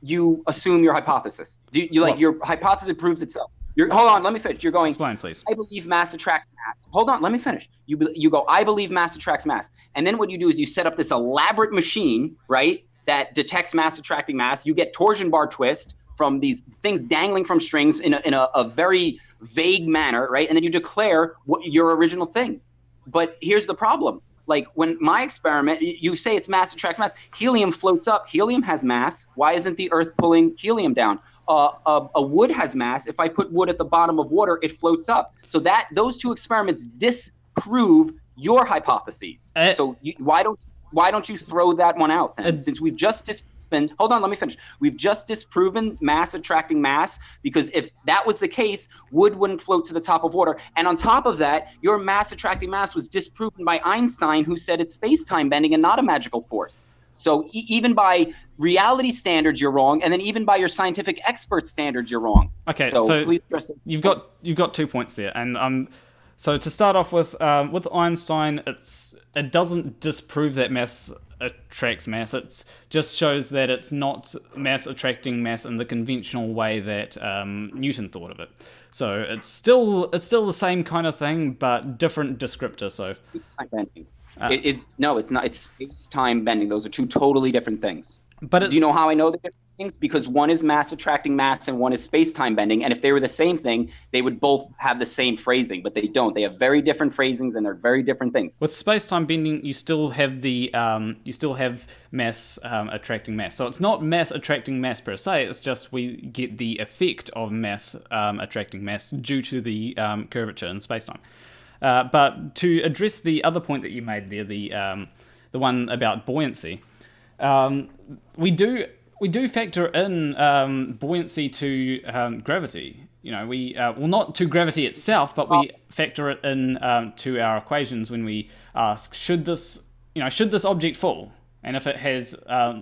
you assume your hypothesis. Your hypothesis proves itself. Hold on, let me finish. You're going. Explain, please. I believe mass attracts mass. Hold on, let me finish. You go. I believe mass attracts mass, and then what you do is you set up this elaborate machine, right, that detects mass attracting mass. You get torsion bar twist from these things dangling from strings in a very vague manner, right? And then you declare your original thing. But here's the problem. Like when my experiment, you say it's mass attracts mass. Helium floats up. Helium has mass. Why isn't the Earth pulling helium down? A wood has mass. If I put wood at the bottom of water, it floats up. So those two experiments disprove your hypotheses. So why don't you throw that one out then? Since we've just disproven, hold on, let me finish. We've just disproven mass attracting mass, because if that was the case, wood wouldn't float to the top of water. And on top of that, your mass attracting mass was disproven by Einstein, who said it's space-time bending and not a magical force. So even by reality standards, you're wrong, and then even by your scientific expert standards, you're wrong. Okay, so please you've got 2 points there, and so to start off with Einstein, it doesn't disprove that mass attracts mass. It just shows that it's not mass attracting mass in the conventional way that Newton thought of it. So it's still the same kind of thing, but different descriptor. So space-time bending. It's not. It's space-time bending. Those are two totally different things. But do you know how I know the different things? Because one is mass attracting mass and one is space-time bending. And if they were the same thing, they would both have the same phrasing, but they don't. They have very different phrasings and they're very different things. With space-time bending, you still have mass attracting mass. So it's not mass attracting mass per se. It's just we get the effect of mass attracting mass due to the curvature in space-time. But to address the other point that you made there, the one about buoyancy, we do factor in buoyancy to gravity. You know, we not to gravity itself, but we factor it in to our equations when we ask, should this object fall? And if it has now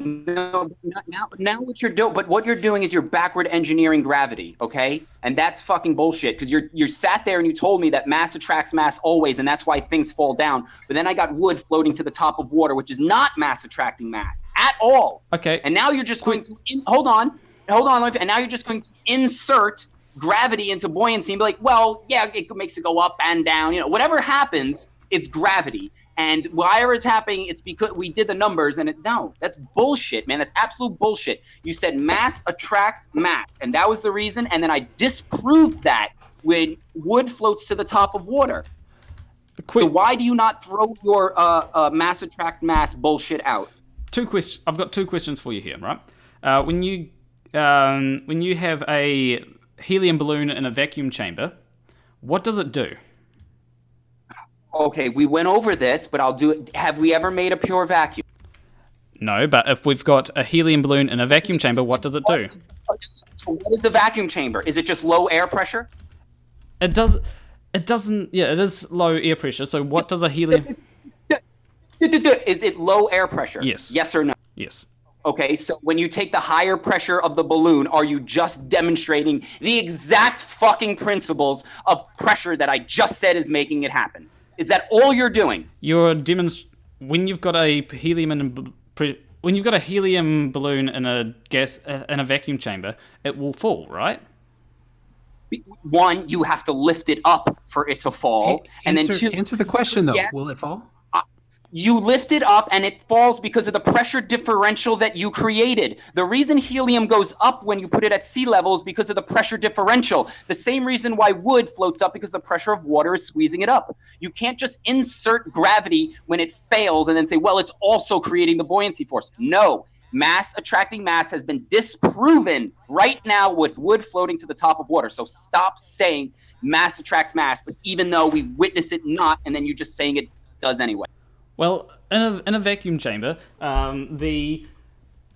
what you're doing, but what you're doing is you're backward engineering gravity, okay? And that's fucking bullshit, because you sat there and you told me that mass attracts mass always, and that's why things fall down. But then I got wood floating to the top of water, which is not mass attracting mass at all. Okay. And now you're just going to hold on. And now you're just going to insert gravity into buoyancy and be like, well, yeah, it makes it go up and down. You know, whatever happens, it's gravity. And whatever is happening, it's because we did the numbers. And no, that's bullshit, man. That's absolute bullshit. You said mass attracts mass, and that was the reason. And then I disproved that when wood floats to the top of water. So why do you not throw your mass attract mass bullshit out? I've got two questions for you here, right? When you have a helium balloon in a vacuum chamber, what does it do? Okay, we went over this, but I'll do it. Have we ever made a pure vacuum? No, but if we've got a helium balloon in a vacuum chamber, what does it do? What is a vacuum chamber? Is it just low air pressure? It doesn't. Yeah, it is low air pressure. So what does a helium? Is it low air pressure? Yes. Yes or no? Yes. Okay, so when you take the higher pressure of the balloon, are you just demonstrating the exact fucking principles of pressure that I just said is making it happen? Is that all you're doing? When you've got a helium balloon in a vacuum chamber, it will fall, right? One, you have to lift it up for it to fall, and then two, answer the question though. Yeah. Will it fall? You lift it up and it falls because of the pressure differential that you created. The reason helium goes up when you put it at sea level is because of the pressure differential. The same reason why wood floats up, because the pressure of water is squeezing it up. You can't just insert gravity when it fails and then say, well, it's also creating the buoyancy force. No. Mass attracting mass has been disproven right now with wood floating to the top of water. So stop saying mass attracts mass, but even though we witness it not, and then you're just saying it does anyway. Well, in a vacuum chamber, the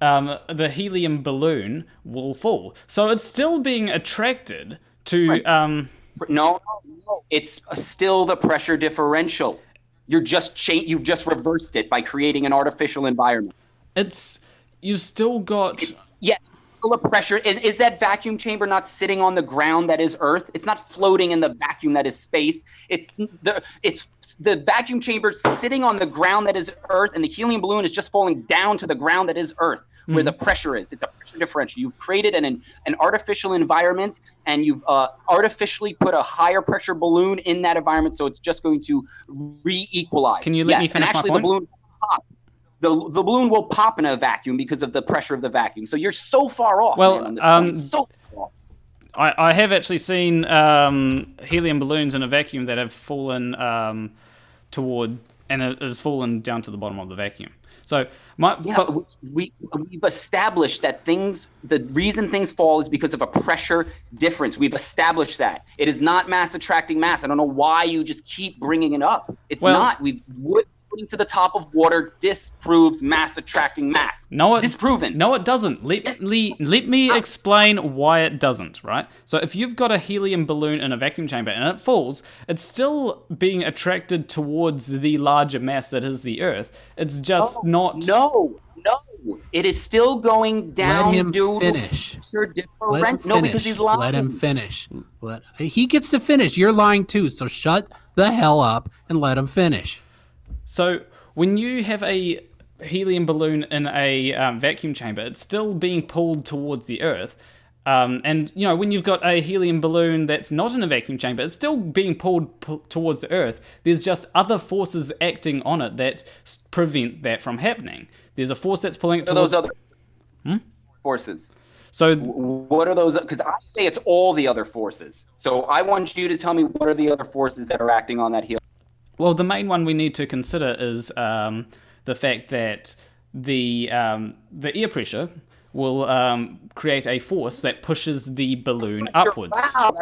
helium balloon will fall. So it's still being attracted to... Right. No, it's still the pressure differential. You've just reversed it by creating an artificial environment. You've still got... Yes, still a pressure. Is that vacuum chamber not sitting on the ground that is Earth? It's not floating in the vacuum that is space. It's the vacuum chamber sitting on the ground that is Earth, and the helium balloon is just falling down to the ground that is Earth, where the pressure is. It's a pressure differential. You've created an artificial environment, and you've artificially put a higher pressure balloon in that environment, so it's just going to re-equalize. Can you let me finish my point? The balloon will pop. The balloon will pop in a vacuum because of the pressure of the vacuum. So you're so far off. Well, man, on this point. So far off. I have actually seen helium balloons in a vacuum that have fallen toward, and it has fallen down to the bottom of the vacuum. So we've established that the reason things fall is because of a pressure difference. We've established that. It is not mass attracting mass. I don't know why you just keep bringing it up. It's not. Wood putting to the top of water disproves mass attracting mass. Disproven. No, it doesn't. Let me explain why it doesn't, right? So if you've got a helium balloon in a vacuum chamber and it falls, it's still being attracted towards the larger mass that is the Earth. It's just not... No. It is still going down. Let him finish. Because he's lying. Let him finish. He gets to finish. You're lying too, so shut the hell up and let him finish. So when you have a helium balloon in a vacuum chamber, it's still being pulled towards the Earth. And, when you've got a helium balloon that's not in a vacuum chamber, it's still being pulled towards the Earth. There's just other forces acting on it that prevent that from happening. There's a force that's pulling it towards... What are those other forces? So what are those? Because I say it's all the other forces. So I want you to tell me what are the other forces that are acting on that helium. Well, the main one we need to consider is the fact that the air pressure will create a force that pushes the balloon upwards. Wow.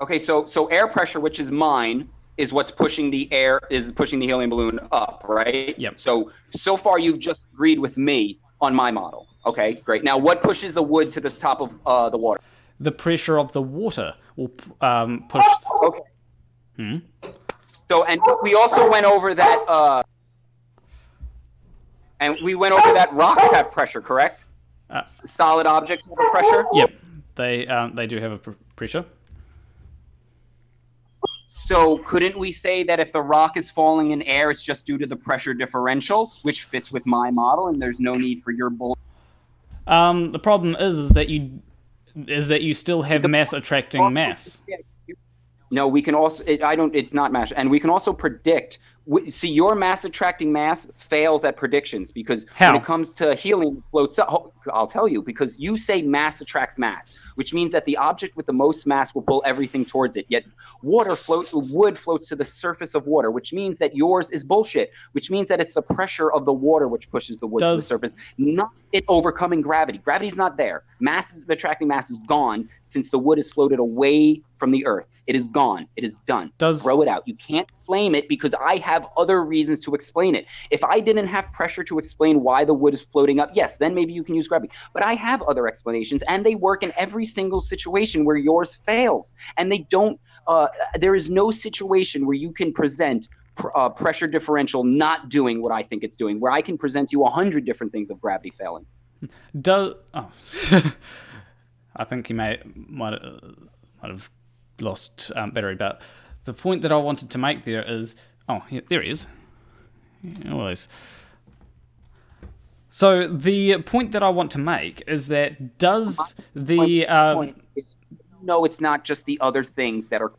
Okay. So air pressure, which is mine, is what's pushing the helium balloon up, right? Yep. So far you've just agreed with me on my model. Okay, great. Now, what pushes the wood to the top of the water? The pressure of the water will push. Okay. So, and we also went over that, rocks have pressure, correct? Solid objects have a pressure? Yep, they do have a pressure. So couldn't we say that if the rock is falling in air, it's just due to the pressure differential, which fits with my model, and there's no need for your bull? The problem is that is that you still have mass attracting mass. No, we can also. It's not mass, and we can also predict. See, your mass attracting mass fails at predictions because How? when it comes to helium, it floats up. I'll tell you, because you say mass attracts mass, which means that the object with the most mass will pull everything towards it. Yet wood floats to the surface of water, which means that yours is bullshit. Which means that it's the pressure of the water which pushes the wood to the surface, not it overcoming gravity. Gravity's not there. Mass attracting mass is gone since the wood is floated away from the earth. It is gone. It is done. Throw it out. You can't blame it because I have other reasons to explain it. If I didn't have pressure to explain why the wood is floating up, yes, then maybe you can use gravity. But I have other explanations, and they work in every single situation where yours fails. And they don't. There is no situation where you can present pressure differential not doing what I think it's doing, where I can present you 100 different things of gravity failing. I think he might have lost battery, but the point that I wanted to make there is, there he is. Always. So the point that I want to make is that no, it's not just the other things that are.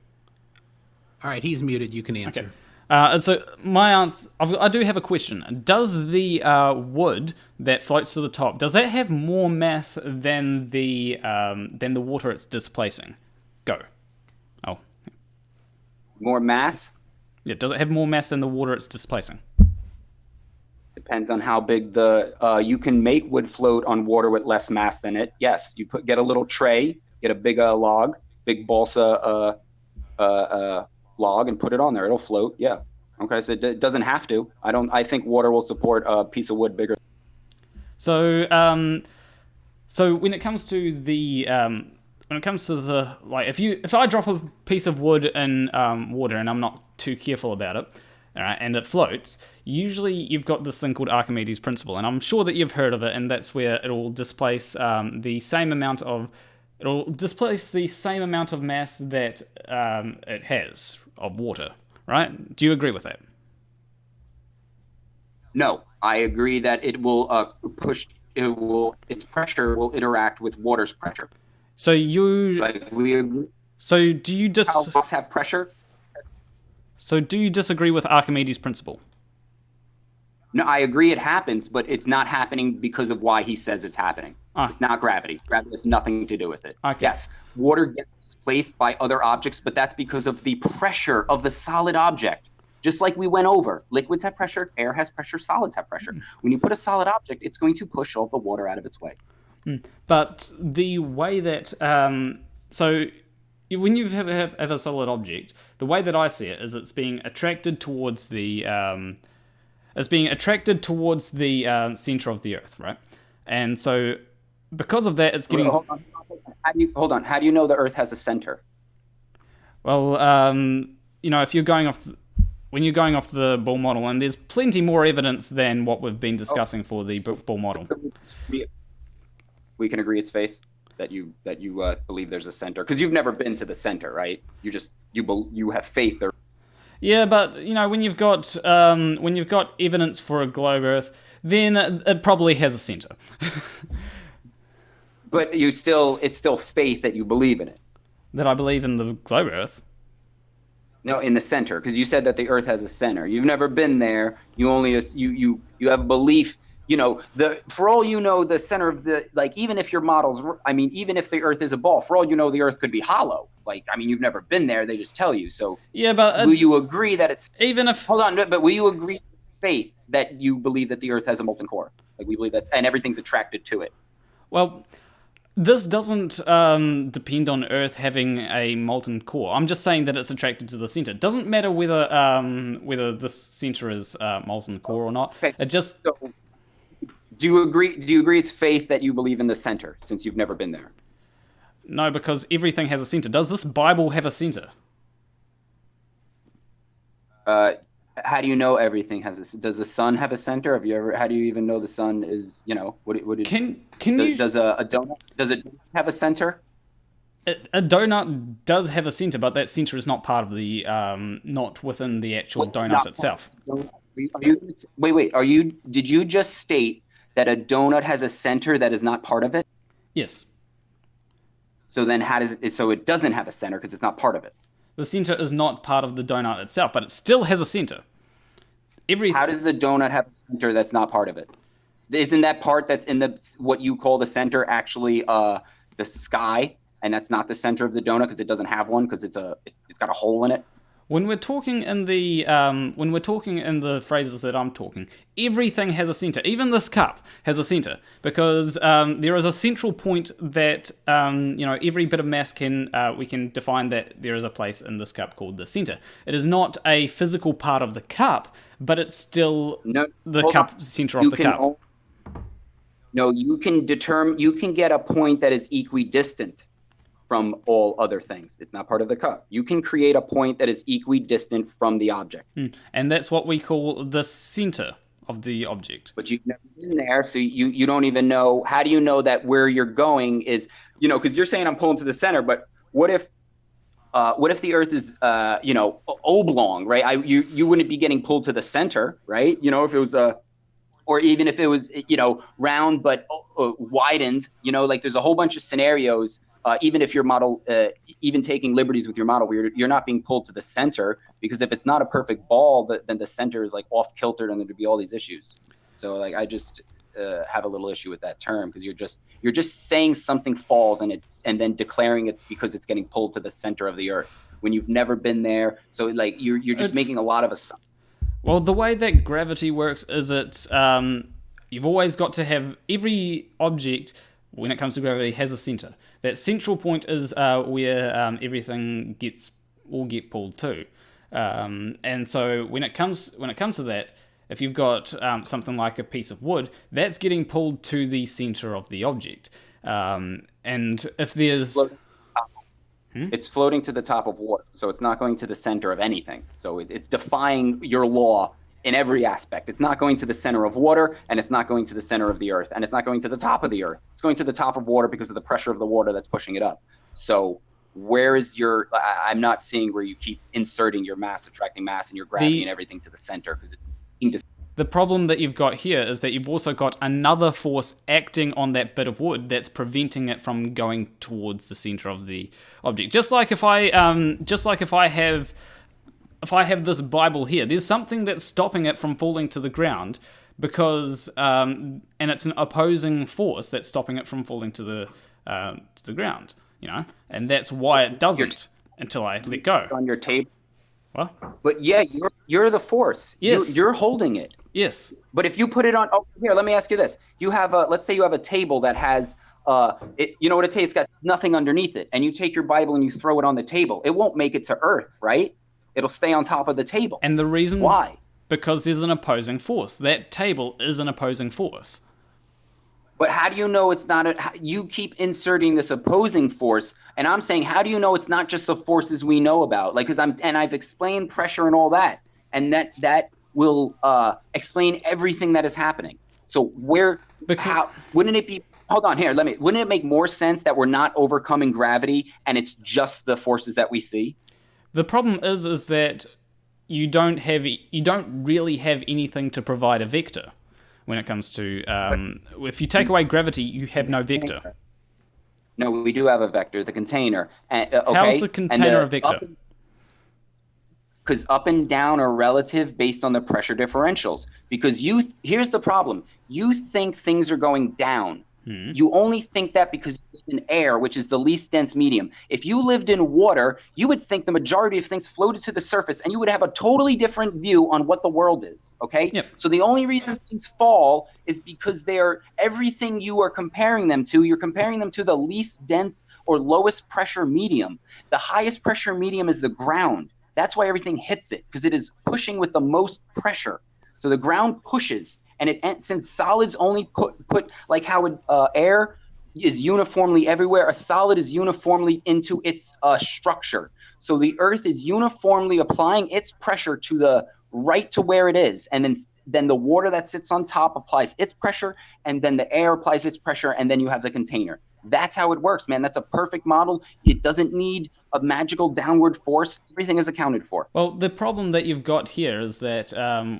All right, he's muted. You can answer. Okay. So my answer, I do have a question. Does the wood that floats to the top, does that have more mass than the water it's displacing? Go. Oh. More mass? Yeah. Does it have more mass than the water it's displacing? Depends on how big you can make wood float on water with less mass than it. Yes, you get a little tray, get a big log, big balsa log, and put it on there. It'll float. Yeah. Okay. So it doesn't have to. I think water will support a piece of wood bigger. So when it comes to the if I drop a piece of wood in water and I'm not too careful about it, all right, and it floats, usually you've got this thing called Archimedes' principle, and I'm sure that you've heard of it, and that's where it'll displace the same amount of mass that it has of water, right? Do you agree with that? No, I agree that it will its pressure will interact with water's pressure. So we agree. So do you have pressure? So do you disagree with Archimedes' principle? No, I agree it happens, but it's not happening because of why he says it's happening. It's not gravity. Gravity has nothing to do with it. Okay. Yes, water gets displaced by other objects, but that's because of the pressure of the solid object. Just like we went over, liquids have pressure, air has pressure, solids have pressure. When you put a solid object, it's going to push all the water out of its way. But the way that when you have a solid object, the way that I see it is it's being attracted towards the center of the Earth, right? And so because of that, it's getting. Hold on. How do you know the Earth has a center? Well, if you're going off. When you're going off the Bohr model, and there's plenty more evidence than what we've been discussing for the Bohr model. We can agree it's faith that you believe there's a center, because you've never been to the center, right? You have faith there. Yeah, but when you've got evidence for a globe Earth, then it probably has a center. But it's still faith that you believe in it. That I believe in the globe Earth. No, in the center, because you said that the Earth has a center. You've never been there. You only you have a belief. For all you know, the center of even if your models, even if the Earth is a ball, for all you know, the Earth could be hollow. You've never been there. They just tell you. So yeah, but will you agree that it's hold on? But will you agree with faith that you believe that the Earth has a molten core? We believe and everything's attracted to it. Well. This doesn't depend on Earth having a molten core. I'm just saying that it's attracted to the center. It doesn't matter whether the center is molten core or not. Okay, it just. So, do you agree? Do you agree it's faith that you believe in the center, since you've never been there? No, because everything has a center. Does this Bible have a center? How do you know everything has a? Does the sun have a center? How do you even know the sun is? Does a donut have a center? A donut does have a center, but that center is not part of the not within the actual donut itself. Did you just state that a donut has a center that is not part of it? Yes. So then how does it, so it doesn't have a center because it's not part of it. The center is not part of the donut itself, but it still has a center. How does the donut have a center that's not part of it? Isn't that part that's in the what you call the center actually the sky, and that's not the center of the donut because it doesn't have one because it's got a hole in it? When we're talking in the phrases that I'm talking, everything has a center. Even this cup has a center because there is a central point that every bit of mass we can define that there is a place in this cup called the center. It is not a physical part of the cup, but it's still center of the cup. No, you can get a point that is equidistant from all other things. It's not part of the cup. You can create a point that is equidistant from the object. And that's what we call the center of the object. But you've never been there, so you don't even know. How do you know that where you're going is, because you're saying I'm pulling to the center, but what if the Earth is, oblong, right? You wouldn't be getting pulled to the center, right? If it was or even if it was, round but widened, like there's a whole bunch of scenarios. Even if your model, even taking liberties with your model, where you're not being pulled to the center, because if it's not a perfect ball, then the center is like off kiltered, and there'd be all these issues. So like I just have a little issue with that term because you're just saying something falls and then declaring it's because it's getting pulled to the center of the Earth when you've never been there. So like you're just making a lot of assumptions. Well, the way that gravity works is you've always got to have every object. When it comes to gravity, has a center. That central point is where everything will get pulled to. And so when it comes to that, if you've got something like a piece of wood, that's getting pulled to the center of the object. And if there's it's floating to the top of water, so it's not going to the center of anything. So it's defying your law in every aspect. It's not going to the center of water, and it's not going to the center of the Earth, and it's not going to the top of the Earth. It's going to the top of water because of the pressure of the water that's pushing it up. So where is I'm not seeing where you keep inserting your mass, attracting mass, and your gravity and everything to the center, because the problem that you've got here is that you've also got another force acting on that bit of wood that's preventing it from going towards the center of the object. Just like if I have this Bible here, there's something that's stopping it from falling to the ground because, and it's an opposing force that's stopping it from falling to the ground, and that's why it doesn't until I let go. On your table. What? But yeah, you're the force. Yes. You're holding it. Yes. But if you put it on, here, let me ask you this. Let's say you have a table that has, it's got nothing underneath it, and you take your Bible and you throw it on the table. It won't make it to Earth, right? It'll stay on top of the table. And the reason why? Because there's an opposing force. That table is an opposing force. But how do you know it's not you keep inserting this opposing force, and I'm saying, how do you know it's not just the forces we know about? Like, I've explained pressure and all that, and that will explain everything that is happening. So wouldn't it be? Hold on here. Wouldn't it make more sense that we're not overcoming gravity and it's just the forces that we see? The problem is that you don't really have anything to provide a vector when it comes to if you take away gravity, you have no vector. No, we do have a vector, the container. Okay? How's the container a vector? Because up and down are relative based on the pressure differentials. Because here's the problem. You think things are going down. You only think that because you live in air, which is the least dense medium. If you lived in water, you would think the majority of things floated to the surface, and you would have a totally different view on what the world is, okay? Yep. So the only reason things fall is because everything you are comparing them to, you're comparing them to the least dense or lowest pressure medium. The highest pressure medium is the ground. That's why everything hits it, because it is pushing with the most pressure. So the ground pushes. And since solids only put like how air is uniformly everywhere, a solid is uniformly into its structure. So the Earth is uniformly applying its pressure to the right to where it is, and then the water that sits on top applies its pressure, and then the air applies its pressure, and then you have the container. That's how it works, man. That's a perfect model. It doesn't need a magical downward force. Everything is accounted for. Well, the problem that you've got here is that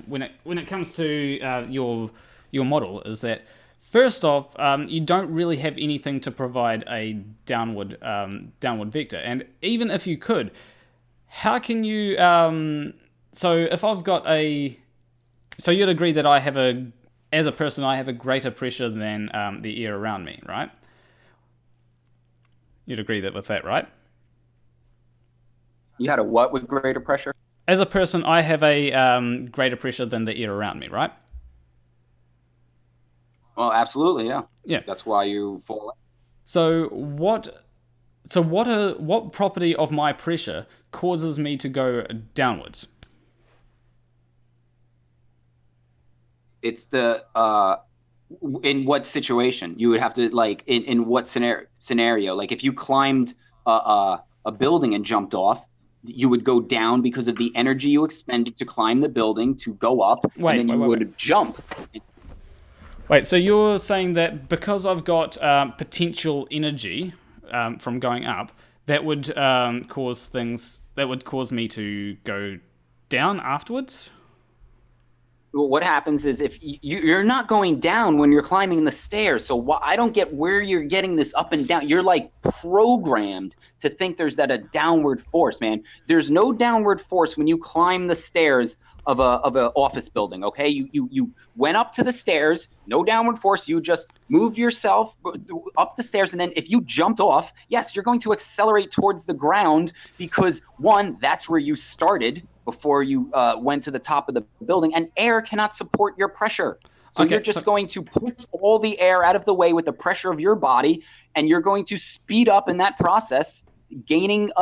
when it comes to your model is that first off, you don't really have anything to provide a downward vector, and even if you could, how can you? So if I've got so you'd agree that as a person, I have a greater pressure than the air around me, right? You'd agree with that, right? You had a what with greater pressure? As a person, I have a greater pressure than the air around me, right? Well, absolutely, yeah. Yeah. That's why you fall. So what property of my pressure causes me to go downwards? It's the in what situation you would have to like in what scenario? Like if you climbed a building and jumped off, you would go down because of the energy you expended to climb the building to go up, and then you would jump. Wait, so you're saying that because I've got potential energy from going up, that would cause me to go down afterwards? Well, what happens is if you're not going down when you're climbing the stairs, so I don't get where you're getting this up and down. You're like programmed to think there's a downward force, man. There's no downward force when you climb the stairs of a office building. Okay, you went up to the stairs, no downward force. You just move yourself up the stairs, and then if you jumped off, yes, you're going to accelerate towards the ground because one, that's where you started before you went to the top of the building, and air cannot support your pressure. So you're just going to push all the air out of the way with the pressure of your body, and you're going to speed up in that process, gaining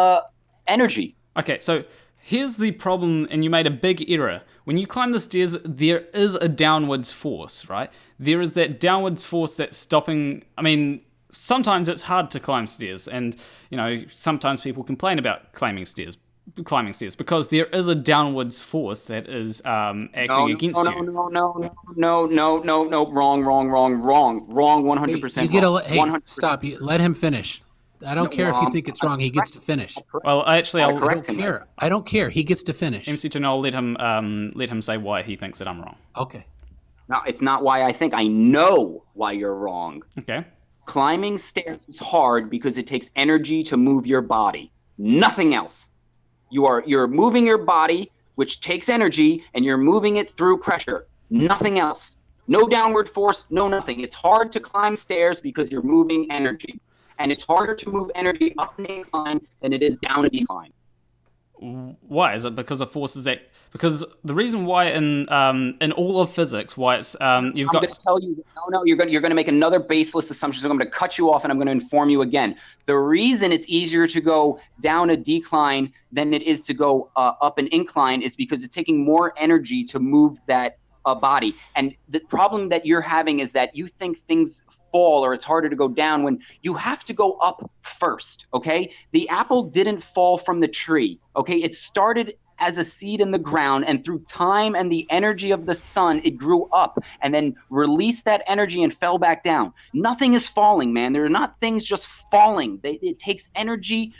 energy. Okay, so here's the problem, and you made a big error. When you climb the stairs, there is a downwards force, right? There is that downwards force that's stopping... I mean, sometimes it's hard to climb stairs, and, sometimes people complain about climbing stairs because there is a downwards force that is acting against you. No, wrong, 100%. Stop. Let him finish. I don't care if you think it's wrong. He gets to finish. Well, actually, I don't care. I don't care. He gets to finish. MCToon, I'll let him say why he thinks that I'm wrong. Okay. No, it's not why I think. I know why you're wrong. Okay. Climbing stairs is hard because it takes energy to move your body. Nothing else. You're moving your body, which takes energy, and you're moving it through pressure. Nothing else. No downward force, no nothing. It's hard to climb stairs because you're moving energy. And it's harder to move energy up an incline than it is down a decline. Why? Is it because of forces that... Because the reason why in all of physics, why it's... I'm going to tell you... No, you're going to make another baseless assumption. So I'm going to cut you off and I'm going to inform you again. The reason it's easier to go down a decline than it is to go up an incline is because it's taking more energy to move that body. And the problem that you're having is that you think things fall or it's harder to go down when you have to go up first, okay? The apple didn't fall from the tree, okay? It started as a seed in the ground, and through time and the energy of the sun, it grew up and then released that energy and fell back down. Nothing is falling, man. There are not things just falling. It takes energy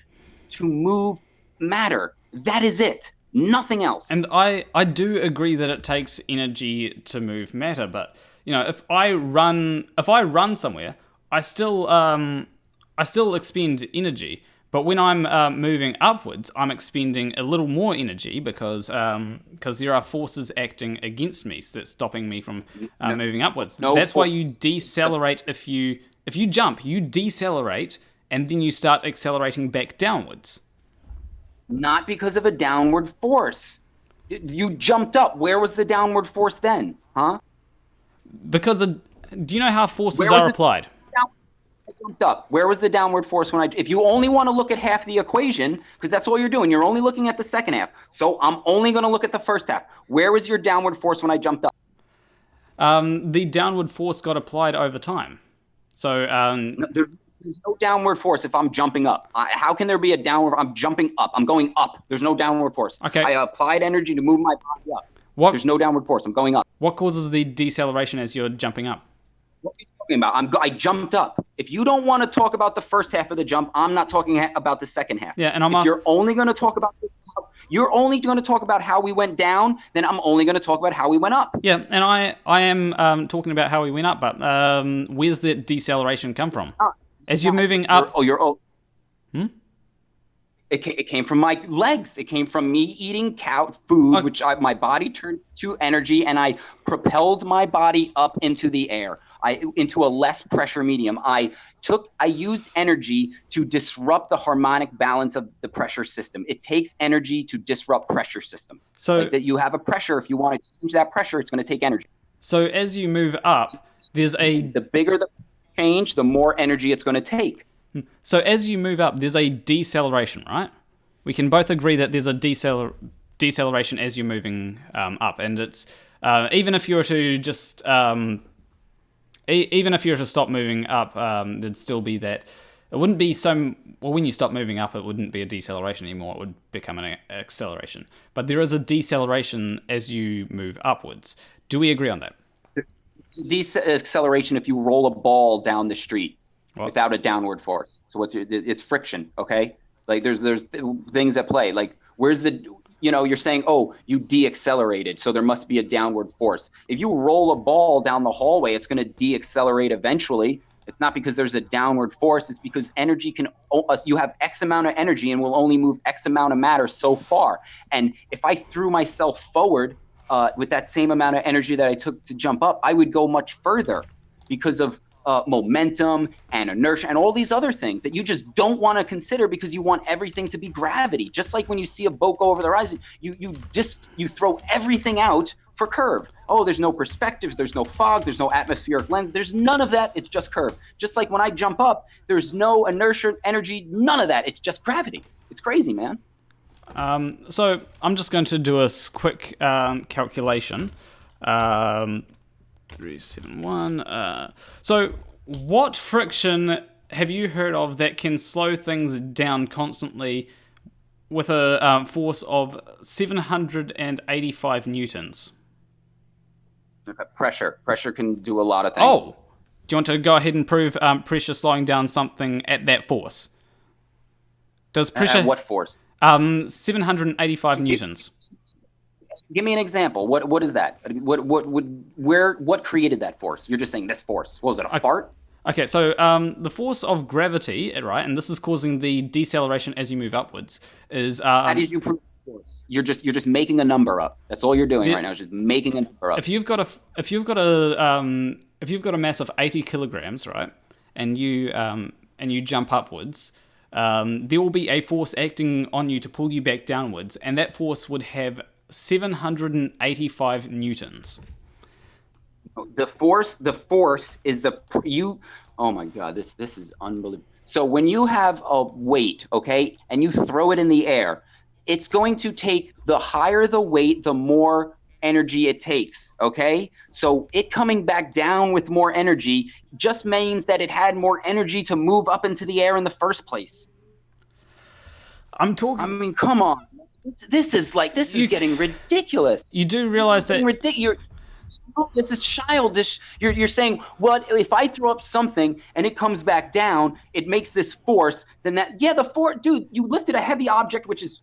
to move matter. That is it. Nothing else. And I do agree that it takes energy to move matter, but if I run somewhere, I still expend energy. But when I'm moving upwards, I'm expending a little more energy because there are forces acting against me that's stopping me from moving upwards. That's why you decelerate if you jump. You decelerate and then you start accelerating back downwards. Not because of a downward force. You jumped up. Where was the downward force then? Huh? Because do you know how forces are applied? I jumped up. Where was the downward force when if you only want to look at half the equation, because that's all you're doing, you're only looking at the second half. So I'm only going to look at the first half. Where was your downward force when I jumped up? The downward force got applied over time. So there's no downward force if I'm jumping up. How can there be a downward? I'm jumping up. I'm going up. There's no downward force. Okay. I applied energy to move my body up. There's no downward force. I'm going up. What causes the deceleration as you're jumping up? What are you talking about? I jumped up. If you don't want to talk about the first half of the jump, I'm not talking about the second half. Yeah, and if you're only going to talk about the jump, you're only going to talk about how we went down, then I'm only going to talk about how we went up. Yeah, and I am talking about how we went up, but where's the deceleration come from? As you're moving up... It came from my legs. It came from me eating cow food, which my body turned to energy, and I propelled my body up into the air, into a less pressure medium. I used energy to disrupt the harmonic balance of the pressure system. It takes energy to disrupt pressure systems. So that you have a pressure. If you want to change that pressure, it's going to take energy. So as you move up, the bigger the change, the more energy it's going to take. So as you move up, there's a deceleration, right? We can both agree that there's a deceleration as you're moving up, and it's even if you were to just even if you were to stop moving up, there'd still be that. It wouldn't be when you stop moving up, it wouldn't be a deceleration anymore. It would become an acceleration. But there is a deceleration as you move upwards. Do we agree on that? Deceleration if you roll a ball down the street. Without a downward force. So it's friction, okay? Like there's things at play. Like where's you're saying, oh, you deaccelerated, so there must be a downward force. If you roll a ball down the hallway, it's going to deaccelerate eventually. It's not because there's a downward force. It's because you have X amount of energy and will only move X amount of matter so far. And if I threw myself forward with that same amount of energy that I took to jump up, I would go much further because of momentum and inertia and all these other things that you just don't want to consider because you want everything to be gravity. Just like when you see a boat go over the horizon, you throw everything out for curve. Oh, there's no perspective, there's no fog, there's no atmospheric lens, there's none of that. It's just curve. Just like when I jump up, there's no inertia, energy, none of that. It's just gravity. It's crazy, man. So I'm just going to do a quick calculation. 371. So what friction have you heard of that can slow things down constantly with a force of 785 newtons? Okay. Pressure can do a lot of things. Oh, do you want to go ahead and prove pressure slowing down something at that force? Does pressure... At what force? 785 newtons. Give me an example. What is that? What created that force? You're just saying this force. What was it? A fart? Okay, so the force of gravity, right, and this is causing the deceleration as you move upwards, is how did you prove force? You're just making a number up. That's all you're doing right now. Is just making a number up. If you've got a mass of 80 kilograms, right, and you jump upwards, there will be a force acting on you to pull you back downwards, and that force would have 785 newtons. The force is oh my god, this is unbelievable. So when you have a weight, okay, and you throw it in the air, it's going to take, the higher the weight, the more energy it takes, okay? So it coming back down with more energy just means that it had more energy to move up into the air in the first place. I mean, come on. This is getting ridiculous. You do realize that this is childish. You're saying, well, if I throw up something and it comes back down, it makes this force. Then the force, dude. You lifted a heavy object, which is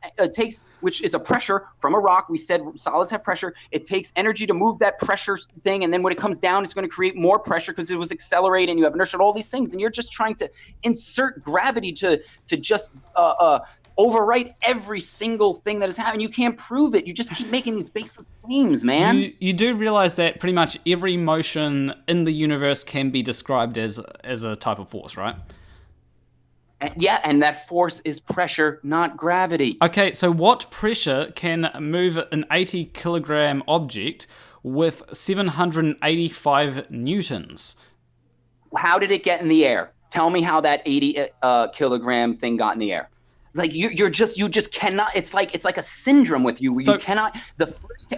a pressure from a rock. We said solids have pressure. It takes energy to move that pressure thing, and then when it comes down, it's going to create more pressure because it was accelerating. You have inertia, all these things, and you're just trying to insert gravity to just overwrite every single thing that is happening. You can't prove it. You just keep making these baseless claims, man. You do realize that pretty much every motion in the universe can be described as a type of force, right? And that force is pressure, not gravity. Okay, so what pressure can move an 80 kilogram object with 785 newtons? How did it get in the air? Tell me how that 80 kilogram thing got in the air. Like you just cannot. It's like a syndrome with you. You cannot.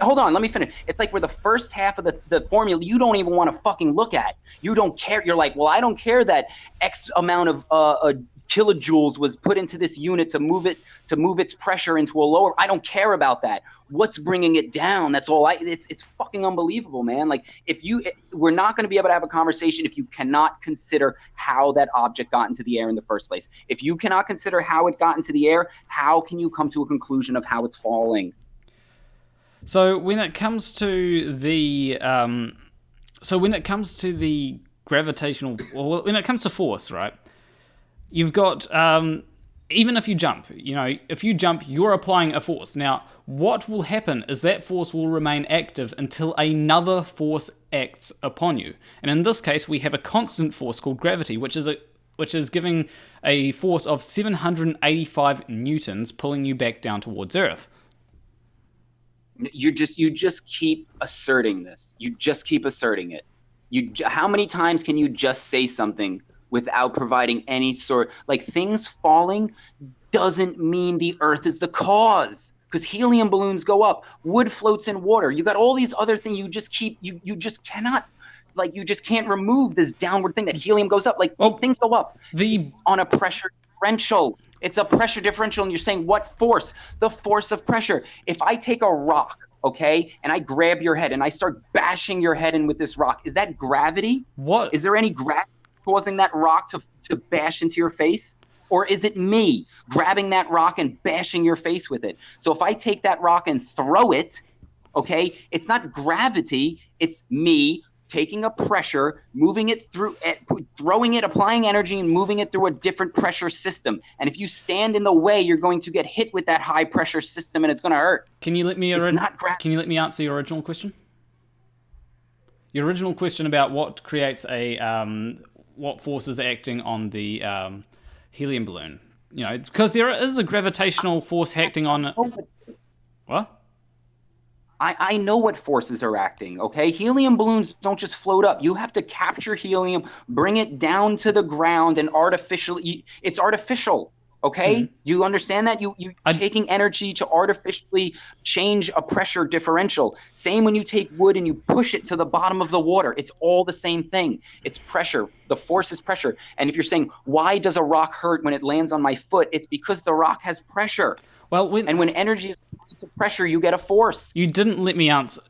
Hold on, let me finish. It's like where the first half of the formula you don't even want to fucking look at. You don't care. You're like, well, I don't care that X amount of kilojoules was put into this unit to move its pressure into a lower. I don't care about that. What's bringing it down? That's all. It's fucking unbelievable, man. Like we're not going to be able to have a conversation if you cannot consider how that object got into the air in the first place. If you cannot consider how it got into the air, how can you come to a conclusion of how it's falling? So when it comes to the gravitational, or when it comes to force, right? You've got, even if you jump, if you jump, you're applying a force. Now, what will happen is that force will remain active until another force acts upon you. And in this case, we have a constant force called gravity, which is giving a force of 785 newtons pulling you back down towards Earth. You just keep asserting this. You just keep asserting it. How many times can you just say something without providing any sort, like, things falling doesn't mean the Earth is the cause, because helium balloons go up, wood floats in water, you got all these other things. You just keep, you just cannot, like, you just can't remove this downward thing that helium goes up, like, things go up on a pressure differential. It's a pressure differential, and you're saying what force? The force of pressure. If I take a rock, okay, and I grab your head and I start bashing your head in with this rock, is that gravity? What? Is there any gravity causing that rock to bash into your face? Or is it me grabbing that rock and bashing your face with it? So if I take that rock and throw it, okay, it's not gravity, it's me taking a pressure, moving it through, throwing it, applying energy, and moving it through a different pressure system. And if you stand in the way, you're going to get hit with that high pressure system, and it's going to hurt. Can you let me answer your original question? Your original question about what creates what force is acting on the helium balloon? Because there is a gravitational force acting on it. What? I know what forces are acting, okay? Helium balloons don't just float up. You have to capture helium, bring it down to the ground, and it's artificial, okay? Mm-hmm. Do you understand that? You're taking energy to artificially change a pressure differential. Same when you take wood and you push it to the bottom of the water. It's all the same thing. It's pressure. The force is pressure. And if you're saying, why does a rock hurt when it lands on my foot? It's because the rock has pressure. Well, when energy is to pressure, you get a force. You didn't let me answer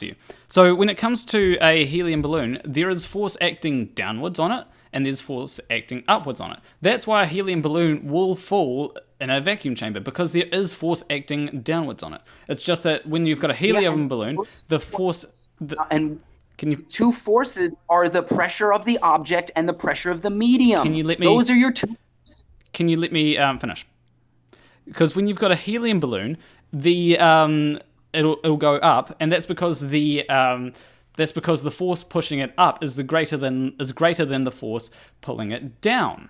you. So when it comes to a helium balloon, there is force acting downwards on it, and there's force acting upwards on it. That's why a helium balloon will fall in a vacuum chamber, because there is force acting downwards on it. It's just that when you've got a helium balloon, the force... Two forces are the pressure of the object and the pressure of the medium. Those are your two... Can you let me finish? Because when you've got a helium balloon, it'll go up, and that's because the force pushing it up is greater than the force pulling it down.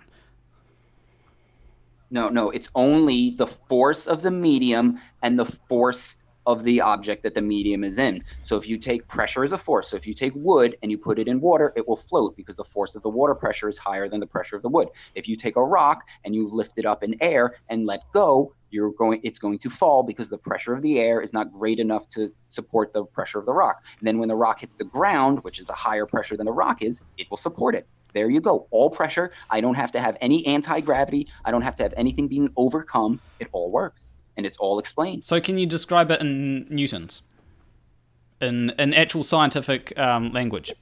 No, it's only the force of the medium and the force of the object that the medium is in. So if you take pressure as a force, so if you take wood and you put it in water, it will float because the force of the water pressure is higher than the pressure of the wood. If you take a rock and you lift it up in air and let go, it's going to fall because the pressure of the air is not great enough to support the pressure of the rock. And then when the rock hits the ground, which is a higher pressure than the rock is, it will support it. There you go. All pressure. I don't have to have any anti-gravity. I don't have to have anything being overcome. It all works. And it's all explained. So can you describe it in newtons? In actual scientific language?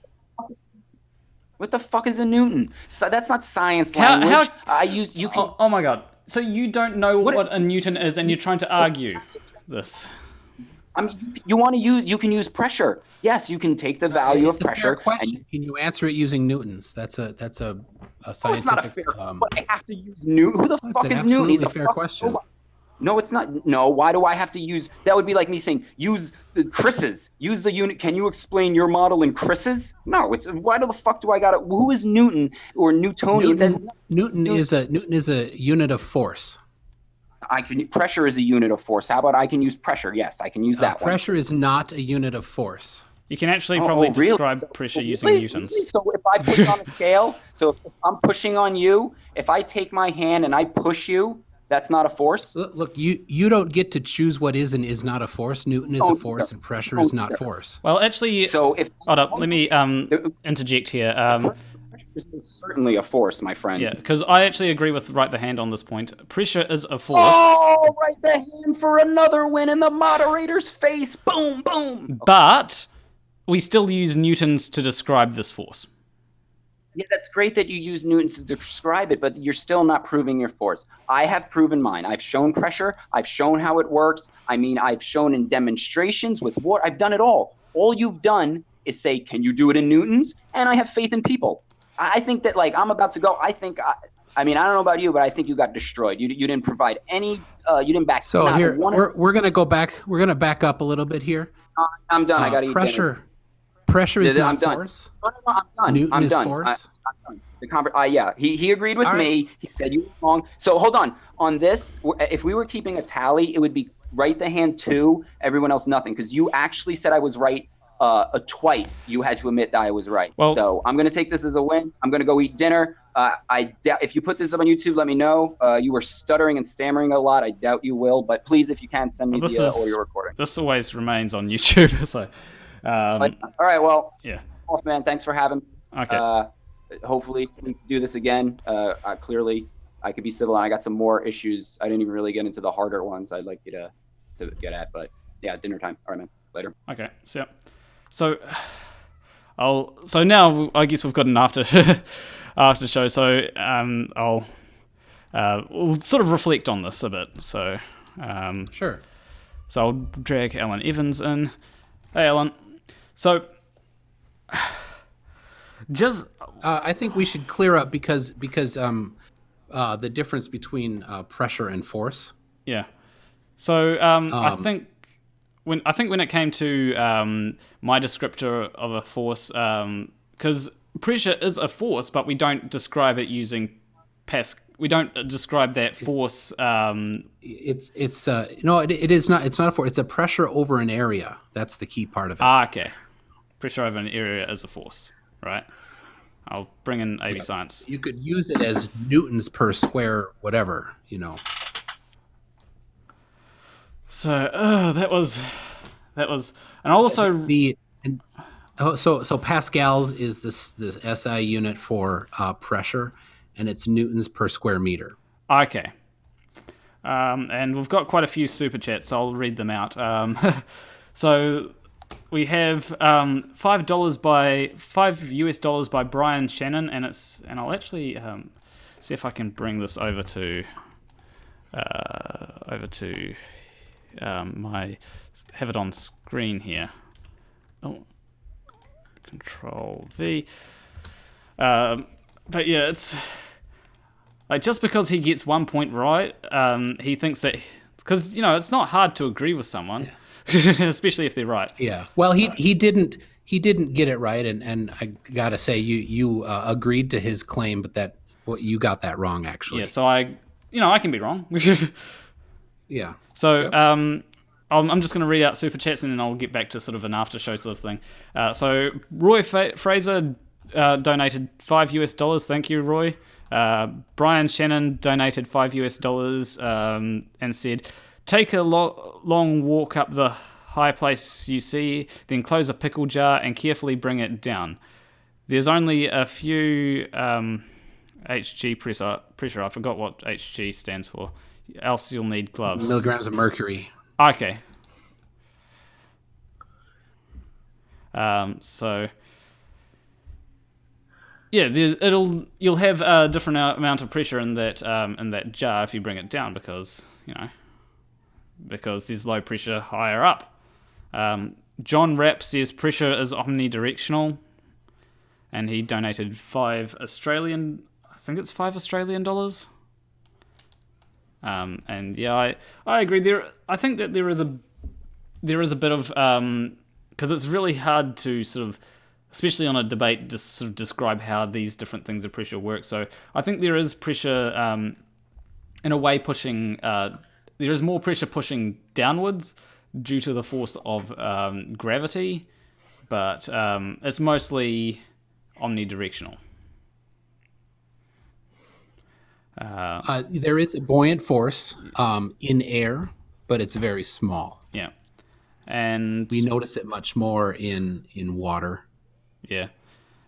What the fuck is a Newton? So that's not science language. Oh my god. So you don't know what a Newton is, and you're trying to argue this. I mean, you can use pressure. Yes, you can take the value of pressure. It's a fair question. Can you answer it using newtons? That's a scientific. It's not a fair. But I have to use Newton. Who the fuck is Newton? It's a fair question. Robot. No, it's not. No, why do I have to use? That would be like me saying use the Chris's. Use the unit. Can you explain your model in Chris's? No. It's why the fuck do I got it? Who is Newton or Newtonian? Newton is a unit of force. Pressure is a unit of force. How about I can use pressure? Yes, I can use that. Pressure is not a unit of force. You can actually probably describe pressure using newtons. So if I push on a scale, so if I'm pushing on you, if I take my hand and I push you, that's not a force? Look, you don't get to choose what is and is not a force. Newton is a force, and pressure is not force. Well, actually, hold up. Let me interject here. This is certainly a force, my friend. Yeah, because I actually agree with Rightthehand on this point. Pressure is a force. Oh, right the hand for another win in the moderator's face. Boom, boom. But we still use newtons to describe this force. Yeah, that's great that you use newtons to describe it, but you're still not proving your force. I have proven mine. I've shown pressure. I've shown how it works. I mean, I've shown in demonstrations with what I've done it all. All you've done is say, can you do it in newtons? And I have faith in people. I think that, like, I'm about to go. I mean, I don't know about you, but I think you got destroyed. You didn't provide any. You didn't back. So here we're gonna go back. We're gonna back up a little bit here. I'm done. I got to eat pressure. Pressure is not force. No, I'm done. Newton is done. force. I'm done. Yeah, he agreed with me. He said you were wrong. So hold on this. If we were keeping a tally, it would be Rightthehand 2, everyone else nothing, because you actually said I was right. Twice you had to admit that I was right. Well, so I'm going to take this as a win. I'm going to go eat dinner. If you put this up on YouTube, let me know. You were stuttering and stammering a lot. I doubt you will, but please, if you can, send me the audio recording. This always remains on YouTube. So, all right, well, yeah. Off, man. Thanks for having me. Okay. Hopefully we can do this again. Clearly, I could be civil, and I got some more issues. I didn't even really get into the harder ones I'd like you to get at, but yeah, dinner time. All right, man. Later. Okay. So now I guess we've got an after show. So we'll sort of reflect on this a bit. So Sure. So I'll drag Alan Evans in. Hey, Alan. So just I think we should clear up because the difference between pressure and force. Yeah. So I think when it came to my descriptor of a force, because pressure is a force, but we don't describe it using Pascal. We don't describe that force. It's no, it is not. It's not a force. It's a pressure over an area. That's the key part of it. Okay. Pressure over an area is a force, right? I'll bring in AV Science. You could use it as newtons per square, whatever, So that was, and also so pascals is this SI unit for pressure, and it's newtons per square meter. Okay. And we've got quite a few super chats, so I'll read them out. So we have $5 by Brian Shannon, and I'll actually see if I can bring this over to my have it on screen here. Oh, Control V. But yeah, it's like just because he gets 1 point right, he thinks that because it's not hard to agree with someone, especially if they're right. Yeah. Well, he didn't get it right, and I gotta say you agreed to his claim, but you got that wrong actually. Yeah. So I can be wrong. Yeah. So yep. I'm just going to read out super chats and then I'll get back to sort of an after show sort of thing. So Roy Fraser donated $5. Thank you, Roy. Brian Shannon donated $5 and said, "Take a long walk up the high place you see, then close a pickle jar and carefully bring it down. There's only a few Hg pressure. I forgot what Hg stands for. Else you'll need gloves. Milligrams of mercury. Okay. So yeah, you'll have a different amount of pressure in that jar if you bring it down because there's low pressure higher up. John Rapp says pressure is omnidirectional, and he donated $5 Australian dollars. And yeah, I agree. I think that there is a bit of because it's really hard to sort of, especially on a debate, just sort of describe how these different things of pressure work. So I think there is pressure in a way pushing. There is more pressure pushing downwards due to the force of gravity, but it's mostly omnidirectional. There is a buoyant force in air, but it's very small. Yeah, and we notice it much more in water. Yeah,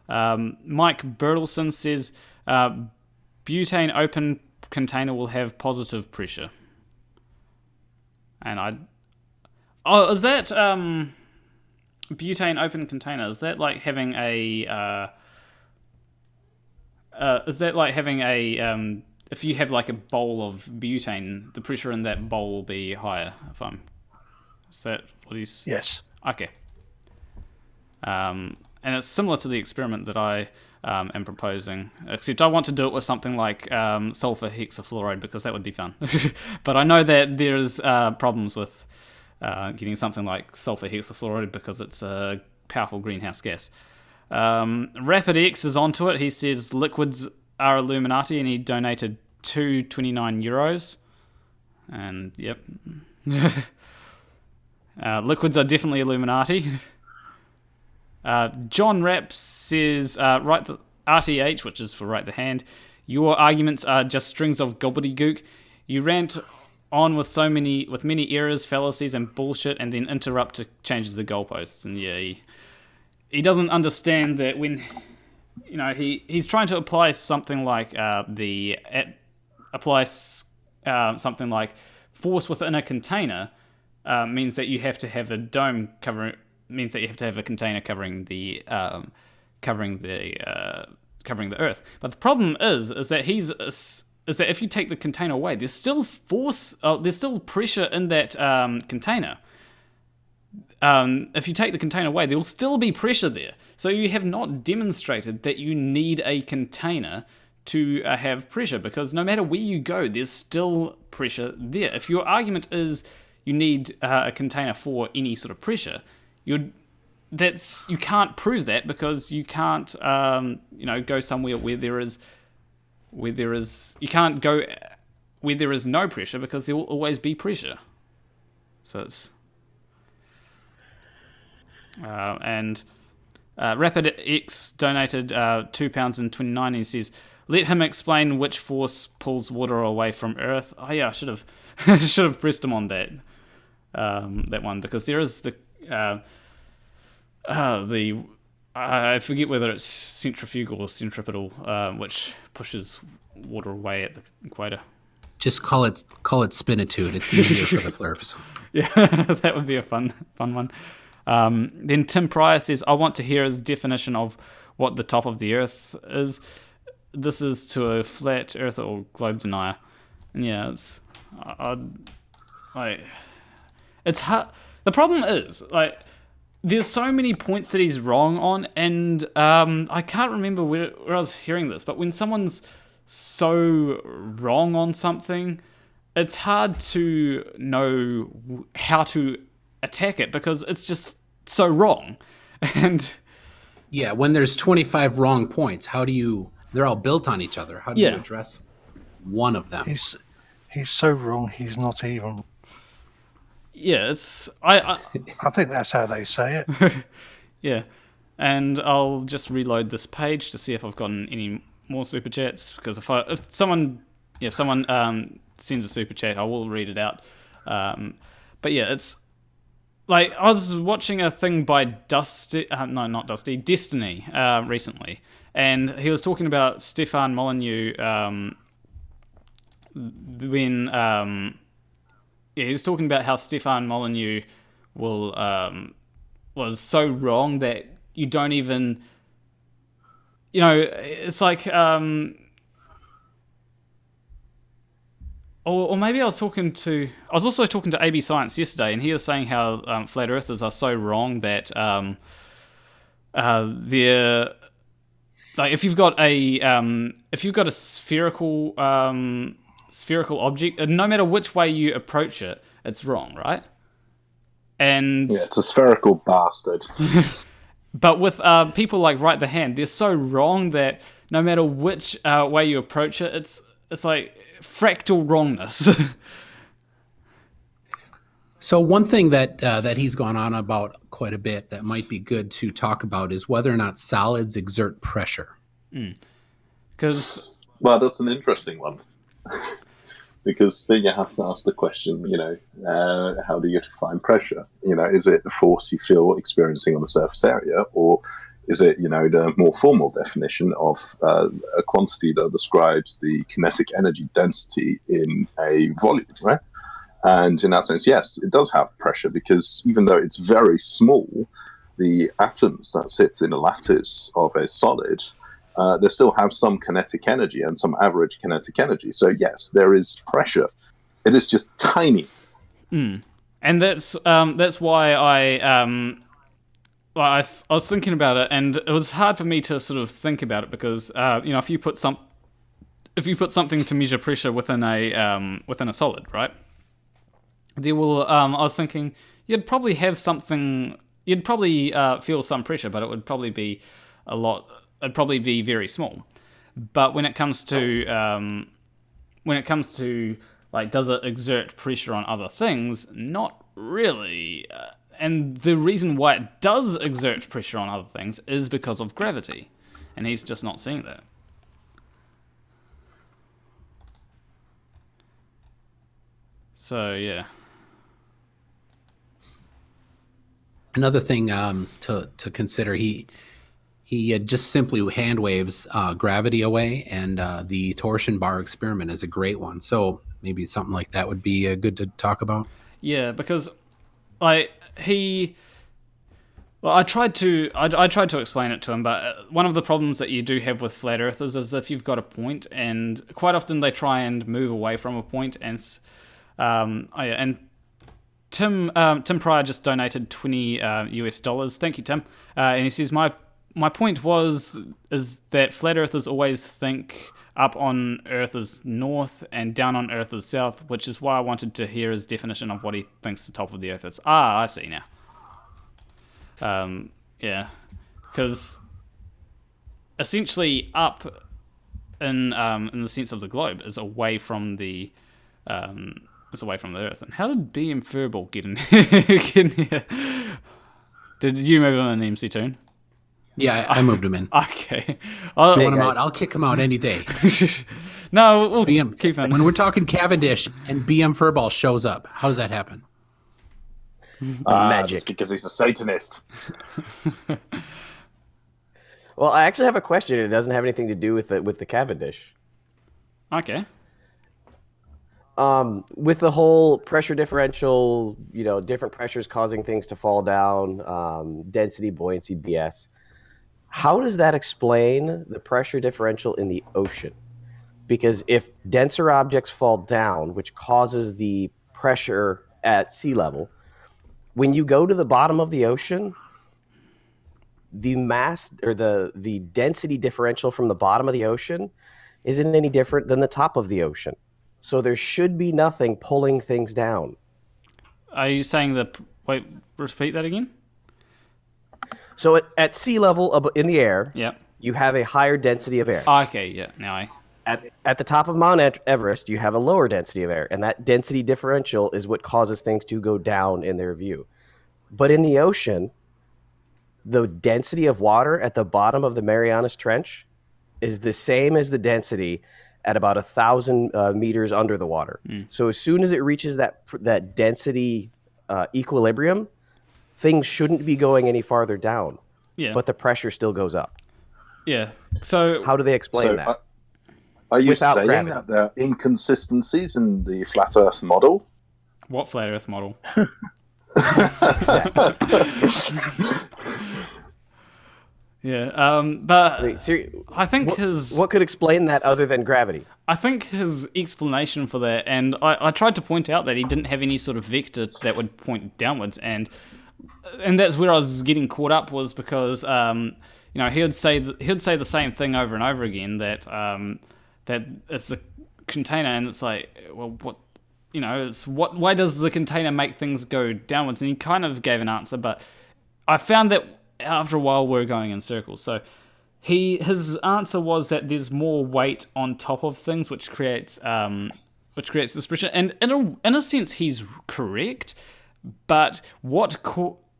Mike Bertelson says butane open container will have positive pressure. And is that butane open container? Is that like having a? If you have like a bowl of butane, the pressure in that bowl will be higher. Is that what he's? Yes. Okay. And it's similar to the experiment that I am proposing, except I want to do it with something like sulfur hexafluoride because that would be fun. But I know that there's problems with getting something like sulfur hexafluoride because it's a powerful greenhouse gas. RapidX is onto it. He says liquids are Illuminati, and he donated €229. And yep. Liquids are definitely Illuminati. John Rapp says, RTH, which is for Right the Hand, your arguments are just strings of gobbledygook. You rant on with many errors, fallacies, and bullshit, and then interrupt to change the goalposts. And yeah, he doesn't understand that when he's trying to apply something like something like force within a container means that you have to have a dome covering. Means that you have to have a container covering the Earth. But the problem is that if you take the container away, there's still force. There's still pressure in that container. If you take the container away, there will still be pressure there. So you have not demonstrated that you need a container to have pressure, because no matter where you go, there's still pressure there. If your argument is you need a container for any sort of pressure, you can't prove that, because you can't go somewhere where there is you can't go where there is no pressure, because there will always be pressure. So it's and RapidX donated £2.29. He says, let him explain which force pulls water away from Earth. Oh yeah, I should have pressed him on that one, because there is the I forget whether it's centrifugal or centripetal, which pushes water away at the equator. Just call it spinitude. It's easier for the flirps. Yeah, that would be a fun one. Then Tim Pryor says, I want to hear his definition of what the top of the Earth is. This is to a flat Earth or globe denier. And yeah, it's hard. The problem is, there's so many points that he's wrong on, and I can't remember where I was hearing this, but when someone's so wrong on something, it's hard to know how to attack it, because it's just so wrong. And yeah, when there's 25 wrong points, they're all built on each other. How do you address one of them? He's so wrong, he's not even. Yeah, I think that's how they say it. Yeah, and I'll just reload this page to see if I've gotten any more super chats, because if someone sends a super chat, I will read it out. But yeah, it's like I was watching a thing by Destiny recently, and he was talking about Stefan Molyneux he was talking about how Stefan Molyneux was so wrong that you don't even, it's like, or maybe I was also talking to AB Science yesterday, and he was saying how flat earthers are so wrong that they're like, if you've got a spherical object, no matter which way you approach it, it's wrong, right? And yeah, it's a spherical bastard. But with people like Right the Hand, they're so wrong that no matter which way you approach it, it's like fractal wrongness. So one thing that he's gone on about quite a bit that might be good to talk about is whether or not solids exert pressure. Well, that's an interesting one. Because then you have to ask the question, how do you define pressure? Is it the force you feel experiencing on the surface area, or is it, the more formal definition of a quantity that describes the kinetic energy density in a volume, right? And in that sense, yes, it does have pressure, because even though it's very small, the atoms that sit in a lattice of a solid, they still have some kinetic energy and some average kinetic energy. So yes, there is pressure. It is just tiny. And that's why I was thinking about it, and it was hard for me to sort of think about it, because if you put something to measure pressure within a solid, right? There will I was thinking you'd probably have something. You'd probably feel some pressure, but it would probably be it'd probably be very small. But when it comes to like, does it exert pressure on other things? Not really. And the reason why it does exert pressure on other things is because of gravity, and he's just not seeing that. So yeah. Another thing to consider, he just simply hand waves gravity away, and the torsion bar experiment is a great one. So maybe something like that would be good to talk about. Yeah, because I tried to explain it to him, but one of the problems that you do have with flat earthers is if you've got a point, and quite often they try and move away from a point, and Tim Pryor just donated $20 US. Thank you, Tim. And he says my point is that flat earthers always think up on Earth as north and down on Earth as south, which is why I wanted to hear his definition of what he thinks the top of the Earth is. I see now. Yeah, because essentially up in the sense of the globe is away from the Earth. And how did BM Furball get in here? Did you move him in MCToon? Yeah, I moved him in. Okay. I want him out. I'll kick him out any day. No, we'll BM, keep him. When we're talking Cavendish and BM Furball shows up, how does that happen? Magic. That's because he's a Satanist. Well, I actually have a question. It doesn't have anything to do with the Cavendish. Okay. With the whole pressure differential, different pressures causing things to fall down, density, buoyancy, BS. How does that explain the pressure differential in the ocean? Because if denser objects fall down, which causes the pressure at sea level, when you go to the bottom of the ocean, the mass or the density differential from the bottom of the ocean isn't any different than the top of the ocean. So there should be nothing pulling things down. Are you saying wait, repeat that again? So at sea level in the air, Yep. you have a higher density of air. Okay, yeah, now At the top of Mount Everest, you have a lower density of air, and that density differential is what causes things to go down in their view. But in the ocean, the density of water at the bottom of the Marianas Trench is the same as the density at about 1,000 meters under the water. So as soon as it reaches that density equilibrium, things shouldn't be going any farther down. Yeah. But the pressure still goes up. Yeah. So how do they explain that? Are you Without saying gravity? that there are inconsistencies in the flat Earth model? what flat Earth model? Yeah. But I think what could explain that other than gravity? I think his explanation for that, and I tried to point out that he didn't have any sort of vector that would point downwards, and that's where I was getting caught up, was because he would say the same thing over and over again, that that it's a container, and it's like, well, what, why does the container make things go downwards? And he kind of gave an answer, but I found that after a while we're going in circles. So his answer was that there's more weight on top of things, which creates this pressure. And in a sense, he's correct, but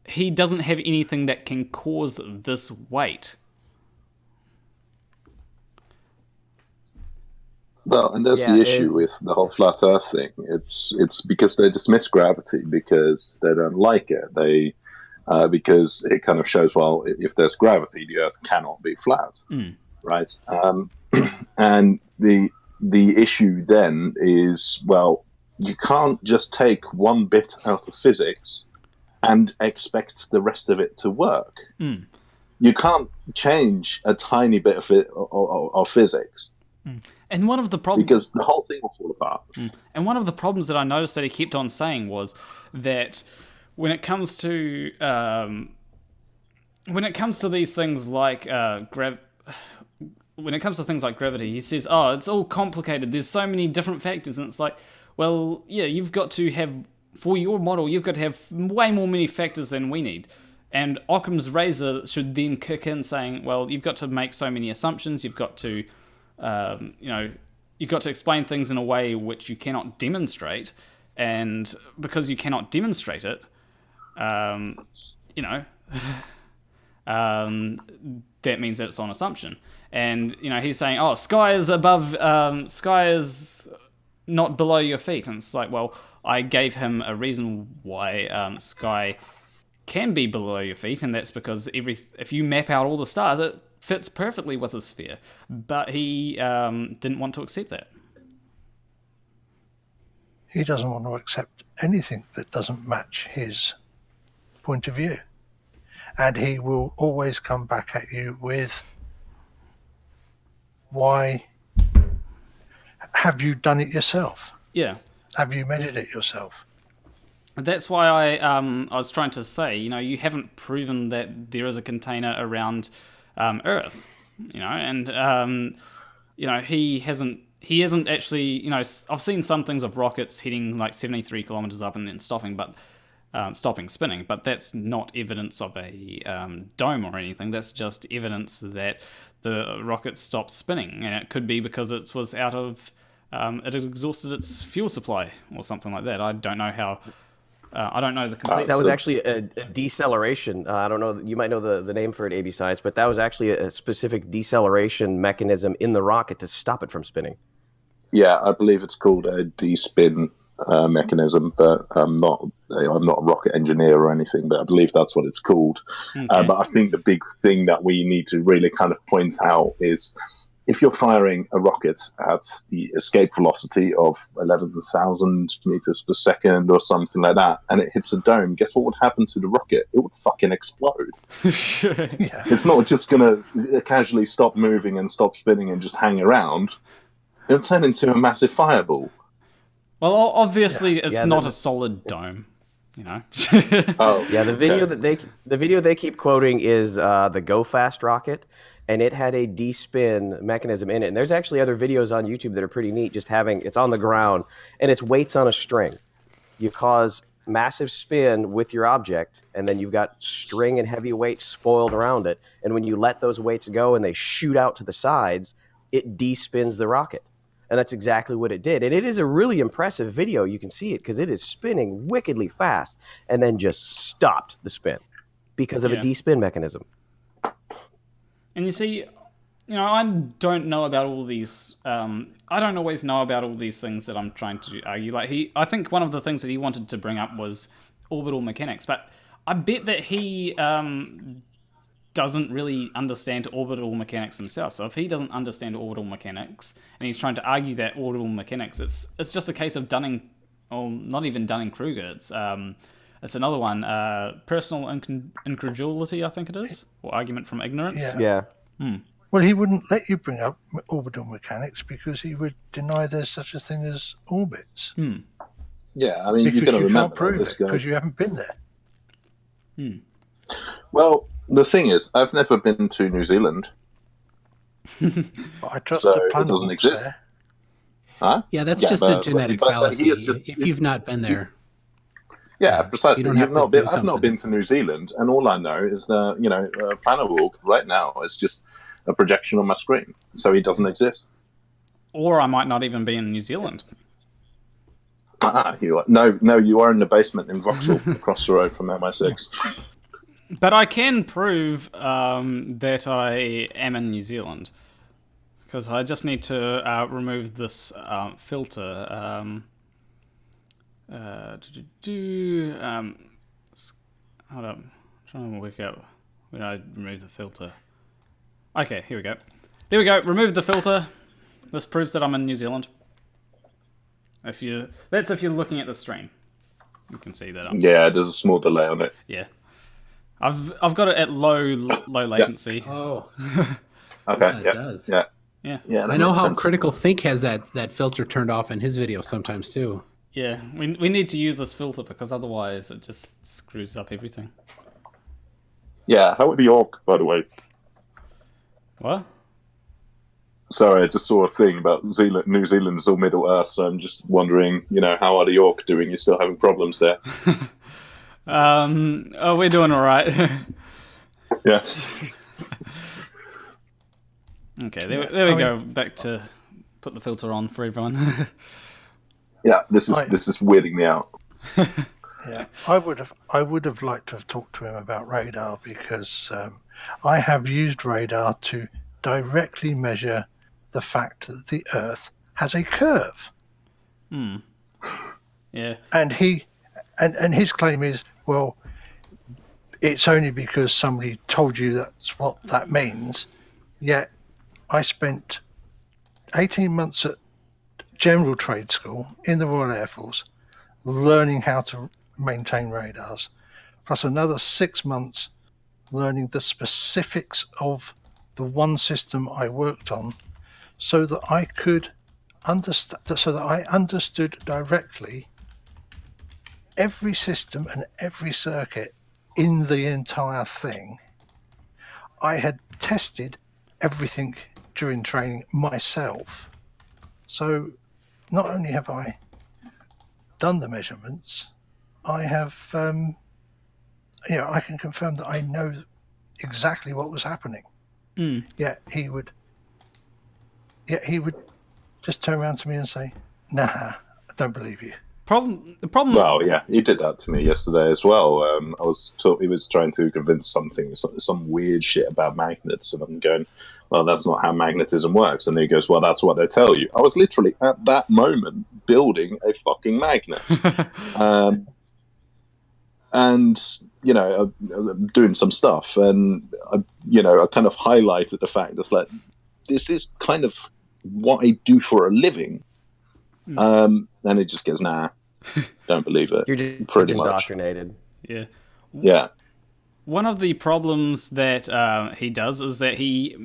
he doesn't have anything that can cause this weight. Well, and that's the issue with the whole flat Earth thing. It's because they dismiss gravity because they don't like it. They because it kind of shows, well, if there's gravity, the Earth cannot be flat, right? And the issue then is, well, you can't just take one bit out of physics and expect the rest of it to work. You can't change a tiny bit of physics. And one of the problems, because the whole thing will fall apart. And one of the problems that I noticed that he kept on saying was that when it comes to these things like when it comes to things like gravity, he says, "Oh, it's all complicated. There's so many different factors," and it's like, well, yeah, you've got to have, for your model, you've got to have way more many factors than we need. And Occam's razor should then kick in, saying, well, you've got to make so many assumptions. You've got to, you've got to explain things in a way which you cannot demonstrate, and because you cannot demonstrate it, that means that it's on assumption. And he's saying, oh, sky is not below your feet, and it's like, well, I gave him a reason why sky can be below your feet, and that's because if you map out all the stars, it fits perfectly with a sphere. But he didn't want to accept that. He doesn't want to accept anything that doesn't match his point of view. And he will always come back at you with, why have you done it yourself? Yeah. Have you measured it yourself? That's why I was trying to say, you haven't proven that there is a container around Earth, and he isn't actually, I've seen some things of rockets heading like 73 kilometers up and then stopping spinning, but that's not evidence of a dome or anything. That's just evidence that the rocket stopped spinning, and it could be because it was out of it had exhausted its fuel supply or something like that. I don't know how. I don't know the complete. That was actually a deceleration. I don't know. You might know the name for it, AB Science, but that was actually a specific deceleration mechanism in the rocket to stop it from spinning. Yeah, I believe it's called a D-spin mechanism, but I'm not a rocket engineer or anything, but I believe that's what it's called. Okay. But I think the big thing that we need to really kind of point out is, if you're firing a rocket at the escape velocity of 11,000 meters per second or something like that, and it hits a dome, guess what would happen to the rocket? It would fucking explode. Yeah. It's not just going to casually stop moving and stop spinning and just hang around. It'll turn into a massive fireball. Well, obviously, it's not a solid dome, Oh, yeah. The video they keep quoting is the Go Fast rocket, and it had a de-spin mechanism in it. And there's actually other videos on YouTube that are pretty neat. It's on the ground and it's weights on a string. You cause massive spin with your object, and then you've got string and heavy weights spoiled around it. And when you let those weights go and they shoot out to the sides, it de-spins the rocket. And that's exactly what it did. And it is a really impressive video. You can see it because it is spinning wickedly fast and then just stopped the spin because of a de-spin mechanism. And you see, I don't know about all these. I don't always know about all these things that I'm trying to argue. I think one of the things that he wanted to bring up was orbital mechanics, but I bet that he doesn't really understand orbital mechanics himself. So if he doesn't understand orbital mechanics and he's trying to argue that orbital mechanics, it's just a case of Dunning, or not even Dunning-Kruger. It's another one, personal incredulity, I think it is, or argument from ignorance. Yeah. Well, he wouldn't let you bring up orbital mechanics because he would deny there's such a thing as orbits. Yeah, I mean, you've got to remember can't prove this it guy. because you haven't been there. Well, the thing is, I've never been to New Zealand. But I trust So the it doesn't Planarwalk exist. there. Huh? Yeah, that's Yeah, just a genetic but fallacy. he is just- If you've not been there, Yeah, precisely. you don't have to do I've not something. been to New Zealand, and all I know is that Planarwalk right now is just a projection on my screen, so he doesn't exist. Or I might not even be in New Zealand. You are in the basement in Vauxhall, across the road from MI6. But I can prove that I am in New Zealand. Because I just need to remove this filter. Hold on. Trying to work out when I remove the filter. Okay, here we go. There we go. Remove the filter. This proves that I'm in New Zealand. That's if you're looking at the stream. You can see that. Yeah, there's a small delay on it. Yeah, I've got it at low latency. Oh, Okay. it Yeah. does. Yeah. Yeah. Yeah. that I know makes how sense. Critical Think has that filter turned off in his videos sometimes too. Yeah, we need to use this filter because otherwise it just screws up everything. Yeah. How are the orc, by the way? What? Sorry, I just saw a thing about New Zealand is all Middle Earth, so I'm just wondering, how are the orc doing? You're still having problems there? Oh, we're doing all right. Yeah. Okay, there we go. Back to put the filter on for everyone. Yeah. This is weirding me out. Yeah, I would have liked to have talked to him about radar because I have used radar to directly measure the fact that the Earth has a curve. Yeah. And his claim is, well, it's only because somebody told you that's what that means. Yet I spent 18 months at General Trade School in the Royal Air Force learning how to maintain radars, plus another 6 months learning the specifics of the one system I worked on, so that I could understood directly every system and every circuit in the entire thing. I had tested everything during training myself, so not only have I done the measurements, I have I can confirm that I know exactly what was happening. Yet he would just turn around to me and say, "Nah, I don't believe you." The problem. Well, yeah, he did that to me yesterday as well. He was trying to convince some weird shit about magnets, and I'm going, well, that's not how magnetism works. And he goes, well, that's what they tell you. I was literally at that moment building a fucking magnet, and doing some stuff, and I kind of highlighted the fact that like this is kind of what I do for a living, and it just goes, nah. Don't believe it. You're just pretty much indoctrinated. Yeah. Yeah. One of the problems that he does is that he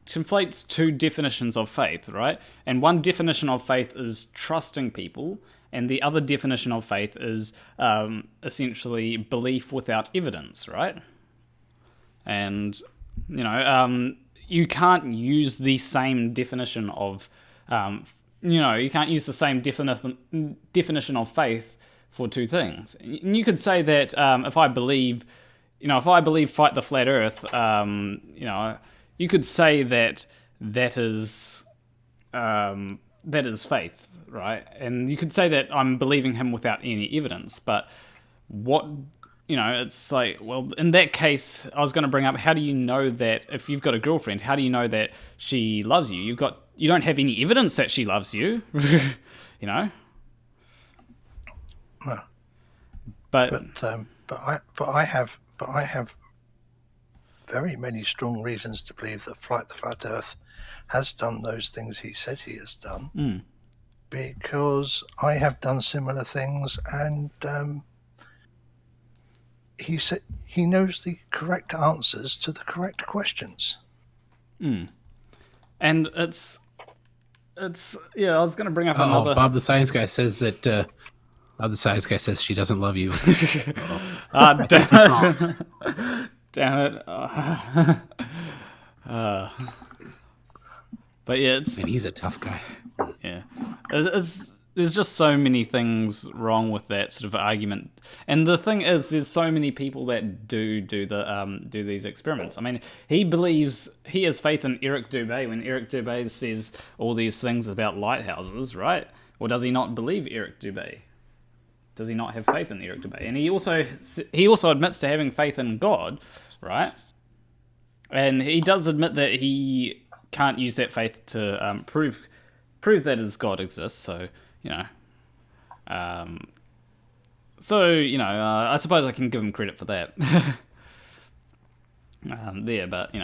conflates two definitions of faith, right? And one definition of faith is trusting people, and the other definition of faith is essentially belief without evidence, right? And you can't use the same definition of you can't use the same definition of faith for two things. And you could say that if I believe fight the flat Earth, you could say that is faith, right? And you could say that I'm believing him without any evidence. But what it's like, well, in that case, I was going to bring up, how do you know that if you've got a girlfriend, how do you know that she loves you? You don't have any evidence that she loves you, No. But I have very many strong reasons to believe that Flight the Flat Earth has done those things he says he has done, because I have done similar things, and he said he knows the correct answers to the correct questions. And it's I was going to bring up another. Bob the Science Guy says that. Bob the Science Guy says she doesn't love you. Damn it! Damn it! But yeah, And he's a tough guy. Yeah, there's just so many things wrong with that sort of argument. And the thing is, there's so many people that do these experiments. I mean, he has faith in Eric Dubé when Eric Dubé says all these things about lighthouses, right? Or does he not believe Eric Dubé? Does he not have faith in Eric Dubé? And he also admits to having faith in God, right? And he does admit that he can't use that faith to prove that his God exists. So So, I suppose I can give him credit for that. But,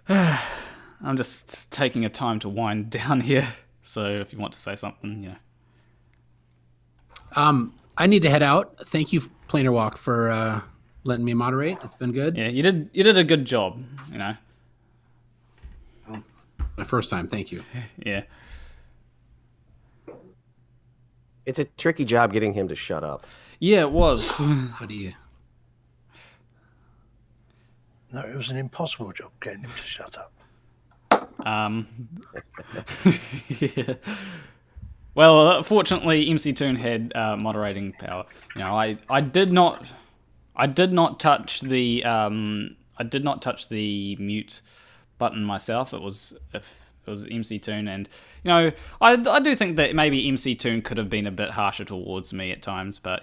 I'm just taking a time to wind down here. So if you want to say something, I need to head out. Thank you, Planarwalk, for letting me moderate. It's been good. Yeah, you did a good job, My first time. Thank you. Yeah. It's a tricky job getting him to shut up. Yeah, it was. How do you... No, it was an impossible job getting him to shut up. Yeah. Well, fortunately, MCToon had moderating power. I did not touch the mute button myself. It was MCToon, and I do think that maybe MCToon could have been a bit harsher towards me at times, but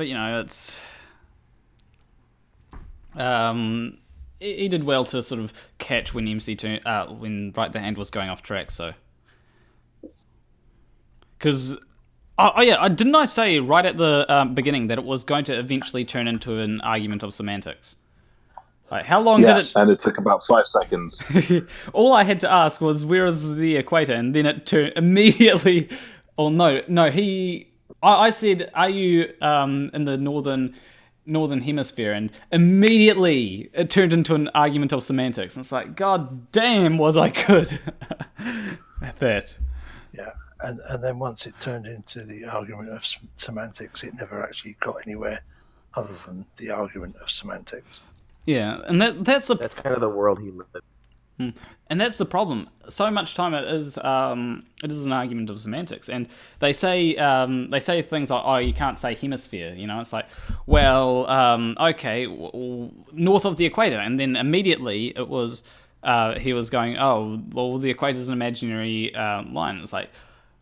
it's he did well to sort of catch when MCToon when Rightthehand was going off track. So, because didn't I say right at the beginning that it was going to eventually turn into an argument of semantics? Like, how long did it? And it took about 5 seconds. All I had to ask was, where is the equator? And then it turned immediately. Oh no! I said, are you in the northern hemisphere? And immediately it turned into an argument of semantics. And it's like, god damn, was I good at that? Yeah, and then once it turned into the argument of semantics, it never actually got anywhere other than the argument of semantics. Yeah, and that's kind of the world he lived in. And that's the problem. So much time it is an argument of semantics, and they say things like, "Oh, you can't say hemisphere." It's like, well, okay, north of the equator, and then immediately it was he was going, "Oh, well, the equator is an imaginary line." It's like,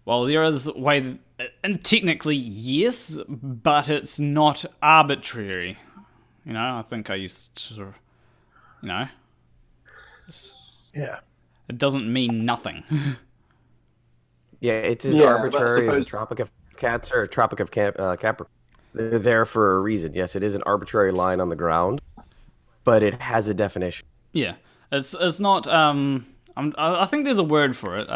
well, there is a way, and technically yes, but it's not arbitrary. I think I used to, Yeah. It doesn't mean nothing. Yeah, it's as arbitrary as the Tropic of Cancer or Tropic of Capricorn. They're there for a reason. Yes, it is an arbitrary line on the ground, but it has a definition. Yeah, it's not. I think there's a word for it.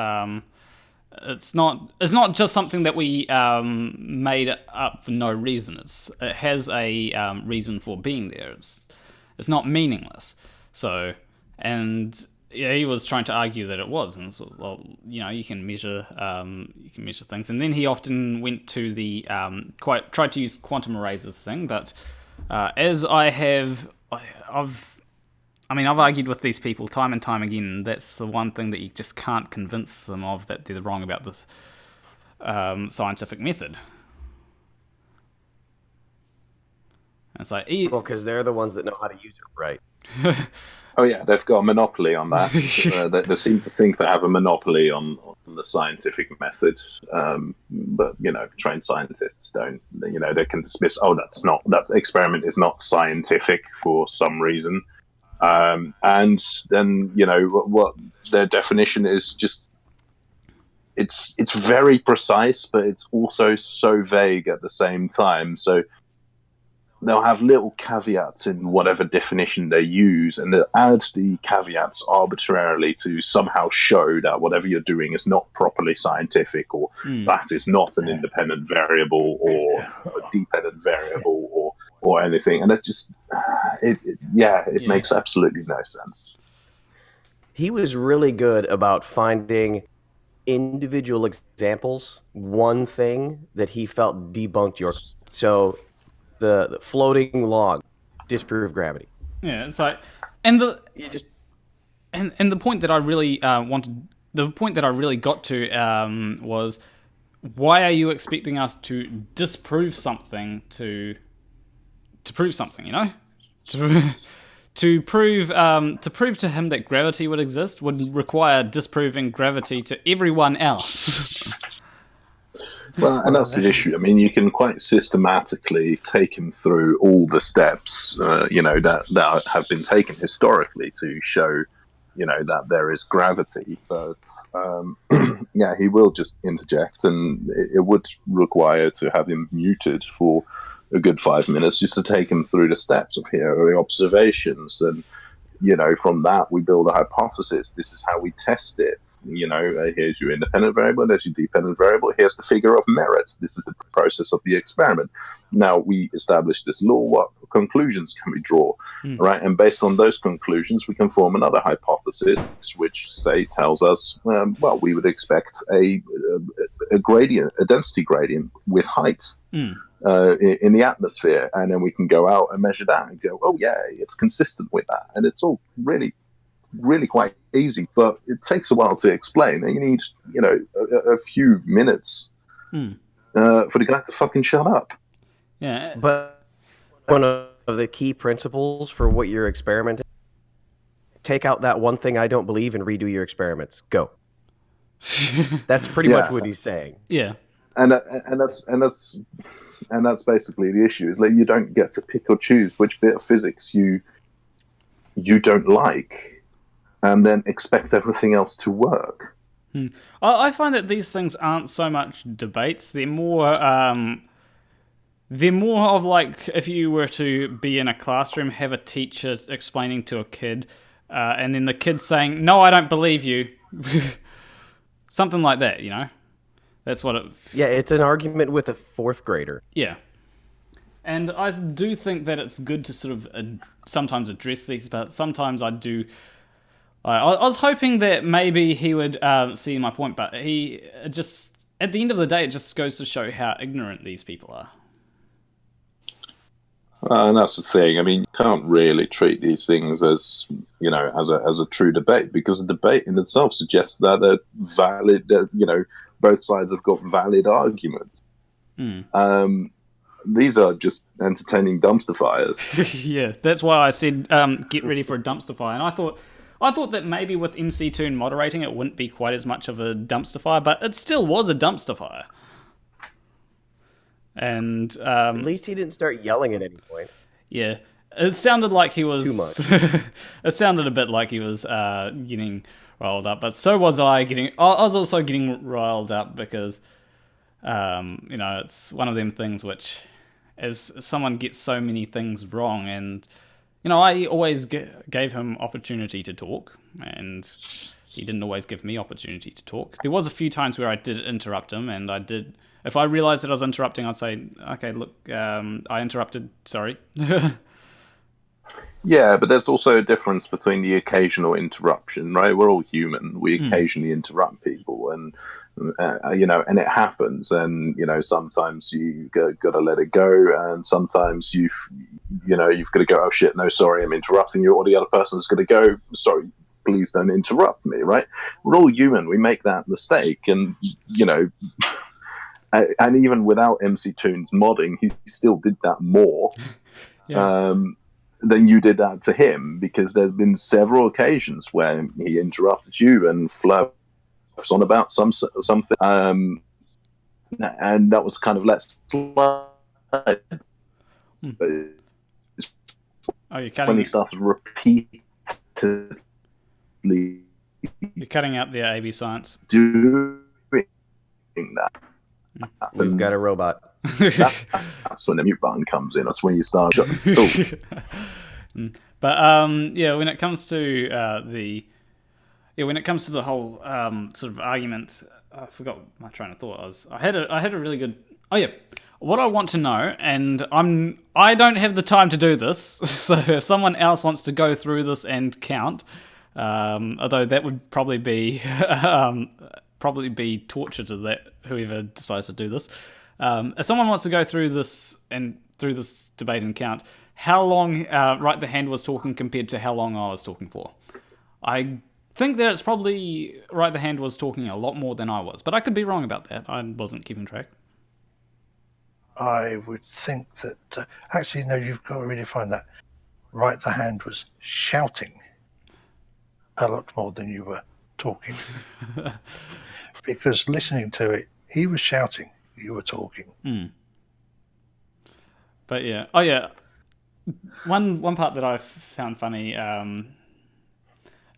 It's not just something that we made up for no reason. It has a reason for being there. It's not meaningless. So, and yeah, he was trying to argue that it was, and so, well, you can measure things. And then he often went to the tried to use quantum erasers thing. But as I've argued with these people time and time again, and that's the one thing that you just can't convince them of, that they're wrong about this scientific method. And it's like, well, because they're the ones that know how to use it right. Oh yeah, they've got a monopoly on that. They seem to think they have a monopoly on the scientific method, but trained scientists don't. They can dismiss, that experiment is not scientific for some reason. And then what their definition is, just it's very precise, but it's also so vague at the same time. So they'll have little caveats in whatever definition they use, and they'll add the caveats arbitrarily to somehow show that whatever you're doing is not properly scientific, or that is not an independent variable or a dependent variable or anything. And that just it makes absolutely no sense. He was really good about finding individual examples, one thing that he felt debunked your. So the floating log disprove gravity. Yeah, it's like, and the point that I really the point that I really got to was, why are you expecting us to disprove something to prove something? To prove to him that gravity would exist would require disproving gravity to everyone else. Well, and that's the issue. I mean, you can quite systematically take him through all the steps, that have been taken historically to show that there is gravity, but yeah, he will just interject, and it would require to have him muted for a good 5 minutes just to take him through the steps of here are the observations, and from that we build a hypothesis. This is how we test it. Here's your independent variable, there's your dependent variable, here's the figure of merit, this is the process of the experiment. Now we establish this law, what conclusions can we draw, right? And based on those conclusions we can form another hypothesis, which tells us we would expect a gradient, a density gradient with height in the atmosphere, and then we can go out and measure that and go, oh yeah, it's consistent with that. And it's all really, really quite easy, but it takes a while to explain, and you need a few minutes for the guy to fucking shut up. Yeah, but one of the key principles for what you're experimenting, take out that one thing I don't believe and redo your experiments. Go. That's pretty much what he's saying. Yeah, and that's basically the issue. Is like you don't get to pick or choose which bit of physics you don't like, and then expect everything else to work. I find that these things aren't so much debates. They're more of like if you were to be in a classroom, have a teacher explaining to a kid, and then the kid saying, "No, I don't believe you," something like that. That's what it. Yeah, it's an argument with a fourth grader. Yeah, and I do think that it's good to sort of sometimes address these, but sometimes I do. I was hoping that maybe he would see my point, but he just at the end of the day, it just goes to show how ignorant these people are. And that's the thing. I mean, you can't really treat these things as as a true debate, because a debate in itself suggests that they're valid. Both sides have got valid arguments. These are just entertaining dumpster fires. Yeah, that's why I said get ready for a dumpster fire. And I thought that maybe with MCToon moderating, it wouldn't be quite as much of a dumpster fire, but it still was a dumpster fire. And at least he didn't start yelling at any point. Yeah, it sounded like he was too much. It sounded a bit like he was getting riled up, but so was I. I was also getting riled up because it's one of them things which, as someone gets so many things wrong, and I always gave him opportunity to talk, and he didn't always give me opportunity to talk. There was a few times where I did interrupt him, and I did. If I realized that I was interrupting, I'd say, "Okay, look, I interrupted. Sorry." Yeah, but there's also a difference between the occasional interruption, right? We're all human. We occasionally interrupt people, and and it happens. And sometimes you got to let it go, and sometimes you've got to go, "Oh shit, no, sorry, I'm interrupting you," or the other person's going to go, "Sorry, please don't interrupt me." Right? We're all human. We make that mistake, and and even without MCToon's modding, he still did that more. Yeah. Than you did that to him, because there's been several occasions where he interrupted you and flirts on about something, and that was kind of let's slide. You're cutting. When he started repeatedly, you're cutting out the AB science. Doing that. We've got a robot. That's when the mute button comes in. That's when you start. But when it comes to the whole sort of argument, I forgot my train of thought. I had a really good. Oh yeah, what I want to know, and I don't have the time to do this. So if someone else wants to go through this and count, although that would probably be torture to that whoever decides to do this. If someone wants to go through this debate and count how long Rightthehand was talking compared to how long I was talking for, I think that it's probably Rightthehand was talking a lot more than I was, but I could be wrong about that. I wasn't keeping track. I would think that actually no, you've got to really find that Rightthehand was shouting a lot more than you were talking. Because listening to it, he was shouting, you were talking. But yeah, oh yeah, one part that I found funny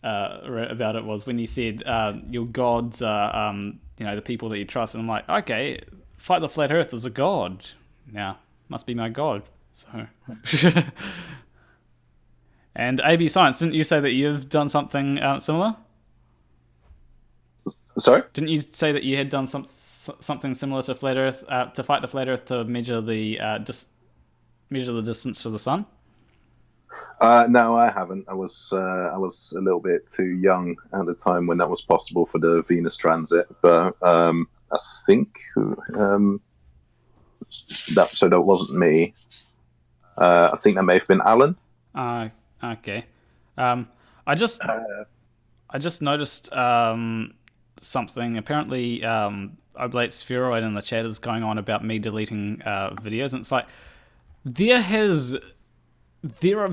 read about it was when you said your gods are the people that you trust, and I'm like, okay, Fight the Flat Earth is a god. Now must be my god. So. And AB Science, didn't you say that you've done something similar? Sorry? Didn't you say that you had done something similar to Flat Earth, to fight the Flat Earth to measure the distance to the sun? No, I haven't. I was a little bit too young at the time when that was possible for the Venus transit. But I think that wasn't me. I think that may have been Alan. Okay. I just noticed something. Apparently, Oblate Spheroid in the chat is going on about me deleting videos, and it's like there have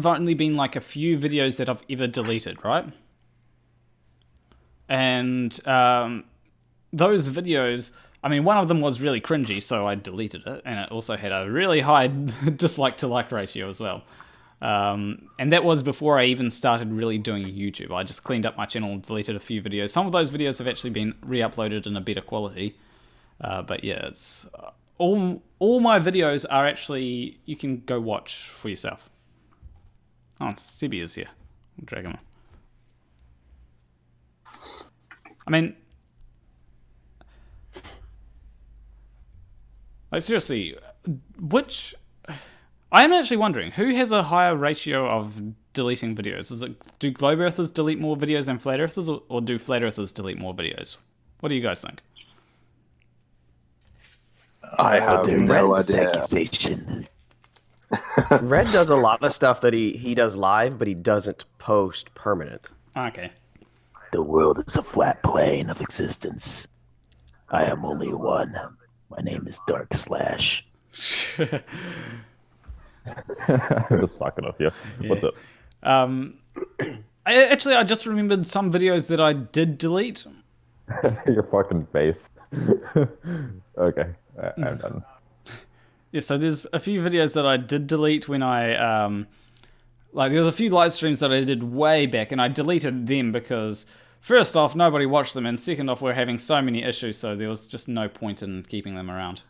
only been like a few videos that I've ever deleted, right? And those videos, I mean, one of them was really cringy, so I deleted it, and it also had a really high dislike to like ratio as well. And that was before I even started really doing YouTube. I just cleaned up my channel and deleted a few videos. Some of those videos have actually been re-uploaded in a better quality. But yeah, it's all my videos are actually, you can go watch for yourself. Oh, Sebi is here. I'll drag him on. I mean, like seriously, I am actually wondering, who has a higher ratio of deleting videos? Do globe earthers delete more videos than flat earthers, or do flat earthers delete more videos? What do you guys think? I have no idea. Accusation. Red does a lot of stuff that he does live, but he doesn't post permanent. Okay. The world is a flat plane of existence. I am only one. My name is Dark Slash. Just fucking with you. Yeah. What's up? I just remembered some videos that I did delete. Your fucking face. Okay, I'm done. Yeah, so there's a few videos that I did delete when I, there was a few live streams that I did way back, and I deleted them because, first off, nobody watched them, and second off, we're having so many issues, so there was just no point in keeping them around.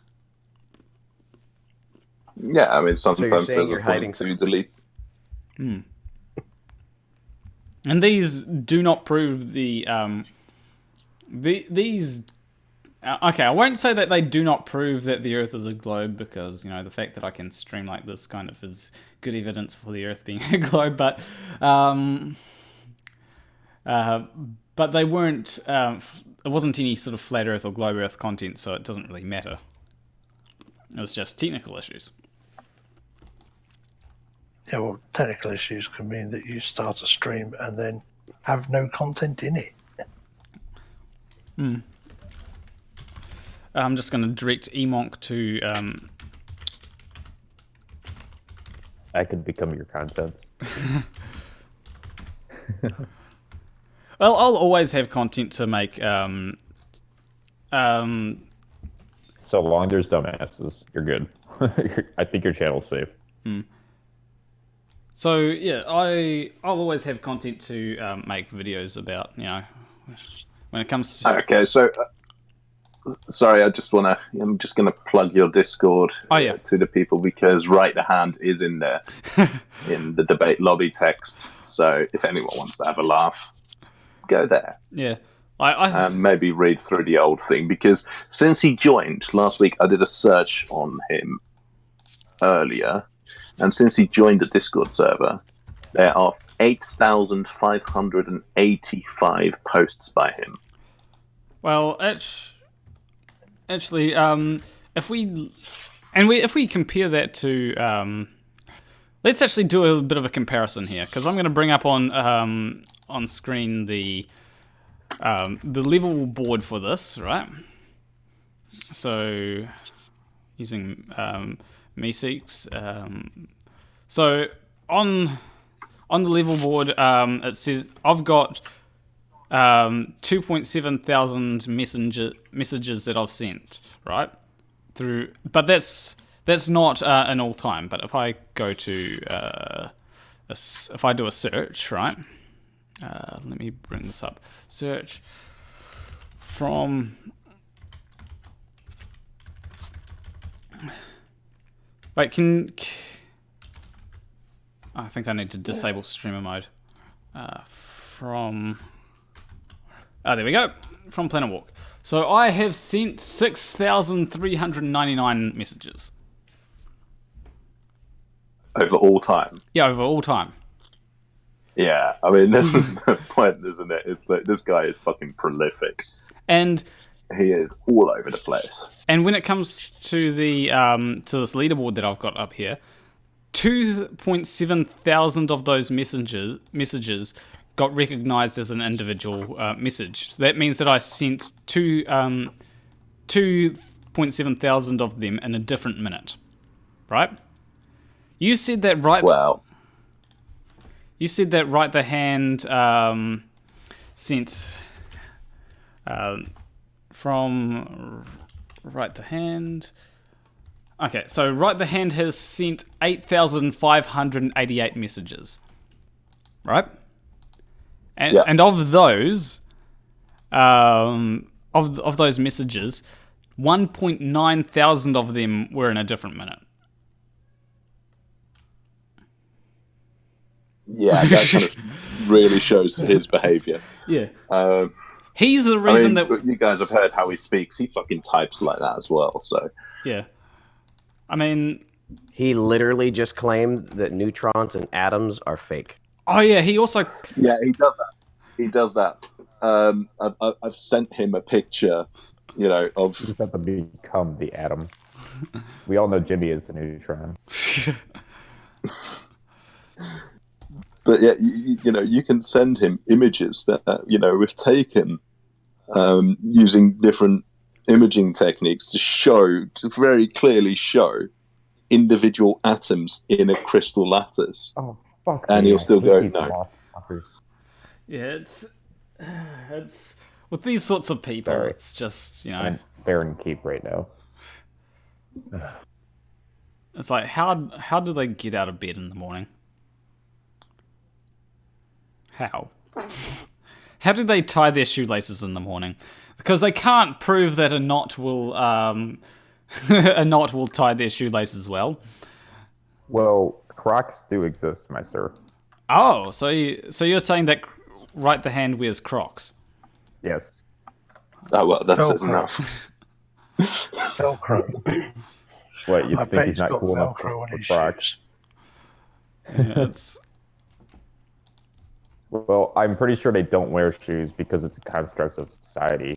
Yeah, I mean, sometimes there's a hiding point to delete. And these do not prove these. Okay, I won't say that they do not prove that the Earth is a globe, because the fact that I can stream like this kind of is good evidence for the Earth being a globe. But they weren't. It wasn't any sort of flat Earth or globe Earth content, so it doesn't really matter. It was just technical issues. Yeah, well, technical issues can mean that you start a stream and then have no content in it. I'm just going to direct Emonk to... I could become your content. Well, I'll always have content to make. So long there's dumbasses, you're good. I think your channel's safe. So yeah, I'll always have content to make videos about. When it comes to. Okay, so sorry, I'm just gonna plug your Discord to the people, because Rightthehand is in there in the debate lobby text. So if anyone wants to have a laugh, go there. Yeah. And maybe read through the old thing, because since he joined last week, I did a search on him earlier, and since he joined the Discord server, there are 8,585 posts by him. Well, actually, if we compare that to, let's actually do a bit of a comparison here, because I'm going to bring up on screen the level board for this, right? So using MESEEKs. So on the level board, it says I've got 2.7 thousand messages that I've sent, right? But that's not an all time. But if I go to if I do a search, right? Let me bring this up. Search from... Wait, I think I need to disable streamer mode. There we go. From Planarwalk. So I have sent 6,399 messages. Over all time. Yeah, over all time. Yeah, I mean, this is the point, isn't it? It's like, this guy is fucking prolific. And he is all over the place. And when it comes to the to this leaderboard that I've got up here, 2.7 thousand of those messages got recognized as an individual message. So that means that I sent 2.7 thousand of them in a different minute, right? You said that right. Wow. You said that Rightthehand sent from Rightthehand. Okay, so Rightthehand has sent 8,588 messages, right? And yep. And of those, of those messages, 1.9 thousand of them were in a different minute. Yeah, that kind of really shows his behavior. Yeah. He's the reason that... You guys have heard how he speaks. He fucking types like that as well, so... Yeah. I mean... He literally just claimed that neutrons and atoms are fake. Oh, yeah, he also... Yeah, he does that. He does that. I've sent him a picture, of... You just have to become the atom. We all know Jimmy is a neutron. But yeah, you can send him images that we've taken using different imaging techniques to very clearly show individual atoms in a crystal lattice. Oh fuck! And he'll still go no. Yeah, it's with these sorts of people. Sorry. It's just they're in keep right now. It's like how do they get out of bed in the morning? How do they tie their shoelaces in the morning? Because they can't prove that a knot will tie their shoelaces well. Well, Crocs do exist, my sir. Oh, so you're saying that Rightthehand wears Crocs? Yes. Oh well, that's Velcro. enough. Velcro. What, you I think bet he's not got cool enough Velcro on for his Crocs? shoes. Yeah, it's... Well, I'm pretty sure they don't wear shoes because it's a construct of society.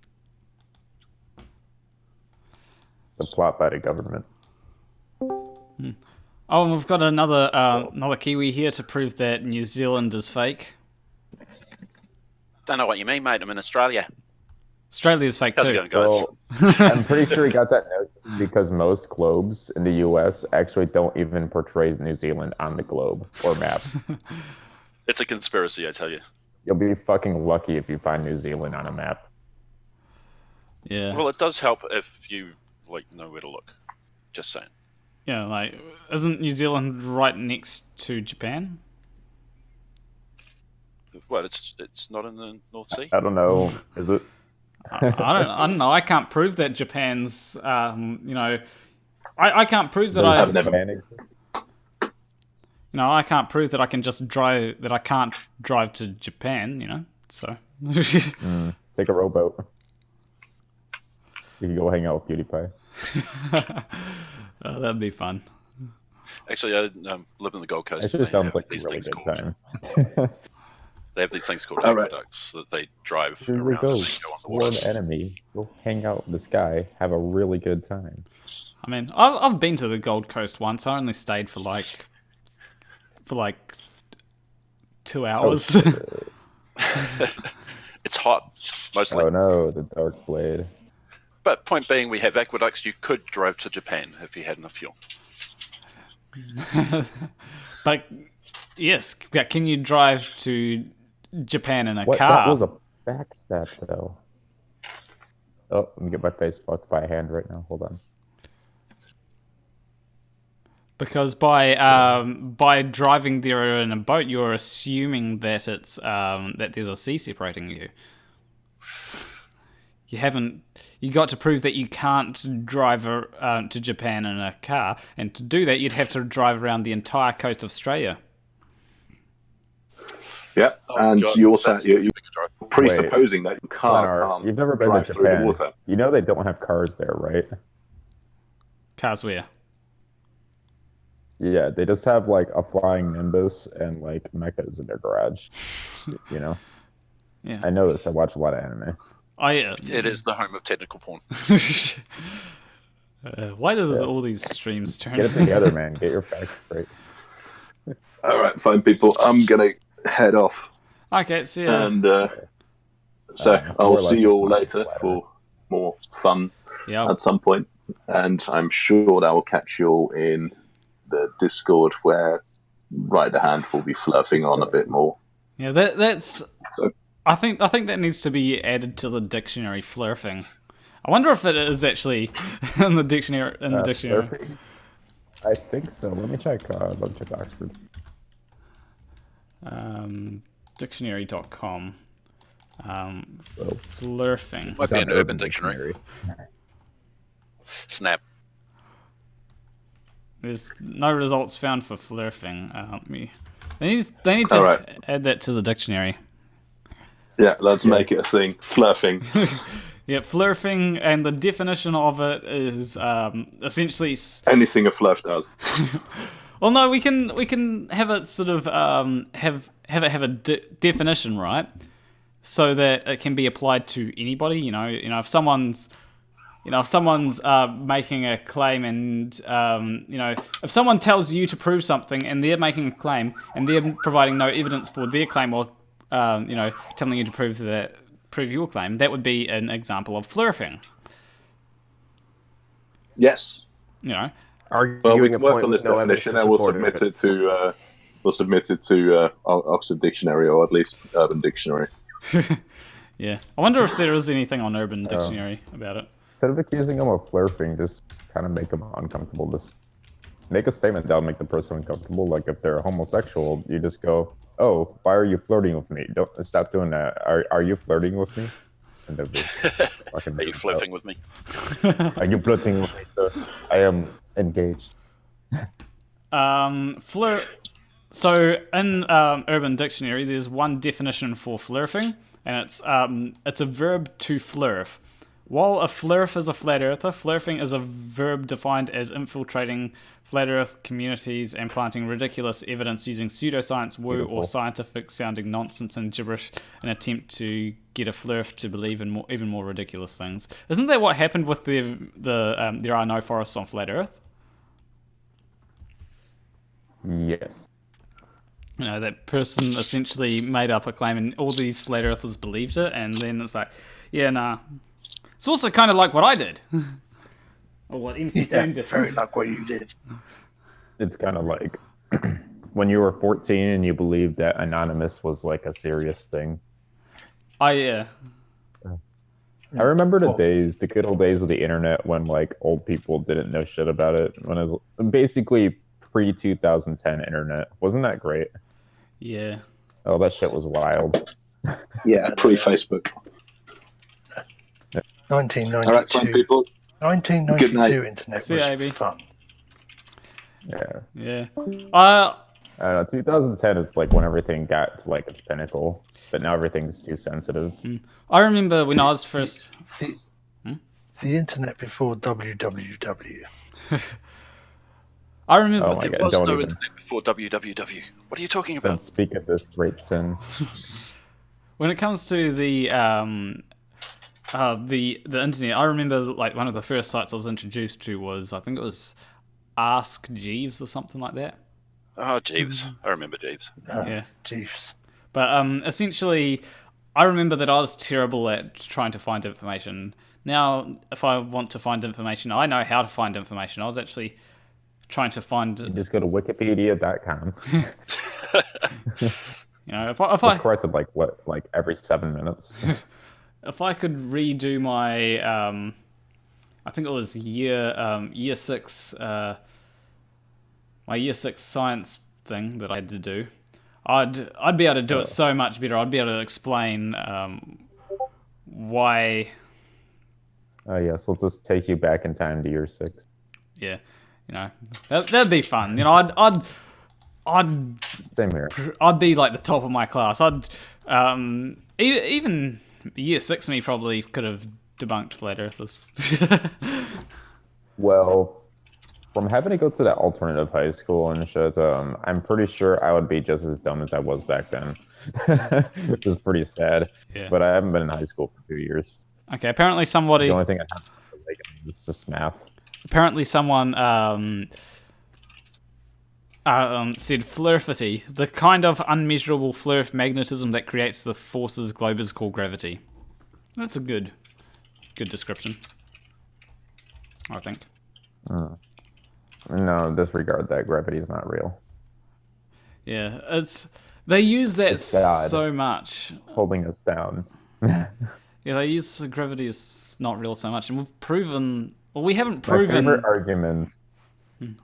It's a plot by the government. Oh, and we've got another Kiwi here to prove that New Zealand is fake. Don't know what you mean, mate. I'm in Australia. Australia is fake How's it too. going, guys? Well, I'm pretty sure he got that note because most globes in the U.S. actually don't even portray New Zealand on the globe or map. It's a conspiracy, I tell you. You'll be fucking lucky if you find New Zealand on a map. Yeah. Well, it does help if you know where to look. Just saying. Yeah, like, isn't New Zealand right next to Japan? Well, it's not in the North Sea. I don't know. Is it? I don't know. I can't prove that Japan's. I can't prove that I've never. I can't prove that I can just drive. That I can't drive to Japan. So. Take a rowboat. You can go hang out with PewDiePie. That'd be fun. Actually, I live in the Gold Coast. It just sounds like a these really things good called. time. They have these things called All right. aqueducts that they drive Here we around. go. And they go on the War water. an enemy. Go hang out in the sky. Have a really good time. I mean, I've been to the Gold Coast once. I only stayed for like 2 hours. It's hot, mostly. Oh no, the Dark Blade. But point being, we have aqueducts. You could drive to Japan if you had enough fuel. But yes, can you drive to Japan in a What? car? That was a backstab, though. Oh, let me get my face fucked by a hand right now. Hold on. Because by driving there in a boat, you're assuming that it's that there's a sea separating you. You got to prove that you can't drive to Japan in a car, and to do that, you'd have to drive around the entire coast of Australia. Yeah, and God, you also that's- you're presupposing that you can't You've never been drive to through the Japan. water. You know they don't have cars there, right? Cars where? Yeah, they just have like a flying Nimbus and like mechas in their garage. You know? Yeah. I know this. I watch a lot of anime. It is the home of technical porn. Why does all these streams turn? Get it together, man. Get your facts straight. All right, fine, people. I'm gonna head off, Okay, see ya. and so I'll more see like you all a later for more fun Yeah. at some point. And I'm sure that I will catch you all in the Discord where Rightthehand will be flirting on a bit more. Yeah, that's. I think that needs to be added to the dictionary. Flirting. I wonder if it is actually in the dictionary. Slurping? I think so. Let me check. Let me check Oxford. Dictionary.com. Flirting. Might be an urban dictionary. Snap. There's no results found for flirting. They need to Alright. add that to the dictionary. Yeah, let's make it a thing. Flirting. Yeah, flirting, and the definition of it is essentially. Anything a flirt does. Well, no, we can have it sort of have a definition, right? So that it can be applied to anybody. You know, if someone's making a claim, and if someone tells you to prove something, and they're making a claim, and they're providing no evidence for their claim, or telling you to prove your claim, that would be an example of flirting. Yes. You know. Well, we can work point on this with no evidence definition, to and we'll support submit it to Oxford Dictionary, or at least Urban Dictionary. Yeah, I wonder if there is anything on Urban Dictionary about it. Instead of accusing them of flirting, just kind of make them uncomfortable. Just make a statement that'll make the person uncomfortable. Like if they're homosexual, you just go, "Oh, why are you flirting with me? Don't stop doing that. Are you flirting with me?" And they'll be fucking Are you flirting with me? Are you flirting with me, sir? I am engaged. So in Urban Dictionary, there's one definition for flirting, and it's a verb to flirt. While a flirt is a flat earther, flirting is a verb defined as infiltrating flat earth communities and planting ridiculous evidence using pseudoscience, woo, or scientific-sounding nonsense and gibberish in an attempt to get a flirt to believe in even more ridiculous things. Isn't that what happened with the there are no forests on flat earth? Yes. You know, that person essentially made up a claim, and all these flat earthers believed it, and then it's like, yeah, nah. It's also kind of like what I did. Or what MCToon did. Very like what you did. It's kind of like when you were 14 and you believed that anonymous was like a serious thing. Oh, yeah. I remember the good old days of the internet when like old people didn't know shit about it. When it was basically pre-2010 internet. Wasn't that great? Yeah. Oh, that shit was wild. Yeah, pre-Facebook. 1992. All right, fun people. 1992 internet See you, was AB. fun. Yeah. Yeah. I don't know, 2010 is like when everything got to like its pinnacle, but now everything's too sensitive. I remember when I was first... The internet before www. I remember... Oh my There God, was don't no even. internet before www. What are you talking Don't about? speak of this great sin. When it comes to the internet, I remember like one of the first sites I was introduced to was, I think it was Ask Jeeves or something like that. Oh, Jeeves. I remember Jeeves. Yeah. Jeeves. But essentially, I remember that I was terrible at trying to find information. Now, if I want to find information, I know how to find information. I was actually trying to find... You just go to wikipedia.com. You know, if I corrected like every 7 minutes. if I could redo my I think it was year 6 my year 6 science thing that I had to do, I'd be able to do it so much better. I'd be able to explain why. Oh yes, we'll just take you back in time to year 6. Yeah, that'd be fun. I'd Same here. I'd be like the top of my class. Even year 6 me probably could have debunked flat earthers. Well, from having to go to that alternative high school and shit, I'm pretty sure I would be just as dumb as I was back then. Which is pretty sad. Yeah. But I haven't been in high school for 2 years. Okay, apparently somebody. The only thing I have to like is just math. Apparently someone said flerfity, the kind of unmeasurable flare of magnetism that creates the forces globers call gravity. That's a good description, I think. No, disregard that. Gravity is not real. Yeah, they use that It's God so much. holding us down. Yeah, they use gravity is not real so much, and we've proven. Well, we haven't My proven. favorite argument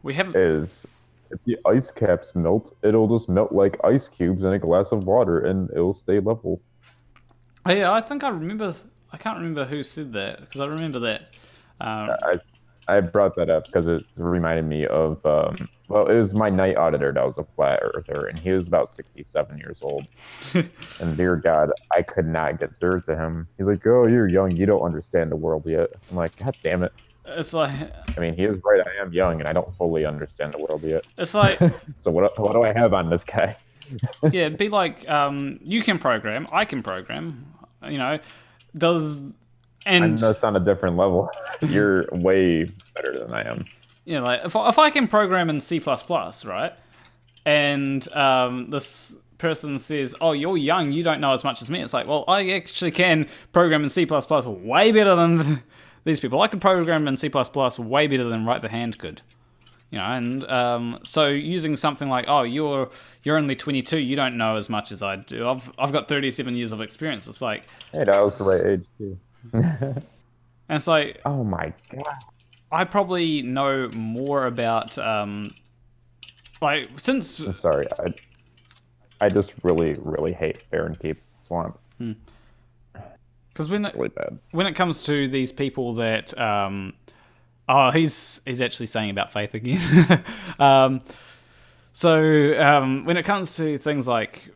We haven't. is if the ice caps melt, it'll just melt like ice cubes in a glass of water, and it'll stay level. Oh, yeah, I think I remember. I can't remember who said that because I remember that. I brought that up because it reminded me of, well, it was my night auditor that was a flat earther, and he was about 67 years old. And dear God, I could not get through to him. He's like, "Oh, you're young, you don't understand the world yet." I'm like, God damn it. It's like. I mean, he is right, I am young, and I don't fully understand the world yet. It's like. So what do I have on this guy? Yeah, it'd be like, you can program, I can program, and that's on a different level. You're way better than I am. Yeah, like if I can program in C++, right, and this person says, "Oh, you're young, you don't know as much as me," it's like, well, I actually can program in C++ way better than these people. I can program in C++ way better than Rightthehand could. And so using something like, "Oh, you're only 22, you don't know as much as I do. I've got 37 years of experience." It's like, hey, that was the right age too. And it's like, oh my God, I probably know more about since. I'm sorry, I just really hate Barrenkeep Swamp. Because really bad. When it comes to these people that he's actually saying about faith again. When it comes to things like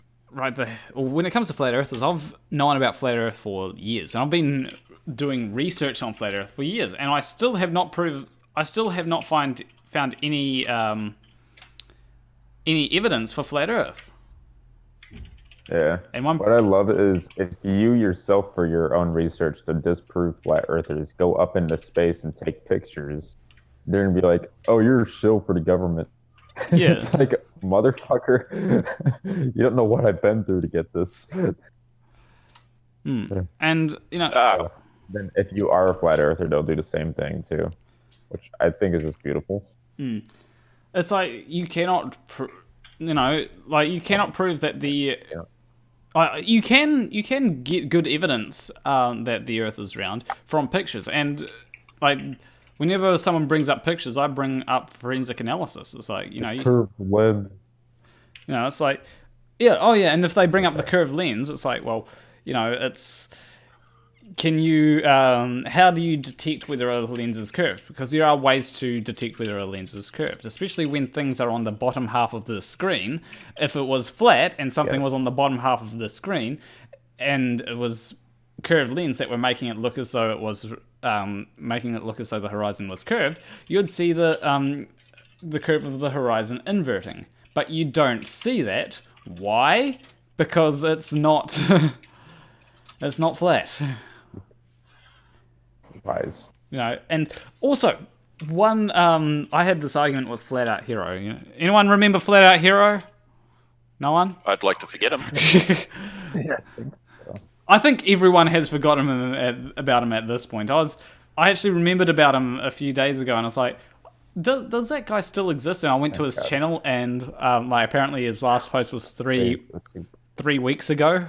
when it comes to flat earthers, I've known about flat earth for years, and I've been doing research on flat earth for years, and I still have not found any evidence for flat earth. Yeah. And what I love is if you yourself, for your own research to disprove flat earthers, go up into space and take pictures, they're gonna be like, "Oh, you're a shill for the government." Yeah. It's like, motherfucker, you don't know what I've been through to get this. And then if you are a flat earther, they'll do the same thing too, which I think is just beautiful. It's like you cannot, you cannot prove that the. You can get good evidence that the Earth is round from pictures, and whenever someone brings up pictures, I bring up forensic analysis. It's like curved webs. It's like, and if they bring up the curved lens, it's like, well, it's. Can you? How do you detect whether a lens is curved? Because there are ways to detect whether a lens is curved, especially when things are on the bottom half of the screen. If it was flat and something was on the bottom half of the screen, and it was curved lens that were making it look as though it was the horizon was curved, you'd see the curve of the horizon inverting. But you don't see that. Why? Because it's not. It's not flat. Wise. And also I had this argument with Flat Out Hero. Anyone remember Flat Out Hero? No one? I'd like to forget him. Yeah. I think everyone has forgotten about him at this point. I actually remembered about him a few days ago, and I was like, does that guy still exist? And I went to his channel, and apparently his last post was 3 weeks ago.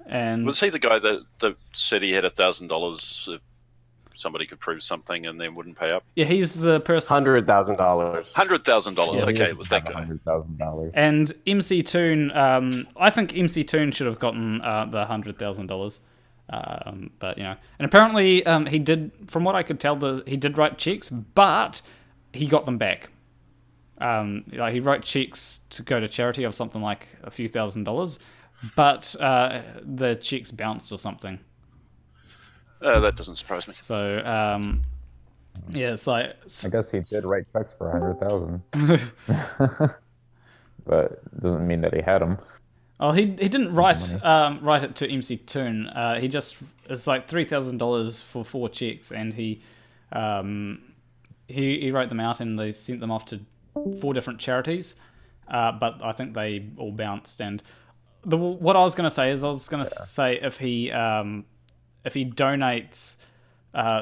And was he the guy that said he had $1,000 somebody could prove something and then wouldn't pay up. Yeah, he's the person. $100,000. $100,000. Okay, it was that guy. $100,000. And MCToon, I think MCToon should have gotten the $100,000. But and apparently he did, from what I could tell, he did write checks, but he got them back. He wrote checks to go to charity of something like a few $1,000s, but the checks bounced or something. That doesn't surprise me. So it's like, I guess he did write checks for 100,000, but it doesn't mean that he had them. Oh, he didn't write it to MCToon. It's like $3,000 for 4 checks, and he wrote them out and they sent them off to 4 different charities. But I think they all bounced. And what I was going to say is, say if he donates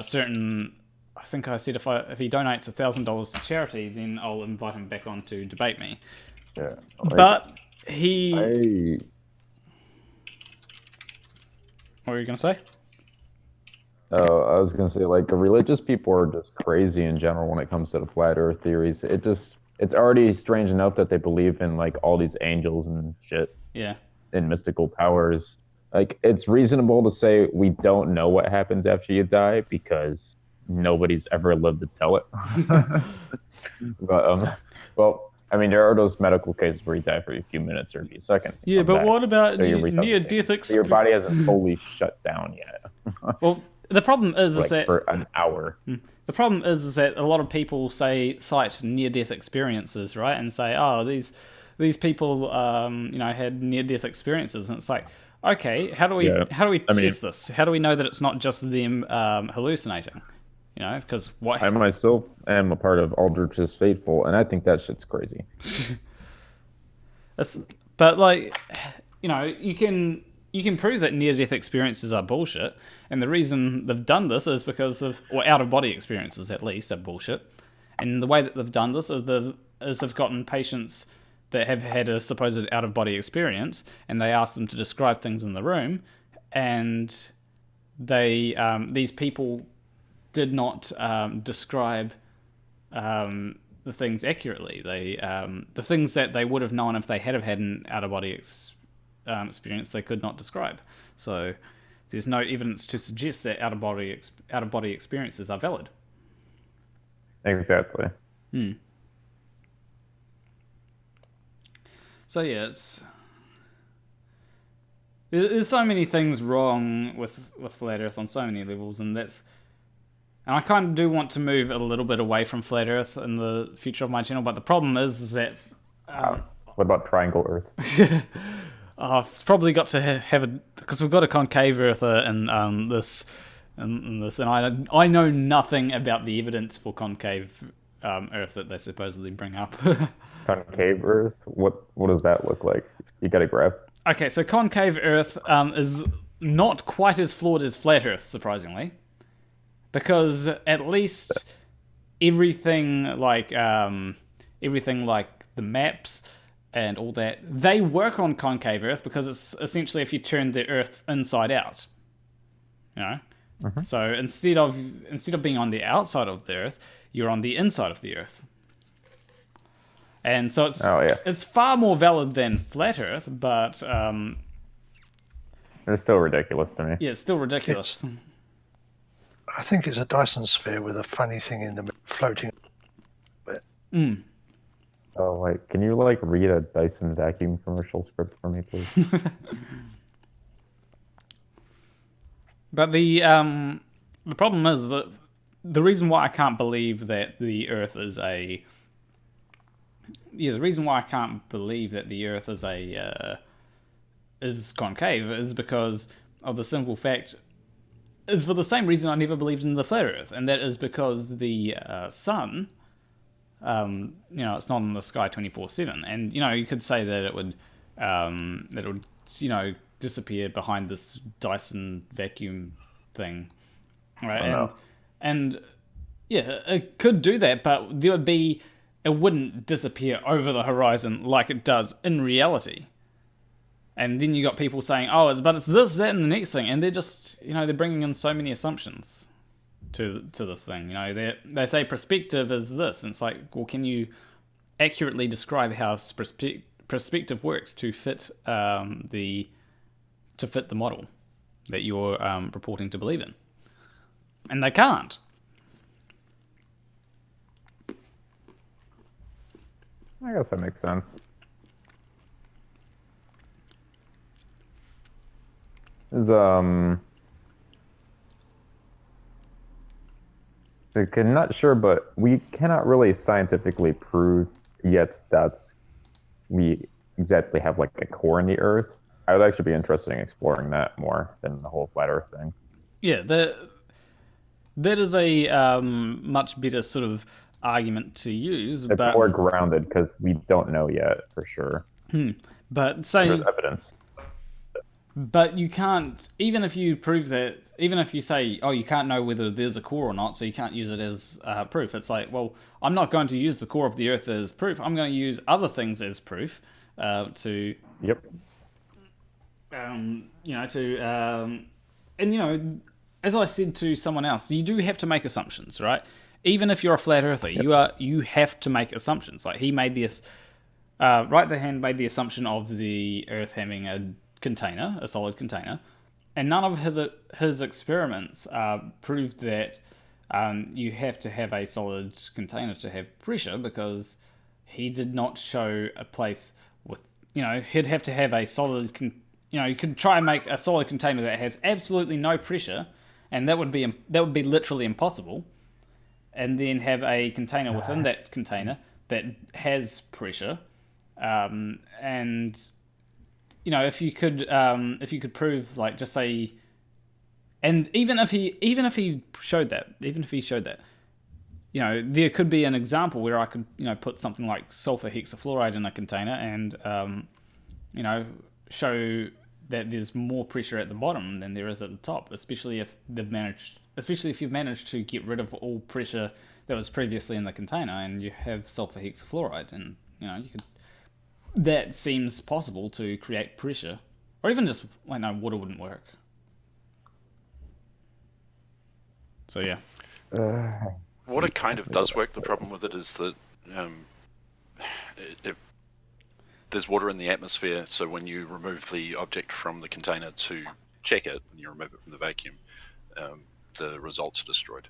certain, I think I said if he donates $1,000 to charity, then I'll invite him back on to debate me. Yeah, but what were you going to say? Oh, I was going to say, religious people are just crazy in general when it comes to the flat earth theories. It's already strange enough that they believe in, all these angels and shit. Yeah. And mystical powers. It's reasonable to say we don't know what happens after you die because nobody's ever lived to tell it. But, there are those medical cases where you die for a few minutes or a few seconds. Yeah, but what about near-death experience? Your body hasn't fully shut down yet. Well, the problem is that for an hour. The problem is that a lot of people cite near-death experiences, right, and say, oh, these people, had near-death experiences, and it's like, okay, how do we test this? How do we know that it's not just them hallucinating? Because what? I myself am a part of Aldrich's Faithful, and I think that shit's crazy. But you can prove that near-death experiences are bullshit, and the reason they've done this is because or out-of-body experiences at least are bullshit. And the way that they've done this is they've gotten patients that have had a supposed out-of-body experience, and they ask them to describe things in the room, and these people did not describe the things accurately. The things that they would have known if they had an out-of-body experience, they could not describe. So there's no evidence to suggest that out-of-body experiences are valid. Exactly. So yeah, there's so many things wrong with Flat Earth on so many levels, and I kind of do want to move a little bit away from Flat Earth in the future of my channel, but the problem is that what about Triangle Earth? I've probably got to have because we've got a concave Earther in this, and I know nothing about the evidence for concave Earth that they supposedly bring up. Concave Earth? What does that look like? You got a graph? Okay, so concave Earth is not quite as flawed as flat Earth, surprisingly, because at least everything like the maps and all that, they work on concave Earth because it's essentially if you turn the Earth inside out, So instead of being on the outside of the Earth, you're on the inside of the Earth. And so it's far more valid than flat Earth, but it's still ridiculous to me. Yeah, it's still ridiculous. I think it's a Dyson sphere with a funny thing in the middle floating. Oh, can you read a Dyson vacuum commercial script for me, please? But the problem is that the reason why I can't believe that the Earth is is concave is because of the simple fact is for the same reason I never believed in the flat Earth, and that is because the sun, it's not in the sky 24/7, and you could say that it would disappear behind this Dyson vacuum thing, right? And it could do that, but it wouldn't disappear over the horizon like it does in reality. And then you got people saying, "Oh, but it's this, that, and the next thing," and they're just, they're bringing in so many assumptions. to this thing. You know, they say perspective is this, and it's like, well, can you accurately describe how perspective works to fit the model that you're purporting to believe in? And they can't. I guess that makes sense. I'm not sure, but we cannot really scientifically prove yet that we exactly have like a core in the Earth. I would actually be interested in exploring that more than the whole flat Earth thing. Yeah, that is a much better sort of argument to use. It's more grounded because we don't know yet for sure. But say there's evidence. But you can't, even if you prove that, even if you say, oh, you can't know whether there's a core or not, so you can't use it as proof. It's like, well, I'm not going to use the core of the Earth as proof. I'm going to use other things as proof to. Yep. And as I said to someone else, you do have to make assumptions, right? Even if you're a flat earther, you have to make assumptions. Like he made this, Rightthehand made the assumption of the Earth having a container, a solid container, and none of his experiments proved that you have to have a solid container to have pressure, because he did not show a place with, he'd have to have a solid, you could try and make a solid container that has absolutely no pressure, and that would be literally impossible, and then have a container within that container that has pressure, and if you could prove, like, just say, and even if he showed that, there could be an example where I could put something like sulfur hexafluoride in a container and show that there's more pressure at the bottom than there is at the top, especially if you've managed to get rid of all pressure that was previously in the container and you have sulfur hexafluoride, and you could. That seems possible to create pressure, or even just water wouldn't work. So yeah, water kind of does work. The problem with it is that there's water in the atmosphere, so when you remove the object from the container to check it, and you remove it from the vacuum, the results are destroyed.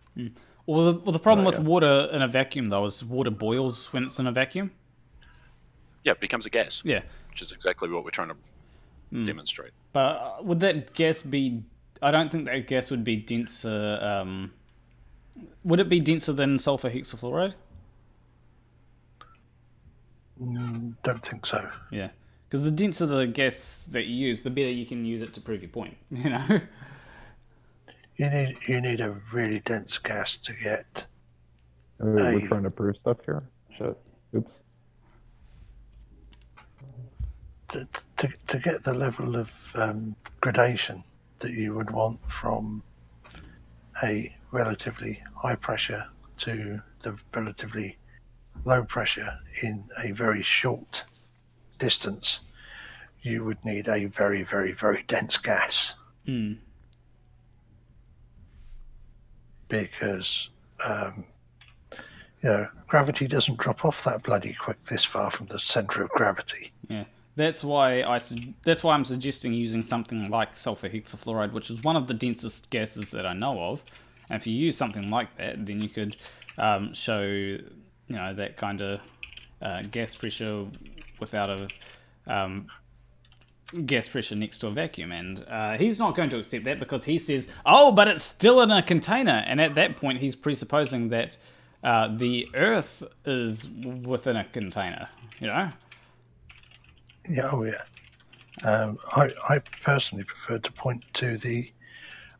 Well, the problem with water in a vacuum, though, is water boils when it's in a vacuum. Yeah, it becomes a gas. Yeah. Which is exactly what we're trying to demonstrate. But would that gas be... I don't think that gas would be denser... would it be denser than sulfur hexafluoride? Don't think so. Yeah. Because the denser the gas that you use, the better you can use it to prove your point, You need a really dense gas to get... We're trying to prove stuff here? Shit. Oops. To get the level of gradation that you would want from a relatively high pressure to the relatively low pressure in a very short distance, you would need a very, very, very dense gas. Because gravity doesn't drop off that bloody quick this far from the center of gravity. Yeah. That's why I'm suggesting using something like sulfur hexafluoride, which is one of the densest gases that I know of. And if you use something like that, then you could show, that kind of gas pressure without a gas pressure next to a vacuum. And he's not going to accept that, because he says, "Oh, but it's still in a container." And at that point, he's presupposing that the Earth is within a container. Yeah, oh yeah. I personally prefer to point to the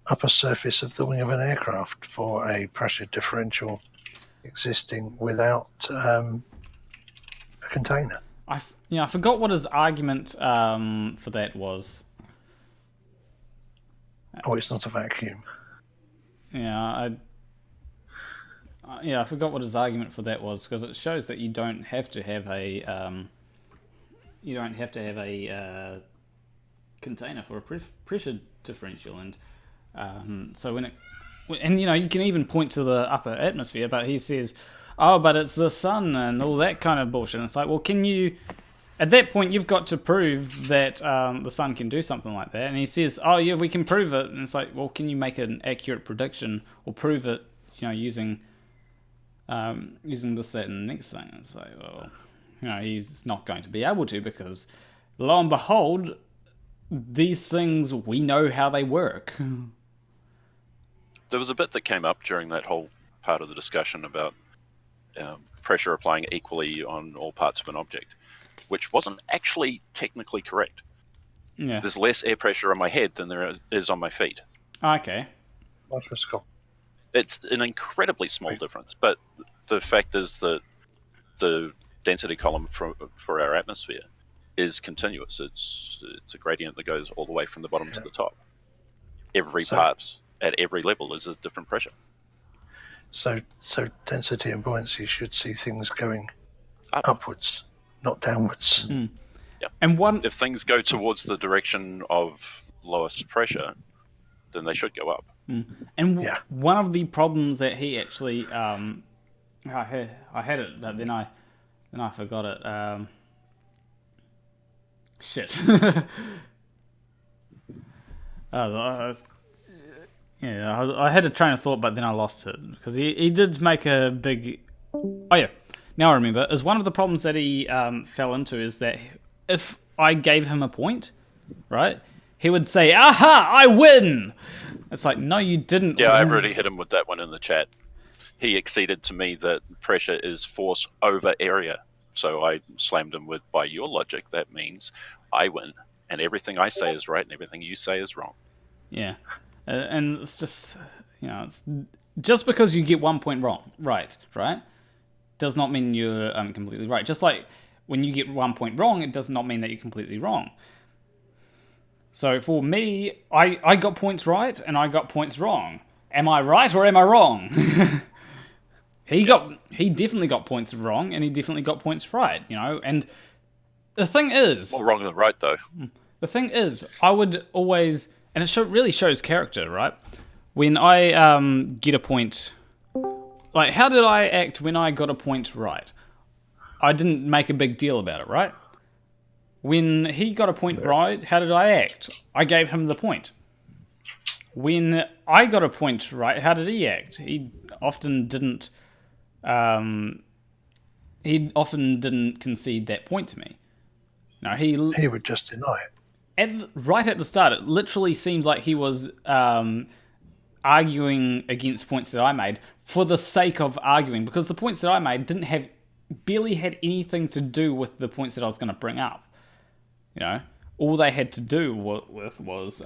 upper surface of the wing of an aircraft for a pressure differential existing without a container. I forgot what his argument for that was. Oh, it's not a vacuum. Yeah, I forgot what his argument for that was, because it shows that you don't have to have a container for a pressure differential, and so and you can even point to the upper atmosphere, but he says, oh, but it's the sun and all that kind of bullshit. And it's like, well, can you, at that point, you've got to prove that the sun can do something like that. And he says, oh, yeah, we can prove it. And it's like, well, can you make an accurate prediction or prove it, using this, that, and the next thing? It's like, well, he's not going to be able to, because lo and behold, these things, we know how they work. There was a bit that came up during that whole part of the discussion about pressure applying equally on all parts of an object, which wasn't actually technically correct. Yeah. There's less air pressure on my head than there is on my feet. Okay. Microscope. It's an incredibly small difference, but the fact is that the density column for our atmosphere is continuous. It's a gradient that goes all the way from the bottom to the top. Every part at every level is a different pressure. So density and buoyancy should see things going upwards, not downwards. Mm. Yeah. And if things go towards the direction of lowest pressure, then they should go up. Mm. And one of the problems that he actually, I had it, but then I forgot it. Shit. I had a train of thought, but then I lost it, because he did make a big... Oh yeah, now I remember. Is one of the problems that he fell into is that if I gave him a point, right, he would say, "Aha, I win!" It's like, no, you didn't. Yeah, I've already hit him with that one in the chat. He acceded to me that pressure is force over area. So I slammed him with, by your logic, that means I win. And everything I say is right and everything you say is wrong. Yeah. And it's just, it's just because you get 1 point wrong, right, does not mean you're completely right. Just like when you get 1 point wrong, it does not mean that you're completely wrong. So for me, I got points right and I got points wrong. Am I right or am I wrong? He definitely got points wrong and he definitely got points right, and the thing is... More wrong than right, though. The thing is, I would always... And it really shows character, right? When I get a point... Like, how did I act when I got a point right? I didn't make a big deal about it, right? When he got a point right, how did I act? I gave him the point. When I got a point right, how did he act? He often didn't concede that point to me. No, he would just deny it. Right at the start, it literally seemed like he was arguing against points that I made for the sake of arguing, because the points that I made barely had anything to do with the points that I was going to bring up. All they had to do was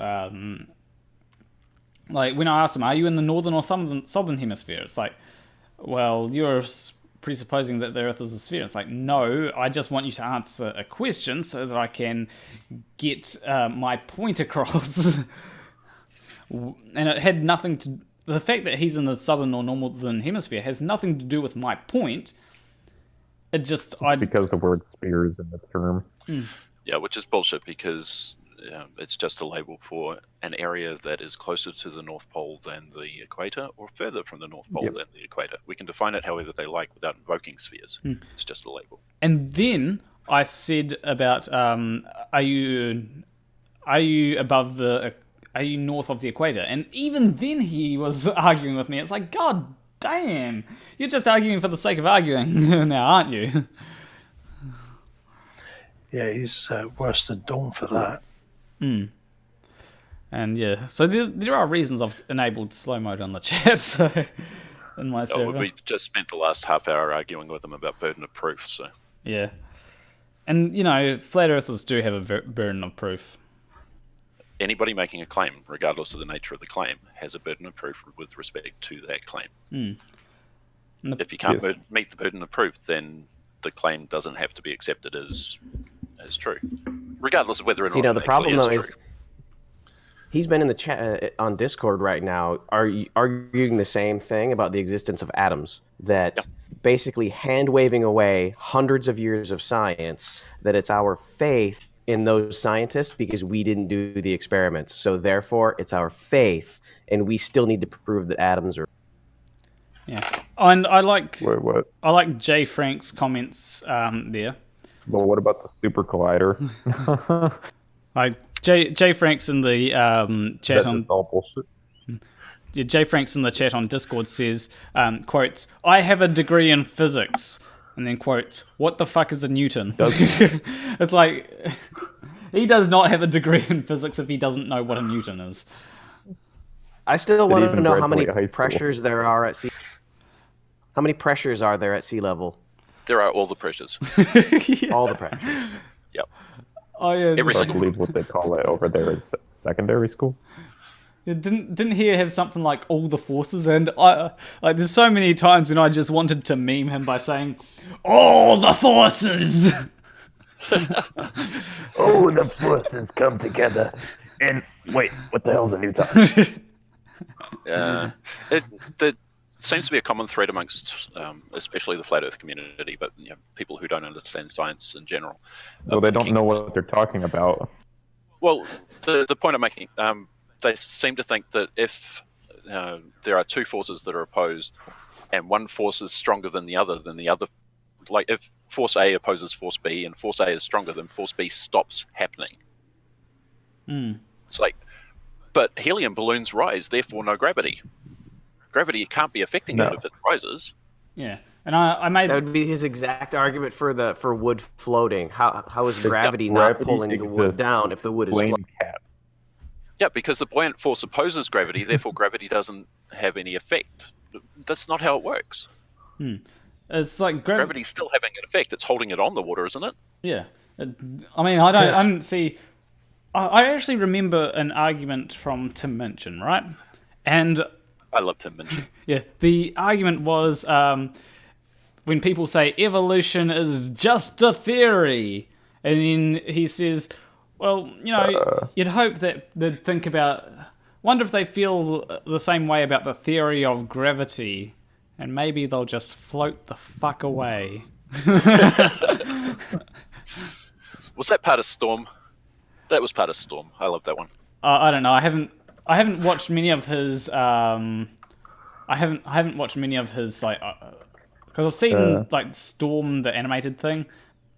like when I asked him, "Are you in the northern or southern hemisphere?" It's like, well, you're presupposing that the Earth is a sphere. It's like, no, I just want you to answer a question so that I can get my point across. And it had nothing to... The fact that he's in the southern or northern hemisphere has nothing to do with my point. It just... Because the word sphere is in the term. Mm. Yeah, which is bullshit, because it's just a label for an area that is closer to the North Pole than the equator, or further from the North Pole than the equator. We can define it however they like without invoking spheres. Mm. It's just a label. And then I said about, are you above are you north of the equator? And even then he was arguing with me. It's like, God damn, you're just arguing for the sake of arguing now, aren't you? Yeah, he's worse than Dawn for that. Mm. And yeah, so there are reasons I've enabled slow mode on the chat. So in my server, we just spent the last half hour arguing with them about burden of proof. So yeah, and flat earthers do have a burden of proof. Anybody making a claim, regardless of the nature of the claim, has a burden of proof with respect to that claim. Mm. If you can't meet the burden of proof, then the claim doesn't have to be accepted as true, regardless of whether or not the problem though true. is he's been in the chat on Discord right now, arguing the same thing about the existence of atoms, that basically hand waving away hundreds of years of science, that it's our faith in those scientists because we didn't do the experiments. So therefore, it's our faith, and we still need to prove that atoms are. Yeah, and I like Wait, what? I like Jay Frank's comments there. But what about the super collider? Like Jay Frank's in the chat That's on just all bullshit. Jay Frank's in the chat on Discord says, quotes, "I have a degree in physics," and then quotes, "What the fuck is a Newton?" It's like he does not have a degree in physics if he doesn't know what a Newton is. I still want to even know how many graduate high school. pressures there are at sea. How many pressures are there at sea level? There are all the pressures. All the pressures. Yep. Oh yeah, Every I single. believe what they call it over there is secondary school. didn't he have something like all the forces? And I like there's so many times when I just wanted to meme him by saying all the forces. Oh, the forces come together. And wait, what the hell's a Newton? There seems to be a common thread amongst, especially the flat Earth community, but people who don't understand science in general. Well, they don't know what they're talking about. Well, the point I'm making, they seem to think that if there are two forces that are opposed, and one force is stronger than the other, like if Force A opposes Force B, and Force A is stronger, then Force B stops happening. It's like, but helium balloons rise, therefore no gravity. Gravity can't be affecting it if it rises. Yeah, and I made that would be his exact argument for wood floating. How is gravity not Gravity pulling the wood exists. down if the wood is floating? Yeah, because the buoyant force opposes gravity, therefore gravity doesn't have any effect. That's not how it works. It's like Gravity's still having an effect. It's holding it on the water, isn't it? Yeah, I mean I don't see. I actually remember an argument from Tim Minchin, right? And I love Tim Minchin. Yeah, the argument was when people say evolution is just a theory, and then he says, well, you'd hope that they'd think about, wonder if they feel the same way about the theory of gravity, and maybe they'll just float the fuck away. Was that part of Storm? That was part of Storm. I love that one. I don't know. I haven't watched many of his. I haven't watched many of his like because I've seen like Storm, the animated thing,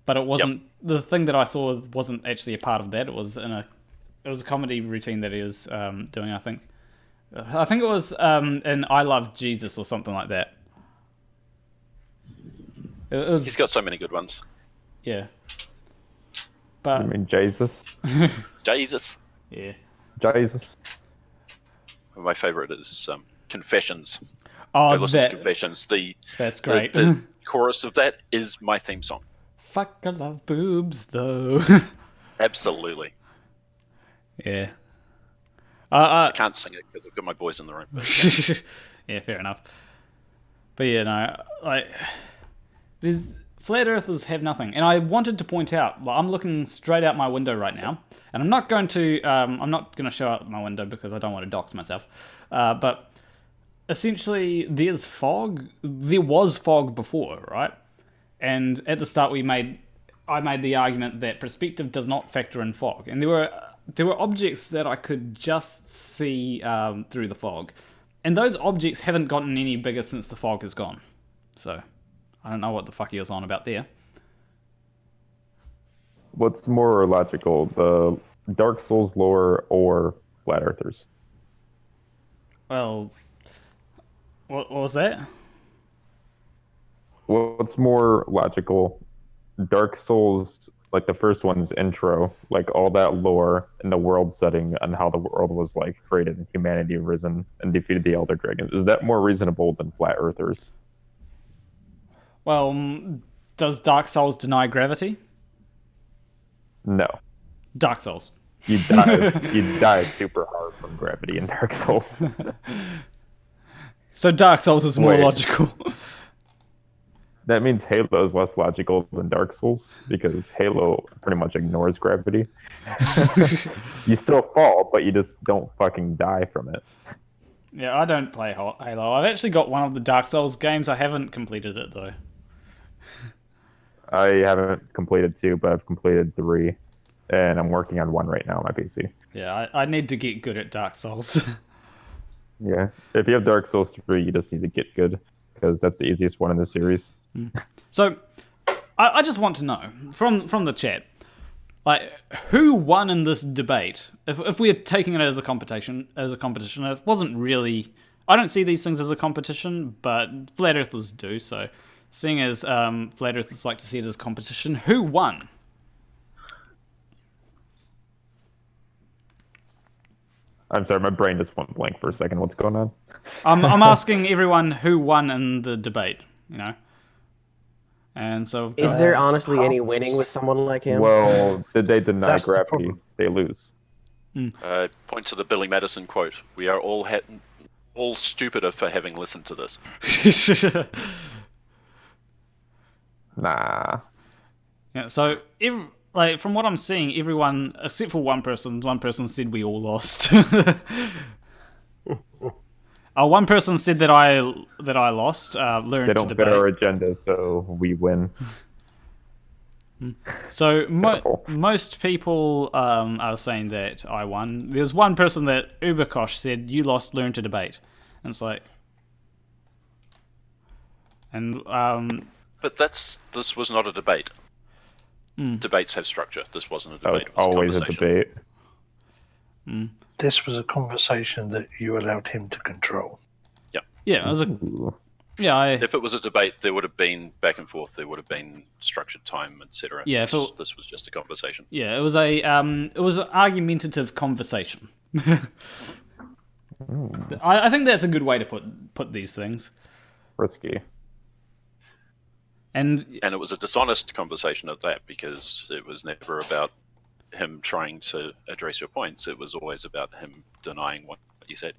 but it wasn't the thing that I saw wasn't actually a part of that. It was a comedy routine that he was doing. I think it was in I Love Jesus or something like that. He's got so many good ones. Yeah. But I mean, Jesus. Jesus. Yeah. Jesus. My favorite is Confessions. Oh, Go listen to Confessions. That's great. The chorus of that is my theme song. Fuck, I love boobs though. Absolutely. Yeah. I can't sing it because I've got my boys in the room. But, yeah, fair enough. But yeah, no, like these flat earthers have nothing, and I wanted to point out. Well, I'm looking straight out my window right now, and I'm not going to show out my window because I don't want to dox myself. But essentially, there's fog. There was fog before, right? And at the start, I made the argument that perspective does not factor in fog, and there were objects that I could just see through the fog, and those objects haven't gotten any bigger since the fog is gone. So I don't know what the fuck he was on about there. What's more logical, the Dark Souls lore or flat earthers? Well, what was that? What's more logical, Dark Souls, like the first one's intro, like all that lore and the world setting and how the world was like created and humanity risen and defeated the Elder Dragons. Is that more reasonable than flat earthers? Well, does Dark Souls deny gravity? No. Dark Souls. You die super hard from gravity in Dark Souls. So Dark Souls is more logical. That means Halo is less logical than Dark Souls because Halo pretty much ignores gravity. You still fall, but you just don't fucking die from it. Yeah, I don't play Halo. I've actually got one of the Dark Souls games. I haven't completed it though. I haven't completed 2, but I've completed 3. and I'm working on one right now on my PC. Yeah, I need to get good at Dark Souls. Yeah, if you have Dark Souls 3, you just need to get good, because that's the easiest one in the series. So, I just want to know from the chat, like, who won in this debate? If we're taking it as a competition, it wasn't really. I don't see these things as a competition, but flat earthers do. So, seeing as flat earthers like to see it as competition, who won? I'm sorry, my brain just went blank for a second. What's going on? I'm asking everyone who won in the debate. You know. And so, Is there honestly any winning with someone like him? Well, did they deny That's the gravity? problem. They lose. Point to the Billy Madison quote. We are all stupider for having listened to this. Nah. Yeah. So, like from what I'm seeing, everyone except for one person said we all lost. One person said that I lost. Learned They to don't debate. fit our agenda, so we win. So most people are saying that I won. There's one person that Uberkosh said you lost. Learn to debate, and it's like, and But this was not a debate. Debates have structure. This wasn't a That was debate. It was always a conversation. debate. This was a conversation that you allowed him to control. yeah, it was a Ooh. yeah. If it was a debate, there would have been back and forth. There would have been structured time, etc. Yeah, This was just a conversation. Yeah, it was an argumentative conversation. I think that's a good way to put these things. Risky. And it was a dishonest conversation at that, because it was never about him trying to address your points. It was always about him denying what you said.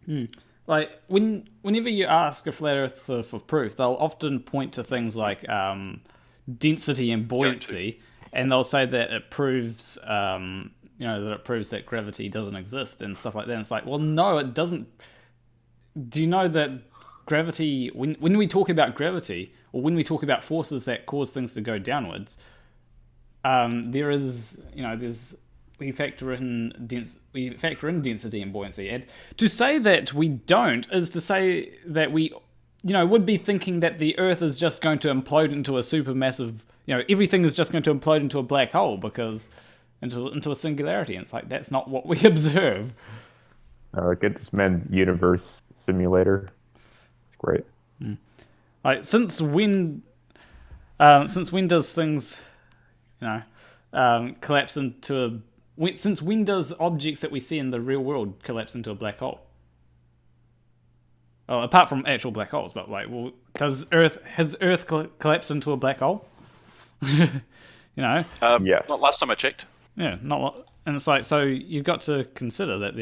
like whenever you ask a flat earther for proof, they'll often point to things like density and buoyancy, and they'll say that it proves that gravity doesn't exist and stuff like that. And it's like, well, no, it doesn't. Do you know that gravity, when we talk about gravity, or when we talk about forces that cause things to go downwards, we factor in density and buoyancy. And to say that we don't is to say that we, would be thinking that the Earth is just going to implode into a supermassive, everything is just going to implode into a black hole because into a singularity. And it's like, that's not what we observe. Get this man universe simulator. It's great. Like, since when does things, collapse into since when does objects that we see in the real world collapse into a black hole? Oh, apart from actual black holes, but like, well, has Earth collapsed into a black hole? Yeah. Not last time I checked. Yeah, and it's like, so you've got to consider that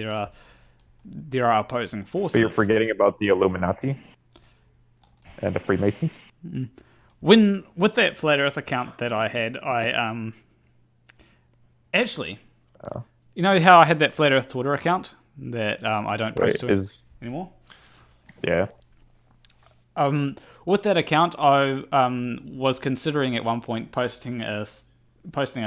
there are opposing forces. But you're forgetting about the Illuminati and the Freemasons. With that flat Earth account that I had, I actually, you know how I had that flat Earth Twitter account that I don't post to anymore. Yeah. With that account, I was considering at one point posting a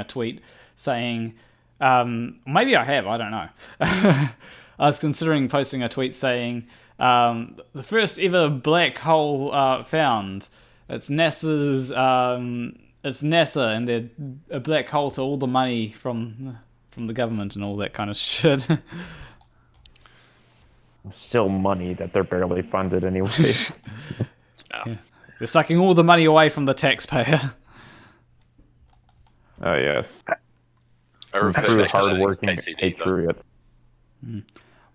tweet saying, maybe I have, I don't know. I was considering posting a tweet saying, the first ever black hole found. It's NASA's. It's NASA, and they're a black hole to all the money from the government and all that kind of shit. Still money that they're barely funded anyway. Yeah. They're sucking all the money away from the taxpayer. Oh yes. True hard-working patriot.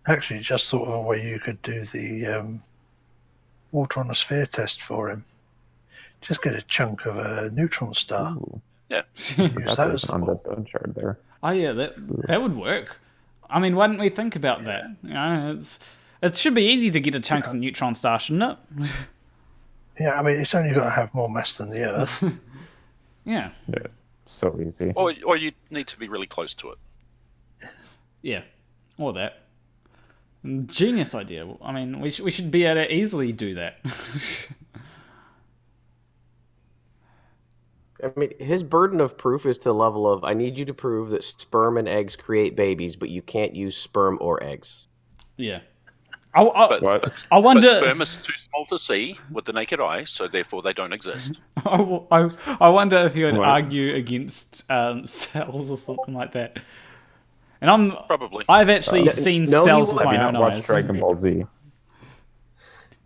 Actually, just thought of a way you could do the water on a sphere test for him. Just get a chunk of a neutron star. Ooh. Yeah. Use that as the on ball. the chart there. Oh yeah, that would work. I mean, why didn't we think about that? It should be easy to get a chunk of a neutron star, shouldn't it? Yeah, I mean, it's only got to have more mass than the Earth. Yeah. Yeah. So easy. Or you need to be really close to it. Yeah. Or that. Genius idea. I mean, we should be able to easily do that. I mean, his burden of proof is to the level of, I need you to prove that sperm and eggs create babies, but you can't use sperm or eggs. Yeah. But I wonder. But sperm is too small to see with the naked eye, so therefore they don't exist. I wonder if he would What? argue against cells or something like that. And Probably. I've actually seen no, he cells with wouldn't. my Have you own not watched eyes. Dragon Ball Z?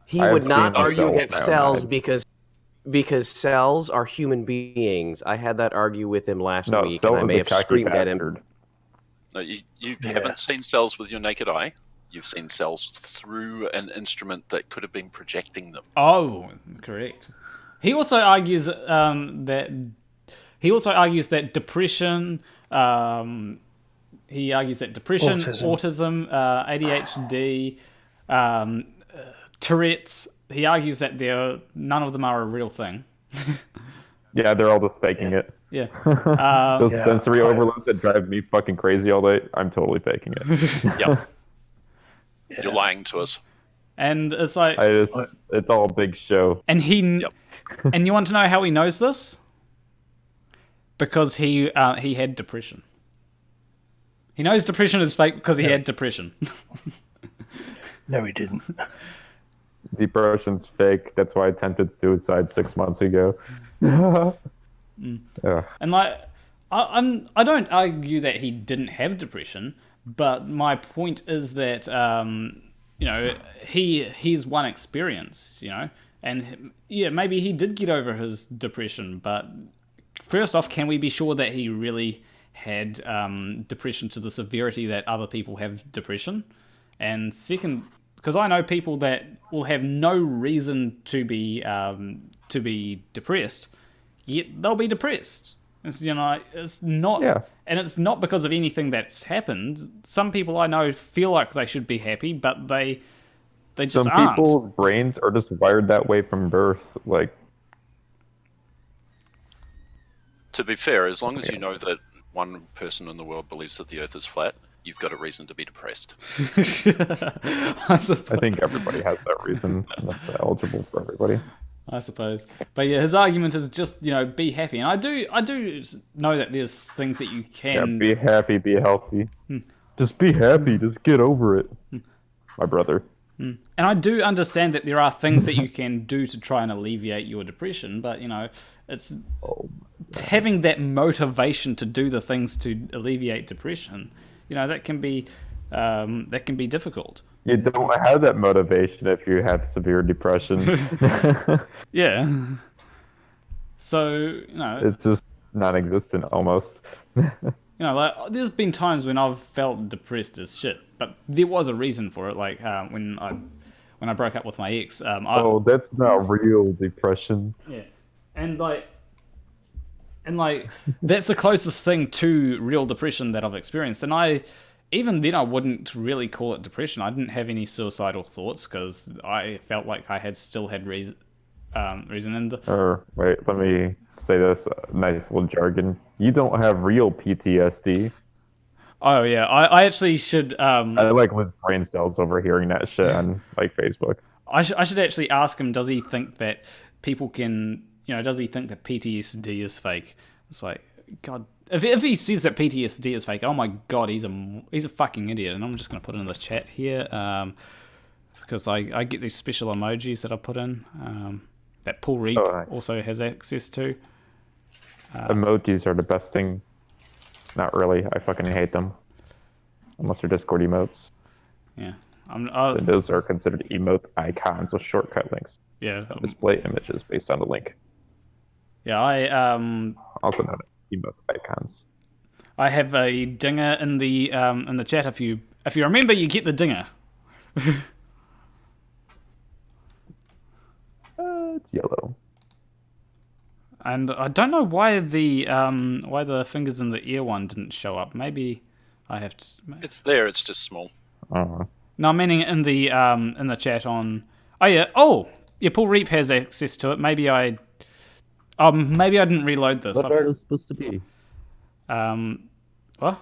He I have would not seen argue cells against with my own cells eyes. because cells are human beings. I had that argue with him last No, week, Cell and I is may a have cocky screamed at him. bastard. No, you Yeah. haven't seen cells with your naked eye. You've seen cells through an instrument that could have been projecting them. Oh, correct. He also argues that depression. He argues that depression, autism, ADHD, Tourette's. He argues that none of them are a real thing. Yeah, they're all just faking it. Yeah. Those Yeah. sensory overloads that drive me fucking crazy all day, I'm totally faking it. Yeah. You're lying to us. And it's like, It's all a big show. and he, Yep. and you want to know how he knows this? Because he had depression. He knows depression is fake because he had depression. No, he didn't. Depression's fake. That's why I attempted suicide 6 months ago. Ugh. And like, I don't argue that he didn't have depression, but my point is that you know, he's one experience, you know, and yeah, maybe he did get over his depression, but first off, can we be sure that he really had depression to the severity that other people have depression? And second, because I know people that will have no reason to be depressed, yet they'll be depressed. It's, you know, it's not, and it's not because of anything that's happened. Some people I know feel like they should be happy, but they just Some aren't. people's brains are just wired that way from birth. Like, To be fair, as long as you know that one person in the world believes that the Earth is flat, you've got a reason to be depressed. I think everybody has that reason. That's eligible for everybody. I suppose. But yeah, his argument is just, you know, be happy. And I do know that there's things that you can... Yeah, be happy, be healthy. Just be happy, just get over it. My brother. And I do understand that there are things that you can do to try and alleviate your depression, but, you know, it's having that motivation to do the things to alleviate depression, you know, that can be difficult. You don't have that motivation if you have severe depression. Yeah. So, you know... It's just non-existent, almost. You know, like, there's been times when I've felt depressed as shit, but there was a reason for it. Like when I broke up with my ex. That's not real depression. Yeah, and that's the closest thing to real depression that I've experienced. And even then I wouldn't really call it depression. I didn't have any suicidal thoughts because I felt like I still had reason. Wait, let me say this nice little jargon. You don't have real PTSD. Oh yeah, I actually should. I like lose brain cells over hearing that shit on like Facebook. I should actually ask him. Does he think that people can? You know, does he think that PTSD is fake? It's like, God, if he says that PTSD is fake, oh my God, he's a fucking idiot. And I'm just gonna put it in the chat here, because I get these special emojis that I put in. That Paul Reed also has access to. Emojis are the best thing. Not really. I fucking hate them. Unless they're Discord emotes. Yeah. Those are considered emote icons with shortcut links. Yeah. Display images based on the link. Yeah, also known as emote icons. I have a dinger in the chat. If you remember, you get the dinger. It's yellow. And I don't know why the fingers in the ear one didn't show up. Maybe I have to. It's there. It's just small. No, meaning in the chat on. Oh yeah. Oh yeah. Paul Reap has access to it. Maybe I didn't reload this. What are those supposed to be? What?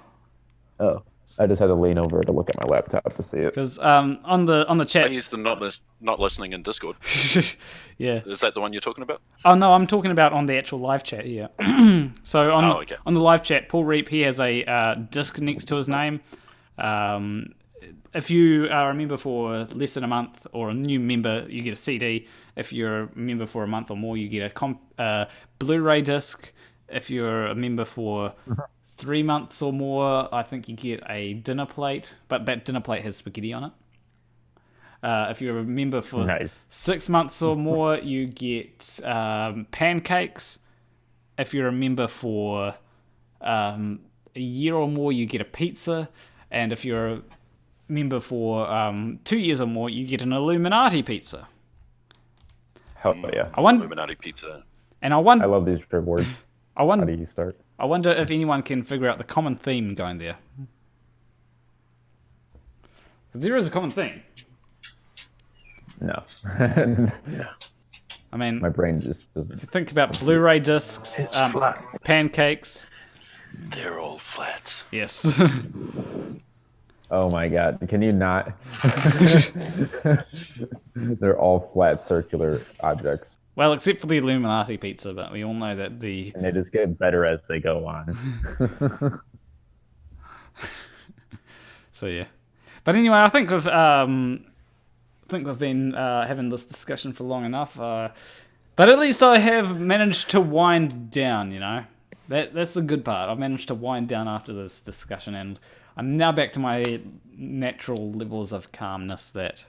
Oh, I just had to lean over to look at my laptop to see it. Because on the I chat, use the not listening in Discord. yeah. Is that the one you're talking about? Oh no, I'm talking about on the actual live chat here. So okay. on the live chat, Paul Reap, he has a disc next to his name. If you are a member for less than a month or a new member, you get a CD. If you're a member for a month or more, you get a Blu-ray disc. If you're a member for 3 months or more, I think you get a dinner plate, but that dinner plate has spaghetti on it. If you're a member for 6 months or more, you get pancakes. If you're a member for a year or more, you get a pizza. And if you're a member for 2 years or more, you get an Illuminati pizza. Hell yeah. Illuminati pizza. And I wonder, I love these rewards. How do you start? I wonder if anyone can figure out the common theme going there. There is a common theme. No. Yeah. I mean, My brain just doesn't. if you think about Blu-ray discs, It's flat. pancakes. They're all flat. Yes. Oh my god. Can you not? They're all flat circular objects. Well, except for the Illuminati pizza, but we all know that the... And they just get better as they go on. So yeah. But anyway, I think we've been having this discussion for long enough. But at least I have managed to wind down, you know. That's the good part. I've managed to wind down after this discussion, and I'm now back to my natural levels of calmness that...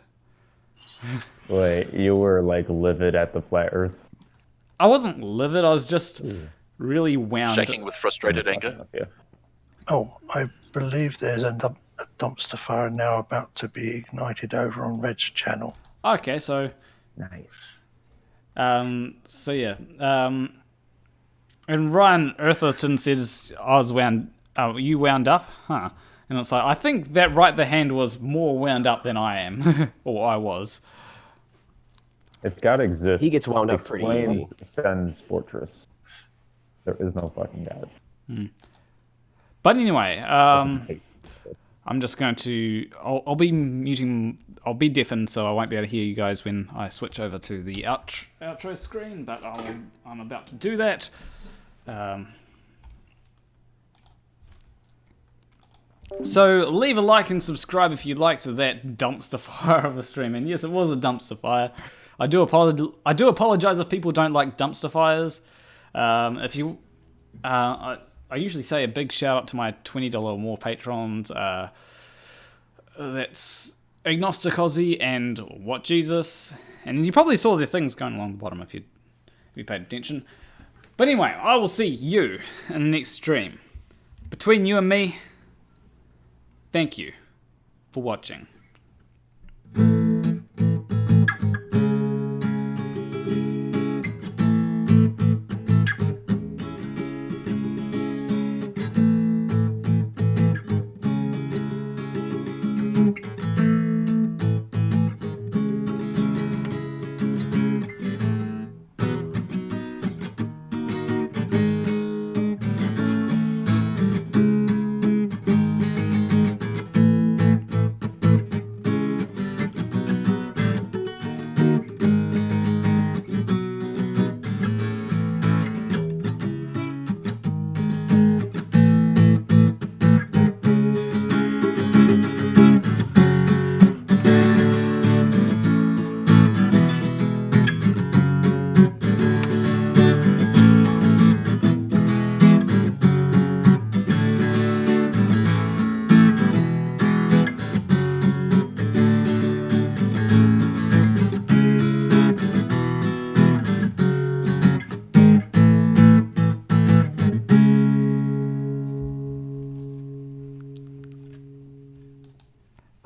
Wait, you were like livid at the flat Earth? I wasn't livid. I was just really wound. Shaking with frustrated anger. Yeah. Oh, I believe there's a dumpster fire now about to be ignited over on Red's channel. Okay, so Nice. so yeah. And Ryan Eartherton says I was wound. Oh, you wound up, huh? And it's like, I think that Rightthehand was more wound up than I am, or I was. If God exists, He gets wound up pretty explains easy. Sen's fortress. There is no fucking God. But anyway, I'm just going to. I'll be muting. I'll be deafened, so I won't be able to hear you guys when I switch over to the outro screen. But I'm about to do that. So leave a like and subscribe if you liked that dumpster fire of a stream. And yes, it was a dumpster fire. I do apologize if people don't like dumpster fires. If you, I usually say a big shout out to my $20 or more patrons. That's Agnostic Aussie and What Jesus. And you probably saw the things going along the bottom if you paid attention. But anyway, I will see you in the next stream. Between you and me, thank you for watching.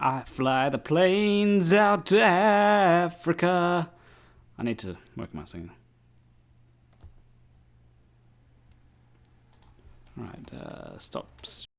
I fly the planes out to Africa. I need to work my singing. Alright, stop.